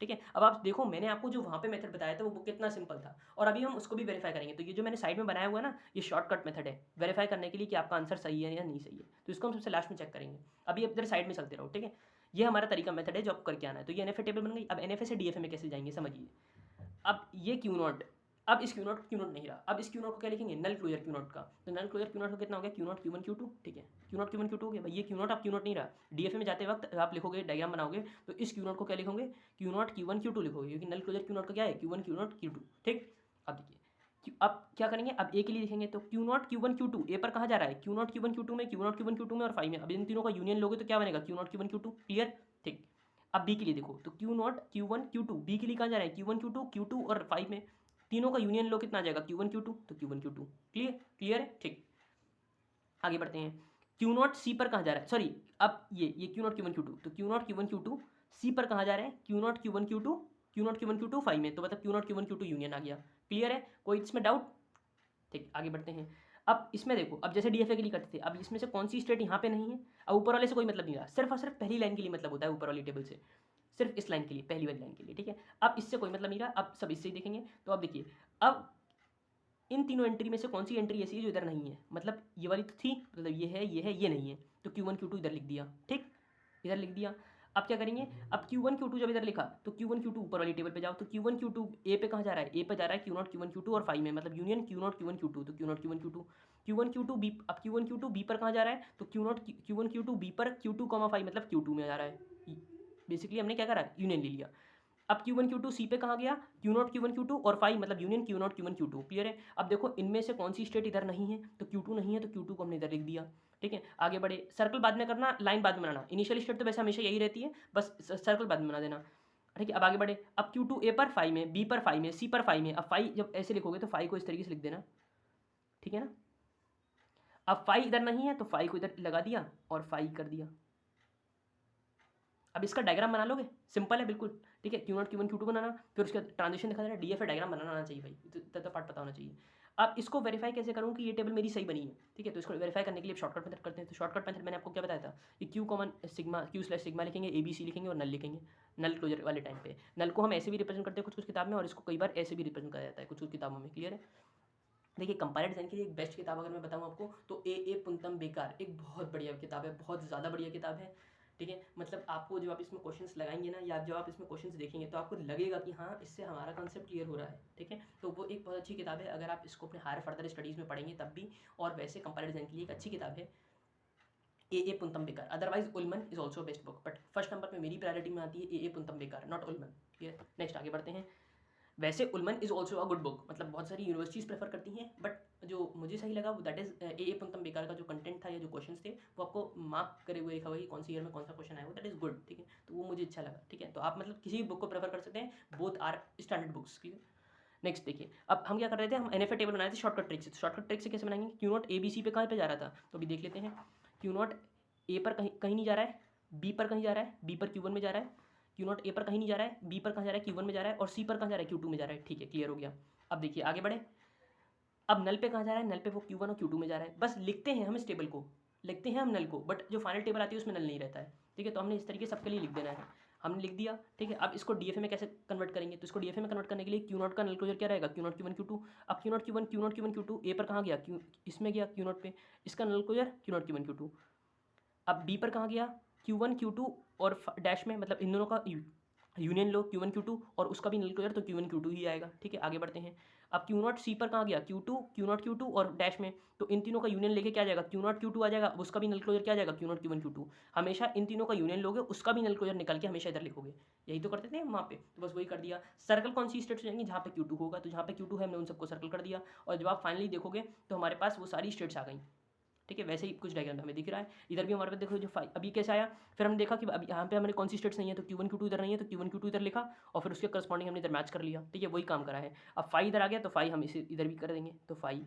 [SPEAKER 1] ठीक है। अब आप देखो मैंने आपको जो वहाँ पे मेथड बताया था वो कितना सिंपल था, और अभी हम उसको भी वेरीफाई करेंगे। तो ये जो मैंने साइड में बनाया हुआ है ना, ये शॉर्टकट मेथड है वेरीफाई करने के लिए कि आपका आंसर सही है या नहीं सही है, तो इसको हम सबसे लास्ट में चेक करेंगे। अभी इधर साइड में चलते रहो, ठीक है। ये हमारा तरीका मेथड है जो आपको करके आना है। तो ये NFA टेबल बन गई। अब NFA से DFA में कैसे जाएंगे समझिए। अब ये Q0, अब इस Q0 नहीं रहा, अब इस Q0 को क्या लिखेंगे, नल क्लोजर Q0 का, तो नल क्लोजर Q0 का कितना हो गया, Q0 Q1 Q2, ठीक है। Q0 Q1 Q2 हो गया। भाई ये Q0 अब Q0 नहीं रहा, DFA में जाते वक्त आप लिखोगे, डायग्राम बनाओगे, तो इस Q0 को क्या लिखोगे, Q0 Q1 Q2 लिखोगे, क्योंकि नल क्लोजर Q0 का क्या है, Q1 Q0 Q2, ठीक। अब देखिए अब क्या करेंगे, अब A के लिए लिखेंगे, तो Q0 Q1 Q2 A पर कहाँ जा रहा है, Q0 Q1 Q2 में, Q0 Q1 Q2 में, और फाई में। अब इन तीनों का यूनियन लोगे तो क्या बनेगा, Q0 Q1 Q2, क्लियर, ठीक। अब B के लिए देखो, तो Q0 Q1 Q2, B के लिए कहाँ जा रहा है, Q1 Q2 Q2 और 5 में, तीनों का यूनियन लो कितना आ जाएगा, Q1 Q2, तो Q1 Q2, क्लियर है, ठीक। आगे बढ़ते हैं। Q0 C पर कहाँ जा रहा है, सॉरी अब ये Q0 Q1 Q2, तो Q0 Q1 Q2 C पर कहाँ जा रहे हैं, Q0 Q1 Q2 Q0 Q1 Q2 5 में, तो मतलब Q0 Q1 Q2 यूनियन आ गया, क्लियर है, कोई इसमें डाउट, ठीक। आगे बढ़ते हैं। अब इसमें देखो, अब जैसे DFA के लिए करते थे, अब इसमें से कौन सी स्टेट यहाँ पे नहीं है, अब ऊपर वाले से कोई मतलब नहीं रहा, सिर्फ और सिर्फ पहली लाइन के लिए मतलब होता है ऊपर वाली टेबल से, सिर्फ इस लाइन के लिए, पहली वाली लाइन के लिए, ठीक है। अब इससे कोई मतलब नहीं रहा, अब सब इससे ही देखेंगे। तो अब देखिए, अब इन तीनों एंट्री में से कौन सी एंट्री ऐसी है जो इधर नहीं है, मतलब ये वाली तो थी, मतलब ये है, ये नहीं है, तो Q1 Q2 इधर लिख दिया, ठीक, इधर लिख दिया। अब क्या करेंगे, अब Q1 Q2 जब इधर लिखा, तो Q1 Q2 ऊपर वाली टेबल पे जाओ, तो Q1 Q2 A पे कहाँ जा रहा है, A पे जा रहा है Q0 Q1 Q2 और 5 में, मतलब यूनियन Q0 Q1 Q2, तो Q0 Q1 Q2, Q1 Q2 B, अब Q1 Q2 B पर कहाँ जा रहा है, तो Q1 Q2 B पर Q2 5 मतलब Q2 में जा रहा है। बेसिकली हमने क्या करा, यूनियन ले लिया। अब Q1 Q2 C पे कहाँ गया, Q0 Q1 Q2 और 5 मतलब union Q0 Q1 Q2, clear है। अब देखो इनमें से कौन सी स्टेट इधर नहीं है, तो Q2 नहीं है, तो Q2 को हमने इधर लिख दिया, ठीक है। आगे बढ़े, सर्कल बाद में करना, लाइन बाद में बनाना, इनिशियल स्टेट तो वैसे हमेशा यही रहती है, बस सर्कल बाद में बना देना। ठीक है। अब आगे बढ़े, अब Q2 A पर फाई में, B पर फाई में, C पर फाई में। अब फाई जब ऐसे लिखोगे तो फाई को इस तरीके से लिख देना, ठीक है ना। अब फाई इधर नहीं है तो फाई को इधर लगा दिया और फाई कर दिया। अब इसका डायग्राम बना लोगे, सिंपल है बिल्कुल, ठीक है। Q0 Q1 Q2 बनाना, फिर उसका ट्रांजिशन दिखा देना, DFA डायग्राम बनाना आना चाहिए भाई, इतना पार्ट पता होना चाहिए। अब इसको वेरीफाई कैसे करूँ कि ये टेबल मेरी सही बनी है, ठीक है। तो इसको वेरीफाई करने के लिए शॉर्टकट मेथड करते हैं। तो शॉर्टकट मेथड मैंने आपको क्या बताया था कि Q कॉमन सिग्मा Q/सिग्मा लिखेंगे, ABC लिखेंगे और नल लिखेंगे, नल क्लोजर वाले टाइम पे। नल को हम ऐसे भी रिप्रेजेंट करते हैं कुछ कुछ किताब में, और इसको कई बार ऐसे भी रिप्रेजेंट किया जाता है कुछ कुछ किताबों में, क्लियर है। देखिए कंपाइलर डिजाइन के लिए एक बेस्ट किताब अगर मैं बताऊं आपको तो ए पुंतम बेकार एक बहुत बढ़िया किताब है, बहुत ज़्यादा बढ़िया किताब है, ठीक है। मतलब आपको जब आप इसमें क्वेश्चंस लगाएंगे ना, या जब आप इसमें क्वेश्चंस देखेंगे तो आपको लगेगा कि हाँ इससे हमारा कंसेप्ट क्लियर हो रहा है, ठीक है। तो वो एक बहुत अच्छी किताब है अगर आप इसको अपने हायर फर्दर स्टडीज़ में पढ़ेंगे तब भी, और वैसे कंपाइलर डिजाइन के लिए एक अच्छी किताब है ए पुंतम बेकार। Otherwise Ullman is also best book, but first number पे मेरी प्रायोरिटी में आती है ए पुंतम बेकार, नॉट उल्मन, क्लियर। नेक्स्ट आगे बढ़ते हैं। वैसे Ullman is also a good book, मतलब बहुत सारी यूनिवर्सिटीज़ प्रेफर करती हैं, बट जो मुझे सही लगा वो दैट इज़ ए पुंतम बेकार का जो कंटेंट था या जो क्वेश्चंस थे वो आपको मार्क करे हुए लिखा हुआ है कि कौन सी ईयर में कौन सा क्वेश्चन आया वो, दैट इज़ गुड, ठीक है। तो वो मुझे अच्छा लगा, ठीक है। तो आप मतलब किसी भी बुक को प्रेफर कर सकते हैं, बोथ आर स्टैंडर्ड बुक्स, ठीक है। नेक्स्ट देखिए, अब हम क्या कर रहे थे, हम NFA टेबल बनाए थे शॉर्टकट ट्रिक से। शॉर्टकट ट्रिक से कैसे बनाएंगे, Q0 ABC पे कहाँ पे जा रहा था, तो अभी देख लेते हैं। Q0 A पर कहीं कहीं नहीं जा रहा है, B पर कहीं जा रहा है, B पर Q1 में जा रहा है, Q0 A पर कहीं नहीं जा रहा है, B पर कहाँ जा रहा है, Q1 में जा रहा है, और C पर कहाँ जा रहा है, Q2 में जा रहा है, ठीक है, क्लियर हो गया। अब देखिए आगे बढ़े, अब नल पे कहाँ जा रहा है, नल पे वो Q1 और Q2 में जा रहा है। बस लिखते हैं हम इस टेबल को, लिखते हैं हम नल को, बट जो फाइनल टेबल आती है उसमें नल नहीं रहता है, ठीक है। तो हमने इस तरीके से सबके लिए लिख देना है, हमने लिख दिया, ठीक है। अब इसको DFA में कैसे कन्वर्ट करेंगे, तो इसको DFA में कन्वर्ट करने के लिए Q0 का नल क्लोजर क्या रहेगा, Q0 Q1 Q2। अब Q0 Q1 Q0 Q1 Q2 A पर कहाँ गया, इसमें गया Q0 पे, इसका नल क्लोजर Q0 Q1 Q2। अब B पर कहाँ गया, Q1 Q2 और डैश में, मतलब इन दोनों का यूनियन लो Q1 Q2, और उसका भी नल क्लोजर तो Q1 Q2 ही आएगा, ठीक है। आगे बढ़ते हैं। अब Q0 C पर कहाँ गया, Q0 Q2 और डैश में, तो इन तीनों का यूनियन लेके क्या आ जाएगा, Q0 Q2 आ जाएगा। अब उसका भी नल क्लोजर क्या आ जाएगा, Q0 Q1 Q2। हमेशा इन तीनों का यूनियन लोगे, उसका भी नल क्लोजर निकाल के हमेशा इधर लिखोगे, यही तो करते थे हम वहाँ पे, तो बस वही कर दिया। सर्कल कौन सी स्टेट्स हो जाएंगी, जहाँ पे Q2 होगा, तो जहाँ पे Q2 है हमने उन सबको सर्कल कर दिया, और जब आप फाइनली देखोगे तो हमारे पास वो सारी स्टेट्स आ गई, ठीक है। वैसे ही कुछ डायग्राम हमें दिख रहा है, इधर भी हमारे पास देखो जो अभी कैसे आया। फिर हमने देखा कि अब यहाँ पे हमारे कौन सी स्टेट्स नहीं है, तो Q1 Q2 इधर नहीं है, तो Q1 Q2 इधर लिखा, और फिर उसके करस्पॉन्डिंग हमने इधर मैच कर लिया, ठीक है। वही काम करा है। अब फाई इधर आ गया तो फाई हम इसे इधर भी कर देंगे, तो फाई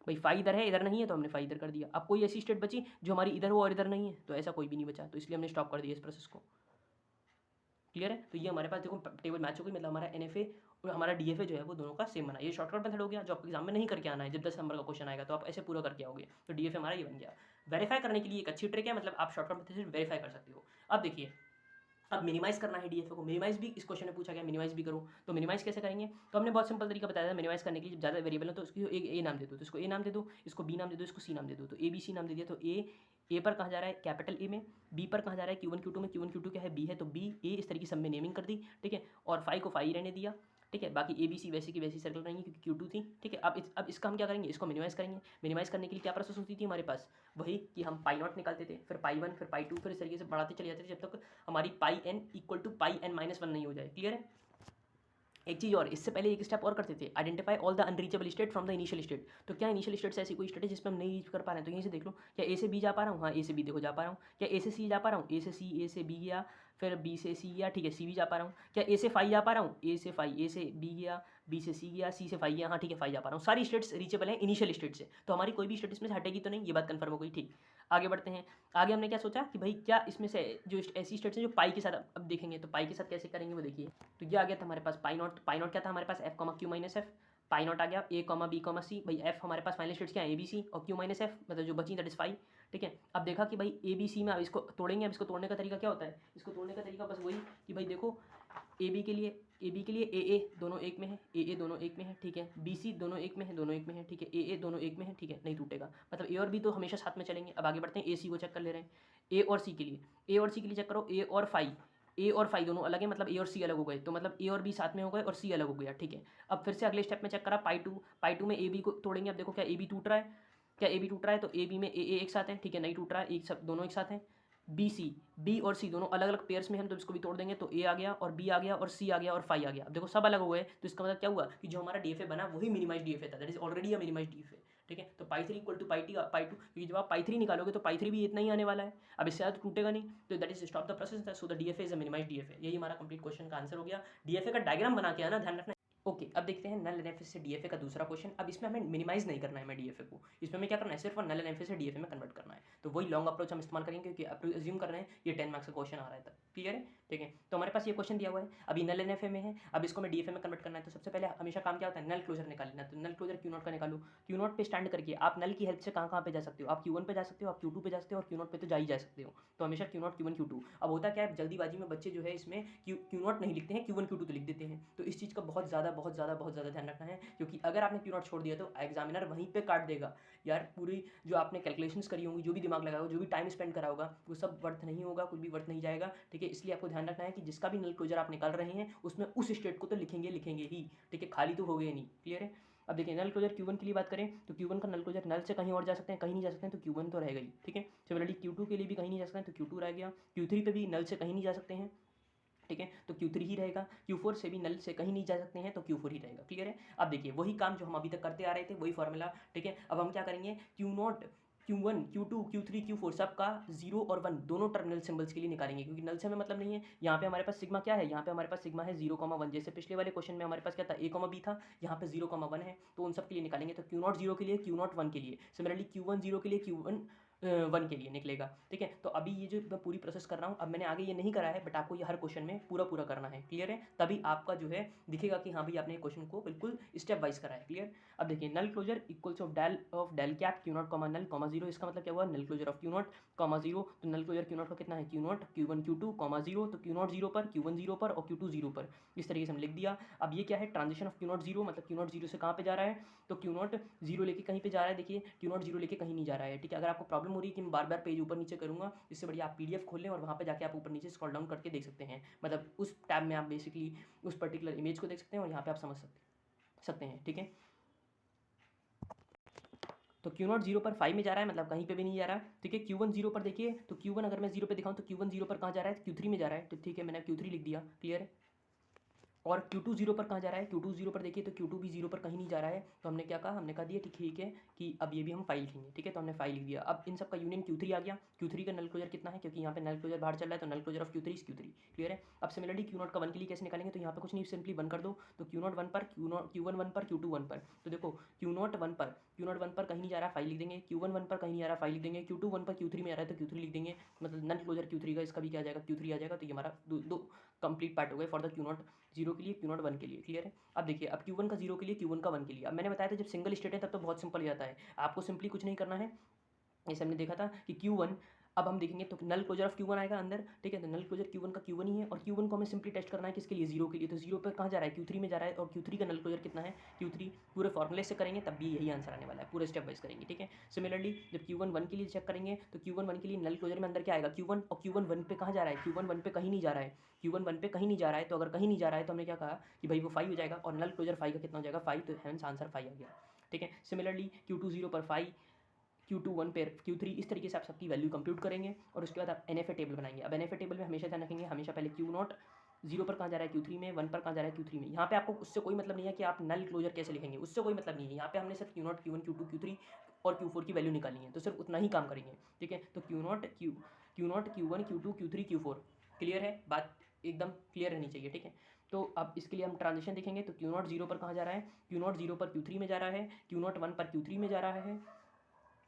[SPEAKER 1] भाई फाई इधर है, इधर नहीं है, तो हमने फाई इधर कर दिया। अब कोई ऐसी स्टेट बची जो हमारी इधर हो और इधर नहीं है, तो ऐसा कोई भी नहीं बचा, तो इसलिए हमने स्टॉप कर दिया इस प्रोसेस को, क्लियर है। तो ये हमारे पास देखो टेबल मैच हो गई, मतलब हमारा NFA और हमारा DFA जो है वो दोनों का सेम बना। ये शॉर्टकट मेथड हो गया जो आपके एग्जाम में नहीं करके आना है, जब 10 नंबर का क्वेश्चन आएगा तो आप ऐसे पूरा करके आओगे, तो DFA हमारा ये बन गया। वेरीफाई करने के लिए एक अच्छी ट्रिक है, मतलब आप शॉर्टकट मेथड से वेरीफाई कर सकते हो। अब देखिए, अब मिनिमाइज करना है DFA को, मिनिमाइज भी इस क्वेश्चन में पूछा गया, मिनिमाइज भी करो, तो मिनिमाइज कैसे करेंगे, तो हमने बहुत सिंपल तरीका बताया था मिनिमाइज करने के लिए। जब ज़्यादा वेरिएबल है तो उसको एक A नाम दे दो, तो इसको A नाम दे दो, इसको B नाम दे दो, इसको C नाम दे दो, तो ABC नाम दे दिया। तो A पर कहाँ जा रहा है, कैपिटल A में, B पर कहाँ जा रहा है, Q1 Q2 में, Q1 Q2 क्या है, B है, तो B A, इस तरीके से हमने नेमिंग कर दी, ठीक है। और फाई को फाई रहने दिया, ठीक है। बाकी ABC वैसे की वैसी सर्कल रहेंगी क्योंकि Q2 थी, ठीक है। अब इसका हम क्या करेंगे, इसको मिनिमाइज करेंगे। मिनिमाइज करने के लिए क्या प्रोसेस होती थी हमारे पास, वही कि हम पाई नॉट निकालते थे, फिर पाई 1, फिर पाई 2, फिर इस तरीके से बढ़ाते चले जाते थे जब तक हमारी pi n equal to pi n -1 नहीं हो जाए, क्लियर है। एक चीज़ और, इससे पहले एक स्टेप और करते थे, identify all the unreachable state from the initial state. तो क्या इनिशियल स्टेट से ऐसी कोई स्टेट है जिसमें हम नहीं रीच कर पा रहे हैं, तो यहीं से देख लो, क्या A से B जा पा रहा हूँ, हाँ A से B देखो जा पा रहा हूँ। क्या A से C जा पा रहा हूँ, A से C, A से B गया, फिर B से C गया, ठीक है, C भी जा पा रहा हूँ। क्या A से फाई जा पा रहा हूँ, A से फाई, A से B गया, B से C गया, C से फाई गया, हाँ ठीक है, फाई जा पा रहा हूँ। सारी स्टेट्स रीचेबल हैं इनिशियल स्टेट से, तो हमारी कोई भी स्टेट इसमें से हटेगी तो नहीं, ये बात कंफर्म हो गई, ठीक। आगे बढ़ते हैं। आगे हमने क्या सोचा कि भाई क्या इसमें से जो ऐसी स्टेट्स हैं जो पाई के साथ, अब देखेंगे तो पाई के साथ कैसे करेंगे वो देखिए। तो ये आ गया था हमारे पास पाई नॉट। पाई नॉट क्या था हमारे पास, F, Q minus F. Pi not आ गया A, B, C। भाई F हमारे पास फाइनल स्टेट्स क्या है, ABC, और Q माइनस एफ मतलब जो बची दैट इज फाई, ठीक है। अब देखा कि भाई ABC में अब इसको तोड़ेंगे, अब इसको तोड़ने का तरीका क्या होता है, इसको तोड़ने का तरीका बस वही कि भाई देखो AB के लिए AA दोनों एक में है, AA दोनों एक में है, ठीक है। BC दोनों एक में है, दोनों एक में है, ठीक है। AA दोनों एक में है, ठीक है, नहीं टूटेगा, मतलब A और B तो हमेशा साथ में चलेंगे। अब आगे बढ़ते हैं, AC को चेक कर ले रहे हैं। A और C के लिए चेक करो, A और फाई दोनों अलग है, मतलब A और C अलग हो गए, तो मतलब A और B साथ में हो गए और C अलग हो गया, ठीक है। अब फिर से अगले स्टेप में चेक करा, पाई टू में AB को तोड़ेंगे। अब देखो क्या AB टूट रहा है, क्या AB टूट रहा है, तो AB में AA एक साथ है, ठीक है, नहीं टूट रहा है, एक सब दोनों एक साथ हैं। B और C दोनों अलग अलग पेयर्स में हम, तो इसको भी तोड़ देंगे, तो A आ गया और B आ गया और C आ गया और फाई आ गया। अब देखो सब अलग हो गए, तो इसका मतलब क्या हुआ कि जो हमारा DFA बना वही मिनिमाइज DFA था, that is already a minimize DFA, ठीक है। तो pi 3 equal to pi T pi 2, क्योंकि जब आप पाई 3 निकालोगे तो पाई 3 भी इतना ही आने वाला है, अब इससे ज़्यादा तो टूटेगा नहीं, तो that is stop the process, so the DFA is a minimize DFA. यही हमारा कंप्लीट क्वेश्चन का आंसर हो गया। डीएफए का डायग्राम बना के आना, ध्यान रखना। ओके अब देखते हैं नल एनएफए से डीएफए का दूसरा क्वेश्चन। अब इसमें हमें मिनिमाइज नहीं करना है हमें डीएफए को, इसमें हमें क्या करना है, सिर्फ नल एनएफए से डीएफए में कन्वर्ट करना है। तो वही लॉन्ग अप्रोच हम इस्तेमाल करेंगे, क्योंकि अज्यूम कर रहे हैं ये 10 मार्क्स का क्वेश्चन आ रहा है तब, क्लियर है, ठीक है। तो हमारे पास ये क्वेश्चन दिया हुआ है, अभी नल एनएफए में है, अब इसको मैं डीएफए में कन्वर्ट करना है। तो सबसे पहले हमेशा काम क्या होता है, नल क्लोजर निकाल लेना। तो नल क्लोजर क्यू नॉट का निकालो, क्यू नॉट पे स्टैंड करके आप नल की हेल्प से कहाँ कहाँ पे जा सकते हो, आप Q1 पे जा सकते हो, आप Q2 पे जा सकते हो, और Q0 पे तो जा ही जा सकते हो। तो हमेशा Q0 Q1 Q2। अब होता क्या है, जल्दीबाजी में बच्चे जो है इसमें Q0 नहीं लिखते हैं, Q1 Q2 तो लिख देते हैं। तो इस चीज़ का बहुत ज़्यादा ध्यान रखना है, क्योंकि अगर आपने Q0 छोड़ दिया तो एग्जामिनर वहीं पे काट देगा यार। पूरी जो आपने कैलकुलेशंस करी होंगी, जो भी दिमाग लगाया होगा, जो भी टाइम स्पेंड करा होगा, वो सब वर्थ नहीं होगा, कुछ भी वर्थ नहीं जाएगा, ठीक है। इसलिए आपको ध्यान रखना है कि जिसका भी नल क्लोजर आप निकाल रहे हैं उसमें उस स्टेट को तो लिखेंगे ही, ठीक है, खाली तो हो गए नहीं, क्लियर है। अब देखिए नल क्लोजर Q1 के लिए बात करें तो Q1 का नल क्लोजर नल से कहीं और जा सकते हैं, कहीं नहीं जा सकते हैं, तो Q1 तो रहेगा ही, ठीक है। सिमिलरली Q2 के लिए भी कहीं नहीं जा सकते हैं, तो Q2 रह गया। Q3 पे भी नल से कहीं नहीं जा सकते हैं, ठीक है, तो Q3 ही रहेगा। Q4 से भी नल से कहीं नहीं जा सकते हैं, तो Q4 ही रहेगा, क्लियर है। अब देखिए वही काम जो हम अभी तक करते आ रहे थे, वही फॉर्मूला, ठीक है। अब हम क्या करेंगे, Q0 Q1 Q2 Q3 Q4 सबका 0 और 1 दोनों टर्मिनल सिंबल्स के लिए निकालेंगे, क्योंकि नल से हमें मतलब नहीं है। यहाँ पे हमारे पास सिग्मा क्या है, यहाँ पे हमारे पास सिग्मा है 0,1, जैसे पिछले वाले क्वेश्चन में हमारे पास क्या था, A,B था, यहाँ पे 0,1 है, तो उन सब के लिए निकालेंगे। तो Q0 0 के लिए, Q0 1 के लिए, सिमिलरली Q1 0 के लिए, Q1 1 के लिए निकलेगा, ठीक है। तो अभी ये जो मैं पूरी प्रोसेस कर रहा हूँ, अब मैंने आगे ये नहीं करा है, बट आपको ये हर क्वेश्चन में पूरा करना है, क्लियर है। तभी आपका जो है दिखेगा कि हाँ भाई आपने क्वेश्चन को बिल्कुल स्टेप वाइज करा है, क्लियर। अब देखिए null closure equals of del cap Q0 comma null comma 0, इसका मतलब क्या हुआ, null closure of Q0 comma 0। तो नल क्लोजर Q0 का कितना है, Q0 Q1 Q2 कॉमा 0, तो Q0 0 पर, Q1 0 पर और Q2 0 पर, इस तरीके से हम लिख दिया। अब ये क्या है, ट्रांजिशन ऑफ Q0 0, मतलब Q0 0 से कहाँ पे जा रहा है, तो Q0 0 लेके कहीं पे जा रहा है, देखिए Q0 0 लेके कहीं नहीं जा रहा है, ठीक है। अगर आपको प्रॉब्लम हो रही है कि मैं बार बार पेज ऊपर नीचे करूँगा, इससे बढ़िया आप PDF खोल लें और वहाँ पे जाके आप ऊपर नीचे स्क्रॉल डाउन करके देख सकते हैं, मतलब उस टैब में आप बेसिकली उस पर्टिकुलर इमेज को देख सकते हैं और यहाँ पे आप समझ सकते हैं, ठीक है। तो Q0 0 पर 5 में जा रहा है, मतलब कहीं पे भी नहीं जा रहा, ठीक है। Q1 0 पर देखिए, तो Q1 अगर मैं 0 पे दिखाऊँ तो Q1 0 पर कहाँ जा रहा है, Q3 में जा रहा है, तो ठीक है मैंने Q3 लिख दिया, क्लियर है। और Q2 0 पर कहाँ जा रहा है, Q2 0 पर देखिए, तो Q2 भी 0 पर कहीं नहीं जा रहा है, तो हमने क्या कहा, हमने कहा दिया ठीक है कि अब ये भी हम फाइल लिखेंगे, ठीक है। तो हमने फाइल लिख दिया। अब इन सब का यूनियन Q3 आ गया। Q3 का नल क्लोजर कितना है, क्योंकि यहाँ पे नल क्लोजर बाहर चल रहा है, तो null closure of Q3 is Q3, clear है। अब सिमिलरली Q0 का 1 के लिए कैसे निकालेंगे, तो यहाँ पे कुछ नहीं, सिंपली 1 कर दो, तो Q0 1 पर, Q1 1 पर, Q2 1 पर, तो देखो Q0 1 पर, Q0 1 पर कहीं नहीं जा रहा है, फाइल लिख देंगे। Q1 1 पर कहीं नहीं आ रहा है, फाइल लिख देंगे। Q2 1 पर Q3 में आ रहा है, तो Q3 लिख देंगे, मतलब नल क्लोजर Q3 का इसका भी क्या आ जाएगा, Q3 आ जाएगा। तो ये हमारा दो कंप्लीट पार्ट हो गए फॉर द Q0 0 के लिए, Q0 1 के लिए, क्लियर है। अब देखिए अब Q1 का 0 के लिए, Q1 का 1 के लिए, अब मैंने बताया था जब सिंगल स्टेट है तब तो बहुत सिंपल हो जाता है, आपको सिंपली कुछ नहीं करना है। जैसे हमने देखा था कि Q1, अब हम देखेंगे तो नल क्लोजर ऑफ Q1 आएगा अंदर, ठीक है। तो नल क्लोजर Q1 का Q1 ही है, और Q1 को हमें सिंपली टेस्ट करना है किसके लिए, 0 के लिए। तो 0 पर कहाँ जा रहा है, Q3 में जा रहा है, और Q3 का नल क्लोजर कितना है, Q3। पूरे फॉर्मूले से करेंगे तब भी यही आंसर आने वाला है, पूरे स्टेप वाइज करेंगे, ठीक है। सिमिलरली जब Q1 1 के लिए चेक करेंगे, तो Q1 1 के लिए नल क्लोजर में अंदर क्या आएगा, Q1, और Q1 1 पे कहाँ जा रहा है, Q1 1 पे कहीं नहीं जा रहा है, Q1 1 पे कहीं नहीं जा रहा है। तो अगर कहीं नहीं जा रहा है तो हमने क्या कहा कि भाई वो 5 हो जाएगा, और नल क्लोजर 5 का कितना हो जाएगा, 5, तो हेंस आंसर 5 आ गया, ठीक है। सिमिलरली Q2 0 पर 5, Q2 1 पर Q3, इस तरीके से आप सबकी वैल्यू कंप्यूट करेंगे, और उसके बाद आप NFA टेबल बनाएंगे। अब NFA टेबल में हमेशा ध्यान रखेंगे, हमेशा पहले Q0 0 पर कहाँ जा रहा है, Q3 में, 1 पर कहाँ जा रहा है, Q3 में। यहाँ पे आपको उससे कोई मतलब नहीं है कि आप नल क्लोजर कैसे लिखेंगे, उससे कोई मतलब नहीं है। यहाँ पे हमने सिर्फ Q0 Q1 Q2 Q3 और Q4 की वैल्यू निकालनी है, तो सिर्फ उतना ही काम करेंगे, ठीक है। तो Q0 Q1 Q2 Q3 Q4, clear है, बात एकदम क्लियर रहनी चाहिए, ठीक है। तो अब इसके लिए हम ट्रांजिशन देखेंगे, तो Q0 0 पर कहाँ जा रहा है, Q0 0 पर Q3 में जा रहा है, Q0 1 पर Q3 में जा रहा है,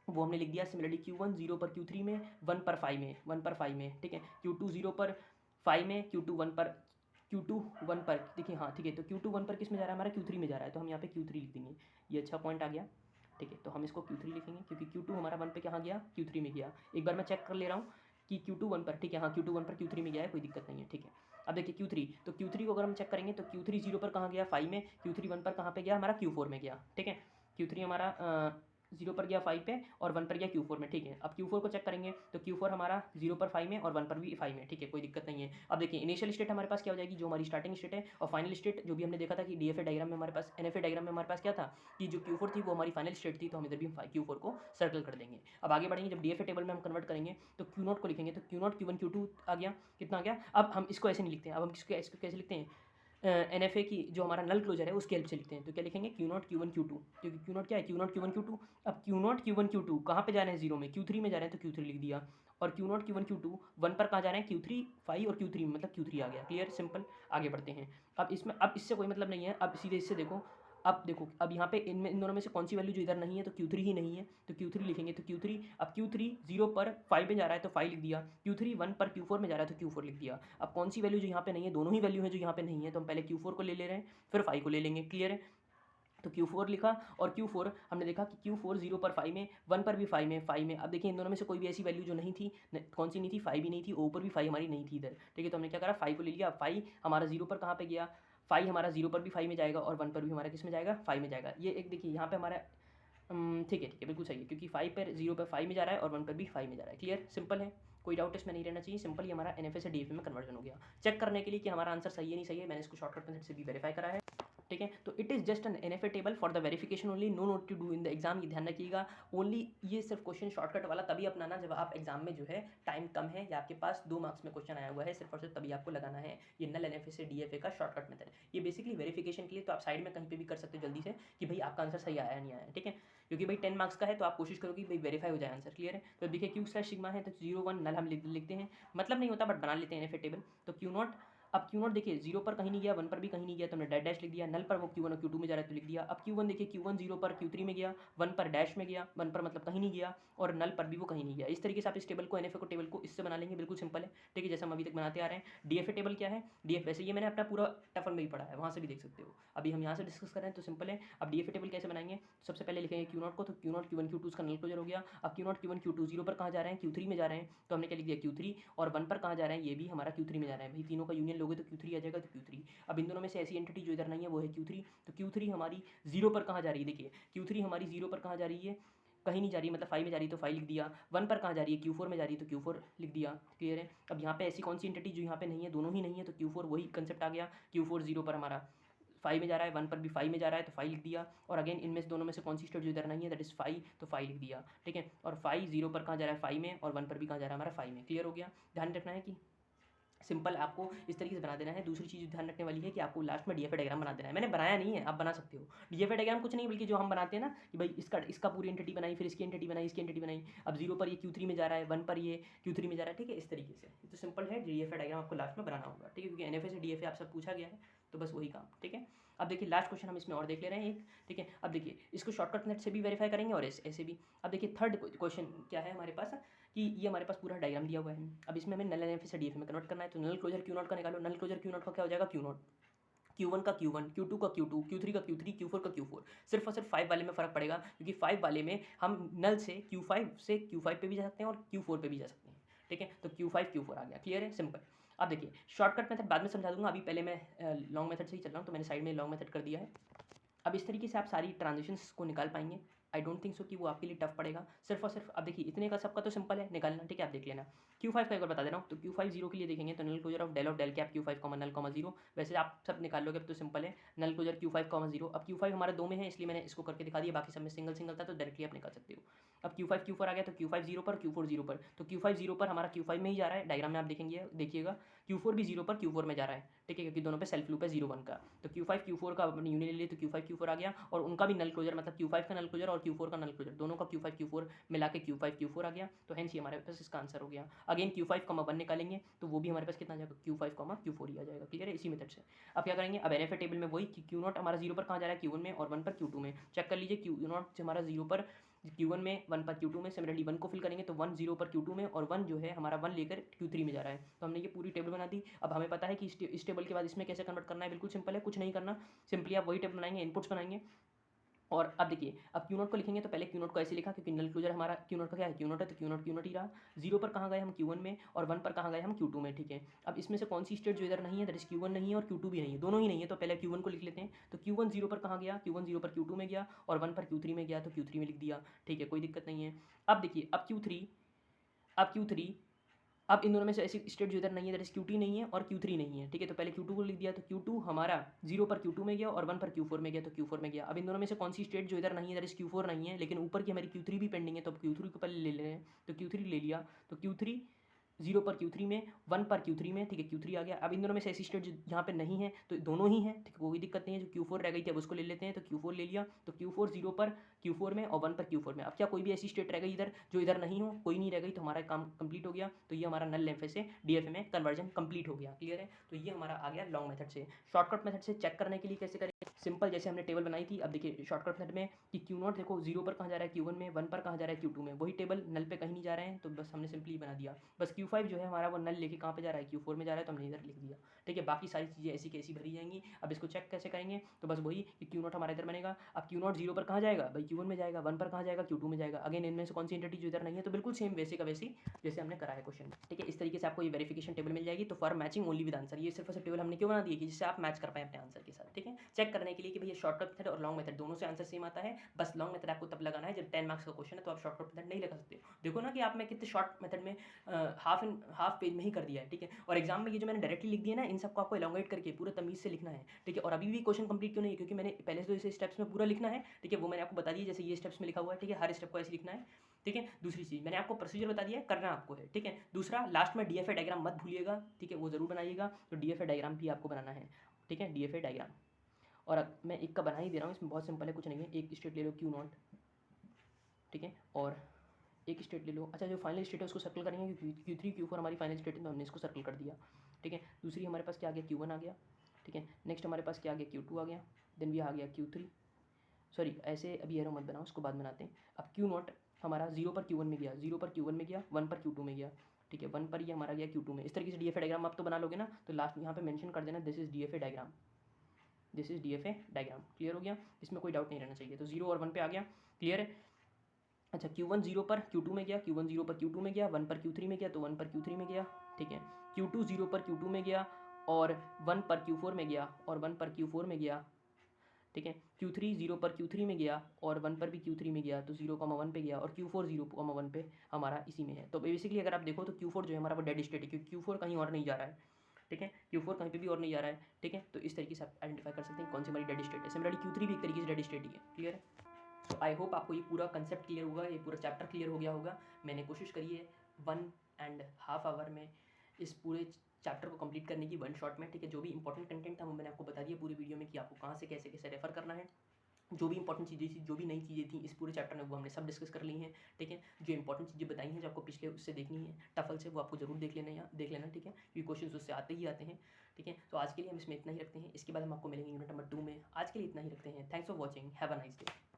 [SPEAKER 1] वो हमने लिख दिया। सिमिलरली Q1 0 पर Q3 में, 1 पर 5 में, 1 पर 5 में, ठीक है। Q2 0 पर 5 में, Q2 1 पर, Q2 1 पर, देखिए हाँ ठीक है। तो Q2 1 पर किस में जा रहा है, हमारा Q3 में जा रहा है, तो हम यहाँ पे Q3 लिख देंगे, ये अच्छा पॉइंट आ गया, ठीक है। तो हम इसको Q3 लिखेंगे, क्योंकि Q2 हमारा 1 पे कहाँ गया, Q3 में गया। एक बार मैं चेक कर ले रहा हूँ कि Q2 1 पर, ठीक है, हाँ Q2 1 पर Q3 में गया है, कोई दिक्कत नहीं है, ठीक है। अब देखिए Q3, तो Q3 को अगर हम चेक करेंगे तो Q3 0 पर कहाँ गया, 5 में, Q3 1 पर कहाँ पे गया, हमारा Q4 में गया, ठीक है। Q3 हमारा 0 पर गया 5 पे, और 1 पर गया Q4 में, ठीक है। अब Q4 को चेक करेंगे तो Q4 हमारा 0 पर 5 में और 1 पर भी 5 में, ठीक है, कोई दिक्कत नहीं है। अब देखिए इनिशियल स्टेट हमारे पास क्या हो जाएगी, जो हमारी स्टार्टिंग स्टेट है, और फाइनल स्टेट जो भी हमने देखा था कि DFA डायग्राम में हमारे पास, NFA डायग्राम में हमारे पास क्या था कि जो Q4 थी वो हमारी फाइनल स्टेट थी, तो हम इधर भी Q4 को सर्कल कर देंगे। अब आगे बढ़ेंगे, जब DFA टेबल में हम कन्वर्ट करेंगे तो Q0 को लिखेंगे, तो Q0 Q1 Q2 आ गया, कितना आ गया। अब हम इसको ऐसे नहीं लिखते हैं, अब हम इसको कैसे लिखते हैं, NFA की जो हमारा नल क्लोजर है उसकी हेल्प से लिखते हैं। तो क्या लिखेंगे, Q0 Q1 Q2, क्योंकि Q0 क्या है, Q0 Q1 Q2। अब Q0 Q1 Q2 कहाँ पे जा रहे हैं, 0 में, Q3 में जा रहे हैं तो Q3 लिख दिया। और Q0 Q1 Q2 1 पर कहाँ जा रहे हैं, Q3 5 और Q3 में, मतलब Q3 आ गया। Clear, simple. आगे बढ़ते हैं। अब इससे कोई मतलब नहीं है, अब सीधे इससे देखो। अब देखो, अब यहाँ पे इन दोनों में से कौन सी वैल्यू जो इधर नहीं है, तो Q3 ही नहीं है, तो Q3 लिखेंगे। तो Q3, अब Q3 0 पर 5 में जा रहा है तो 5 लिख दिया। Q3 1 पर Q4 में जा रहा है तो Q4 लिख दिया। अब कौन सी वैल्यू जो यहाँ पे नहीं है, दोनों ही वैल्यू है जो यहाँ पे नहीं है, तो हम पहले Q4 को ले रहे हैं, फिर 5 को ले लेंगे। क्लियर है। तो Q4 लिखा, और Q4 हमने देखा कि Q4 0 पर 5 में, 1 पर भी 5 में, 5 में। अब देखिए इन दोनों में से कोई भी ऐसी वैल्यू जो नहीं थी, कौन सी नहीं थी, 5 भी नहीं थी, O पर भी 5 हमारी नहीं थी इधर। ठीक है, तो हमने क्या करा, 5 को ले लिया। 5 हमारा 0 पर कहाँ पे गया, 5 हमारा 0 पर भी 5 में जाएगा, और 1 पर भी हमारा किस में जाएगा, 5 में जाएगा। ये एक देखिए यहाँ पे हमारा ठीक है, बिल्कुल सही है, क्योंकि 5 पर 0 पर 5 में जा रहा है और 1 पर भी 5 में जा रहा है। क्लियर, सिंपल है, कोई डाउट इसमें नहीं रहना चाहिए। सिंपल ही हमारा NFA से DFA में कन्वर्जन हो गया। चेक करने के लिए कि हमारा आंसर सही है नहीं सही है, मैंने इसको शॉर्टकट मेथड से भी वेरीफाई करा है। ठीक है, तो it is just an NFA table for the verification only, no note to do in the exam. ये ध्यान रखिएगा, ओनली ये सिर्फ क्वेश्चन शॉर्टकट वाला तभी अपनाना जब आप एग्जाम में जो है टाइम कम है या आपके पास 2 मार्क्स में क्वेश्चन आया हुआ है, सिर्फ और सिर्फ तभी आपको लगाना है ये नल NFA से DFA का शॉर्टकट मेथड। ये बेसिकली वेरिफिकेशन के लिए, तो आप साइड में कहीं पे भी कर सकते हो जल्दी से कि भाई आपका आंसर सही आया नहीं आया। ठीक है, क्योंकि भाई 10 मार्क्स का है तो आप कोशिश करो कि भाई वेरीफाई हो जाए आंसर। क्लियर है। तो देखिए Q/सिग्मा है तो 0 1 नल हम लिखते हैं, मतलब नहीं होता बट बना लेते हैं NFA टेबल। तो Q0, अब Q0 देखिए 0 पर कहीं नहीं गया, 1 पर भी कहीं नहीं गया, तो हमने डैश डैश लिख दिया। नल पर वो Q1 और Q2 में जा रहा है तो लिख दिया। अब Q1 देखिए, Q1 0 पर Q3 में गया, 1 पर डैश में गया, 1 पर मतलब कहीं नहीं गया, और नल पर भी वो कहीं नहीं गया। इस तरीके से आप इस टेबल को, NFA को टेबल को इससे बना लेंगे, बिल्कुल सिंपल है। ठीक है, जैसे हम अभी तक बनाते आ रहे हैं। DFA टेबल क्या है, DFA वैसे ये मैंने अपना पूरा टफल में ही पढ़ा है, वहाँ से भी देख सकते हो। अभी हम यहाँ से डिस्कस कर रहे हैं तो सिंपल है। अब DFA टेबल कैसे बनाएंगे, सबसे पहले लिखेंगे Q0 को, तो Q0 Q1 Q2 उसका नल क्लोजर हो गया। अब Q0 Q1 Q2 0 पर कहाँ जा रहे हैं, Q3 में जा रहे हैं, तो हमने क्या लिख दिया, Q3, और 1 पर कहाँ जा रहे हैं, ये भी हमारा Q3 में जा रहे हैं। भाई तीनों का यूनियन लोगे तो Q3 आ जाएगा, तो Q3। अब इन दोनों में से ऐसी एंटिटी जो इधर नहीं है वो है Q3, तो Q3 हमारी 0 पर कहाँ जा रही है, देखिए Q3 हमारी 0 पर कहाँ जा रही है, कहीं नहीं जा रही है, मतलब 5 में जा रही है तो 5 लिख दिया। 1 पर कहाँ जा रही है, Q4 में जा रही है तो Q4 लिख दिया। क्लियर है। अब यहाँ पे ऐसी कौन सी एंटिटी जो यहाँ पे नहीं है, दोनों ही नहीं है, तो Q4 वही कंसेप्ट आ गया। Q4 0 पर हमारा 5 में जा रहा है, 1 पर भी 5 में जा रहा है तो 5 लिख दिया। और अगेन इनमें से दोनों में से कौन सी स्टेट जो इधर नहीं है, दैट इज 5, तो 5 लिख दिया। ठीक है, और 5 0 पर कहाँ जा रहा है, 5 में, और 1 पर भी कहाँ जा रहा है हमारा, 5 में। क्लियर हो गया। ध्यान रखना है कि सिंपल आपको इस तरीके से बना देना है। दूसरी चीज़ ध्यान रखने वाली है कि आपको लास्ट में DFA डायग्राम बना देना है। मैंने बनाया नहीं है, आप बना सकते हो। DFA डायग्राम कुछ नहीं बल्कि जो हम बनाते हैं ना कि भाई इसका पूरी एंटिटी बनाई, फिर इसकी एंटिटी बनाई, इसकी एंटिटी बनाई। अब 0 पर ये Q3 में जा रहा है, 1 पर ये Q3 में जा रहा है। ठीक है, इस तरीके से तो सिंपल है। DFA डायग्राम आपको लास्ट में बनाना होगा। ठीक है, क्योंकि NFA से DFA आपसे पूछा गया है, तो बस वही काम। ठीक है, अब देखिए लास्ट क्वेश्चन हम इसमें और देख ले रहे हैं एक। ठीक है, अब देखिए इसको शॉर्टकट मेथड से भी वेरीफाई करेंगे और ऐसे भी। अब देखिए थर्ड क्वेश्चन क्या है हमारे पास, कि ये हमारे पास पूरा डायग्राम दिया हुआ है। अब इसमें हमें नल NFA से DFA में कन्वर्ट करना है, तो नल क्लोजर Q0 का निकालो। नल क्लोजर Q0 का क्या हो जाएगा, Q0, Q1 का Q1, Q2 का Q2, Q3 का Q3, Q4 का Q4। सिर्फ और सिर्फ 5 वाले में फ़र्क पड़ेगा, क्योंकि 5 वाले में हम नल से Q5 पे भी जा सकते हैं और Q4 पे भी जा सकते हैं। ठीक है, तो Q5 Q4 आ गया। क्लियर है, सिंपल। अब देखिए शॉर्टकट मेथड बाद में समझा दूंगा, अभी पहले मैं लॉन्ग मेथड से ही चल रहा हूँ, तो मैंने साइड में लॉन्ग मेथड कर दिया है। अब इस तरीके से आप सारी ट्रांजिशंस को निकाल पाएंगे। आई डोंट थिंक सो कि वो आपके लिए टफ पड़ेगा। सिर्फ और सिर्फ अब देखिए इतने का सबका तो सिंपल है निकालना। ठीक है, आप देख लेना। Q5 का एक बार बता दे रहा हूँ, तो Q5 0 के लिए देखेंगे तो null closure of del cap Q5 comma null comma 0। वैसे आप सब निकाल लोगे अब तो सिंपल है। Null closure Q5 comma 0। अब Q5 हमारे 2 में है इसलिए मैंने इसको करके दिखा दिया, बाकी सब में सिंगल सिंगल था तो डायरेक्टली आप निकाल सकते हो। अब Q5 Q4 आ गया, तो Q5 0 पर, Q4 0 पर, तो Q5 0 पर हमारा Q5 में ही जा रहा है, डायग्राम में आप देखेंगे देखिएगा। Q4 भी 0 पर Q4 में जा रहा है। ठीक है, क्योंकि दोनों पे सेल्फ लूप है 0 1 का। तो Q5 Q4 का अपनी यूनियन ले लिए तो Q5 Q4 आ गया, और उनका भी नल क्लोजर मतलब Q5 का नल क्लोजर और Q4 का नल क्लोजर, दोनों का Q5 Q4 मिला के Q5 Q4 आ गया। तो हेंस ये हमारे पास इसका आंसर हो गया। अगेन Q5 1 निकालेंगे तो वो भी हमारे पास कितना आ जाएगा, Q5 Q4 ही आ जाएगा। क्लियर है, इसी मेथड से। अब क्या करेंगे, अब NFA टेबल में वही Q0 हमारा 0 पर कहाँ जा रहा है, Q1 में, और 1 पर Q2 में। चेक कर लीजिए Q0 हमारा 0 पर Q1 में, 1 पर Q2 में। सिमिलरली 1 को फिल करेंगे तो 1 0 पर Q2 में, और 1 जो है हमारा 1 लेकर Q3 में जा रहा है। तो हमने ये पूरी टेबल बना दी। अब हमें पता है कि इस टेबल के बाद इसमें कैसे कन्वर्ट करना है, बिल्कुल सिंपल है, कुछ नहीं करना। सिंपली आप वही टेबल बनाएंगे, इनपुट्स बनाएंगे। और अब देखिए, अब Q0 को लिखेंगे तो पहले Q0 को ऐसे लिखा, क्योंकि नल क्लोजर हमारा Q0 का क्या है, Q0 है, तो Q0 ही रहा। 0 पर कहाँ गए हम, Q1 में, और 1 पर कहाँ गए हम, Q2 में। ठीक है, अब इसमें से कौन सी स्टेट जो इधर नहीं है, दैट इज Q1 नहीं है और Q2 भी नहीं है, दोनों ही नहीं है, तो पहले Q1 को लिख लेते हैं। तो Q1 0 पर कहाँ गया, Q1 0 पर Q2 में गया, और 1 पर Q3 में गया, तो Q3 में लिख दिया। ठीक है, कोई दिक्कत नहीं है। अब देखिए, अब Q3 अब इन दोनों में से ऐसी स्टेट जो इधर नहीं है, दैट इज Q2 नहीं है और Q3 नहीं है। ठीक है, तो पहले Q2 को लिख दिया, तो Q2 हमारा 0 पर Q2 में गया, और 1 पर Q4 में गया, तो Q4 में गया। अब इन दोनों में से कौन सी स्टेट जो इधर नहीं है, दैट इज Q4 नहीं है, लेकिन ऊपर की हमारी Q3 भी पेंडिंग है, तो अब Q3 को पहले ले ले रहे हैं। तो Q3 ले लिया, तो Q3 0 पर Q3 में, 1 पर Q3 में, ठीक है, Q3 आ गया। अब इन दोनों में से ऐसी स्टेट जो यहाँ पे नहीं है तो दोनों ही हैं, ठीक है, कोई दिक्कत नहीं है। जो Q4 रह गई थी अब उसको ले लेते हैं, तो Q4 ले लिया, तो Q4 0 पर Q4 में और 1 पर Q4 में। अब क्या कोई भी ऐसी स्टेट रह गई इधर जो इधर नहीं हो, कोई नहीं रह गई, तो हमारा काम कंप्लीट हो गया। तो ये हमारा नल लेम्फे से DFA में कन्वर्जन कंप्लीट हो गया। क्लियर है? तो ये हमारा आ गया लॉन्ग मेथड से। शॉर्टकट मेथड से चेक करने के लिए कैसे करें? सिंपल, जैसे हमने टेबल बनाई थी। अब देखिए शॉर्टकट मेथड में कि Q0 देखो 0 पर कहाँ जा रहा है, Q1 में, 1 पर कहाँ जा रहा है, Q2 में। वही टेबल नल पे कहीं नहीं जा रहे हैं, तो बस हमने सिंपली बना दिया। बस Q5 जो है हमारा वो नल लेके कहाँ पे जा रहा है, Q4 में जा रहा है, तो हमने इधर लिख दिया। ठीक है, बाकी सारी चीज़ें ऐसी कैसी भरी जाएंगी। अब इसको चेक कैसे करेंगे, तो बस वही कि Q0 हमारा इधर बनेगा। अब Q0 0 पर कहाँ जाएगा भाई, Q1 में जाएगा, 1 पर कहाँ जाएगा, Q2 में जाएगा। अगेन इनमें से कौन सी एंटिटी जो इधर नहीं है, तो बिल्कुल सेम वैसे का वैसी जैसे हमने करा है क्वेश्चन में। ठीक है, इस तरीके से आपको ये वेरिफिकेशन टेबल मिल जाएगी। तो for matching only with answer, ये सिर्फ और सिर्फ टेबल हमने क्यों बना दी है कि जिससे आप मैच कर पाए अपने आंसर के साथ। ठीक है, चेक करने के लिए कि भैया शॉर्टकट मेथड और लॉन्ग मेथड दोनों से आंसर सेम आता है। बस लॉन्ग मेथड आपको तब लगाना है जब 10 मार्क्स का क्वेश्चन है, तो आप शॉर्टकट मेथड नहीं लगा सकते। देखो ना कि आपने कितने शॉर्ट मेथड में हाफ पेज में ही कर दिया है। ठीक है, और एग्जाम में ये जो मैंने डायरेक्टली लिख दिया ना, इन सबको आपको एलोंगेट करके पूरा तमीज से लिखना है। ठीक है, और अभी भी क्वेश्चन कंप्लीट क्यों नहीं है, क्योंकि मैंने पहले से इसे स्टेप्स में पूरा लिखना है। ठीक है, वो मैंने आपको बता दिया, जैसे ये स्टेप्स में लिखा हुआ है। ठीक है, हर स्टेप को ऐसे लिखना है। ठीक है, दूसरी चीज़ मैंने आपको प्रोसीजर बता दिया है, करना आपको है। ठीक है, दूसरा लास्ट में DFA डायग्राम मत भूलिएगा। ठीक है, वो जरूर बनाइएगा। तो DFA डायग्राम भी आपको बनाना है। ठीक है, DFA डायग्राम। और अब मैं एक का बना ही दे रहा हूँ, इसमें बहुत सिंपल है, कुछ नहीं है। एक स्टेट ले लो Q0, ठीक है, और एक स्टेट ले लो। अच्छा, जो फाइनल स्टेट है उसको सर्कल करेंगे, क्योंकि Q3 Q4 हमारी फाइनल स्टेट है, तो हमने इसको सर्कल कर दिया। ठीक है, दूसरी हमारे पास क्या आ गया, Q1 आ गया। ठीक है, नेक्स्ट हमारे पास क्या आ गया, Q2 आ गया। देन भी आ गया Q3, सॉरी ऐसे अभी एरो मत बनाओ, उसको बाद बनाते हैं। अब Q0 हमारा 0 पर Q1 में गया, 0 पर Q1 में गया, 1 पर Q2 में गया। ठीक है, 1 पर ये हमारा गया Q2 में। इस तरीके से DFA डायग्राम आप तो बना लोगे ना, तो लास्ट में यहाँ पे मेंशन कर देना this is DFA diagram, this is DFA diagram. Clear हो गया, इसमें कोई डाउट नहीं रहना चाहिए। तो 0 और 1 पे आ गया, क्लियर है। अच्छा, Q1 0 पर Q2 में गया, Q1 0 पर Q2 में गया, 1 पर Q3 में गया, तो 1 पर Q3 में गया। ठीक है, Q2 0 पर Q2 में गया और 1 पर Q4 में गया और 1 पर Q4 में गया। ठीक है, Q3 0 पर Q3 में गया और 1 पर भी Q3 में गया, तो 0,1 पे गया, और Q4 0,1 पे हमारा इसी में है। तो बेसिकली अगर आप देखो तो Q4 जो है हमारा वो डेड स्टेट है, क्योंकि Q4 कहीं और नहीं जा रहा है। ठीक है, Q4 कहीं पे भी और नहीं जा रहा है। ठीक है, तो इस तरीके से आप आइडेंटिफाई कर सकते हैं कौन सी हमारी डेड स्टेट है। सिमिलरली Q3 भी एक तरीके से डेड स्टेट ही है। क्लियर है? तो आई होप आपको ये पूरा कंसेप्ट क्लियर होगा, ये पूरा चैप्टर क्लियर हो गया होगा। मैंने कोशिश करी है 1.5 आवर में इस पूरे चैप्टर को कंप्लीट करने की, 1 शॉट में। ठीक है, जो भी इंपॉर्टेंट कंटेंट था वो मैंने आपको बता दिया पूरी वीडियो में कि आपको कहाँ से कैसे कैसे रेफर करना है। जो भी इंपॉर्टेंट चीज़ें थी, जो भी नई चीज़ें थी इस पूरे चैप्टर में, वो हमने सब डिस्कस कर ली हैं। ठीक है, जो इंपॉर्टेंट चीज़ें बताई हैं, जो आपको पिछले उससे देखनी है टफल से, वो आपको जरूर देख लेना। ठीक है, क्योंकि क्वेश्चन उससे आते ही आते हैं। ठीक है, तो आज के लिए हम इसमें इतना ही रखते हैं। इसके बाद हम आपको मिलेंगे यूनिट नंबर 2 में। आज के लिए इतना ही रखते हैं। Thanks for watching, have a nice day.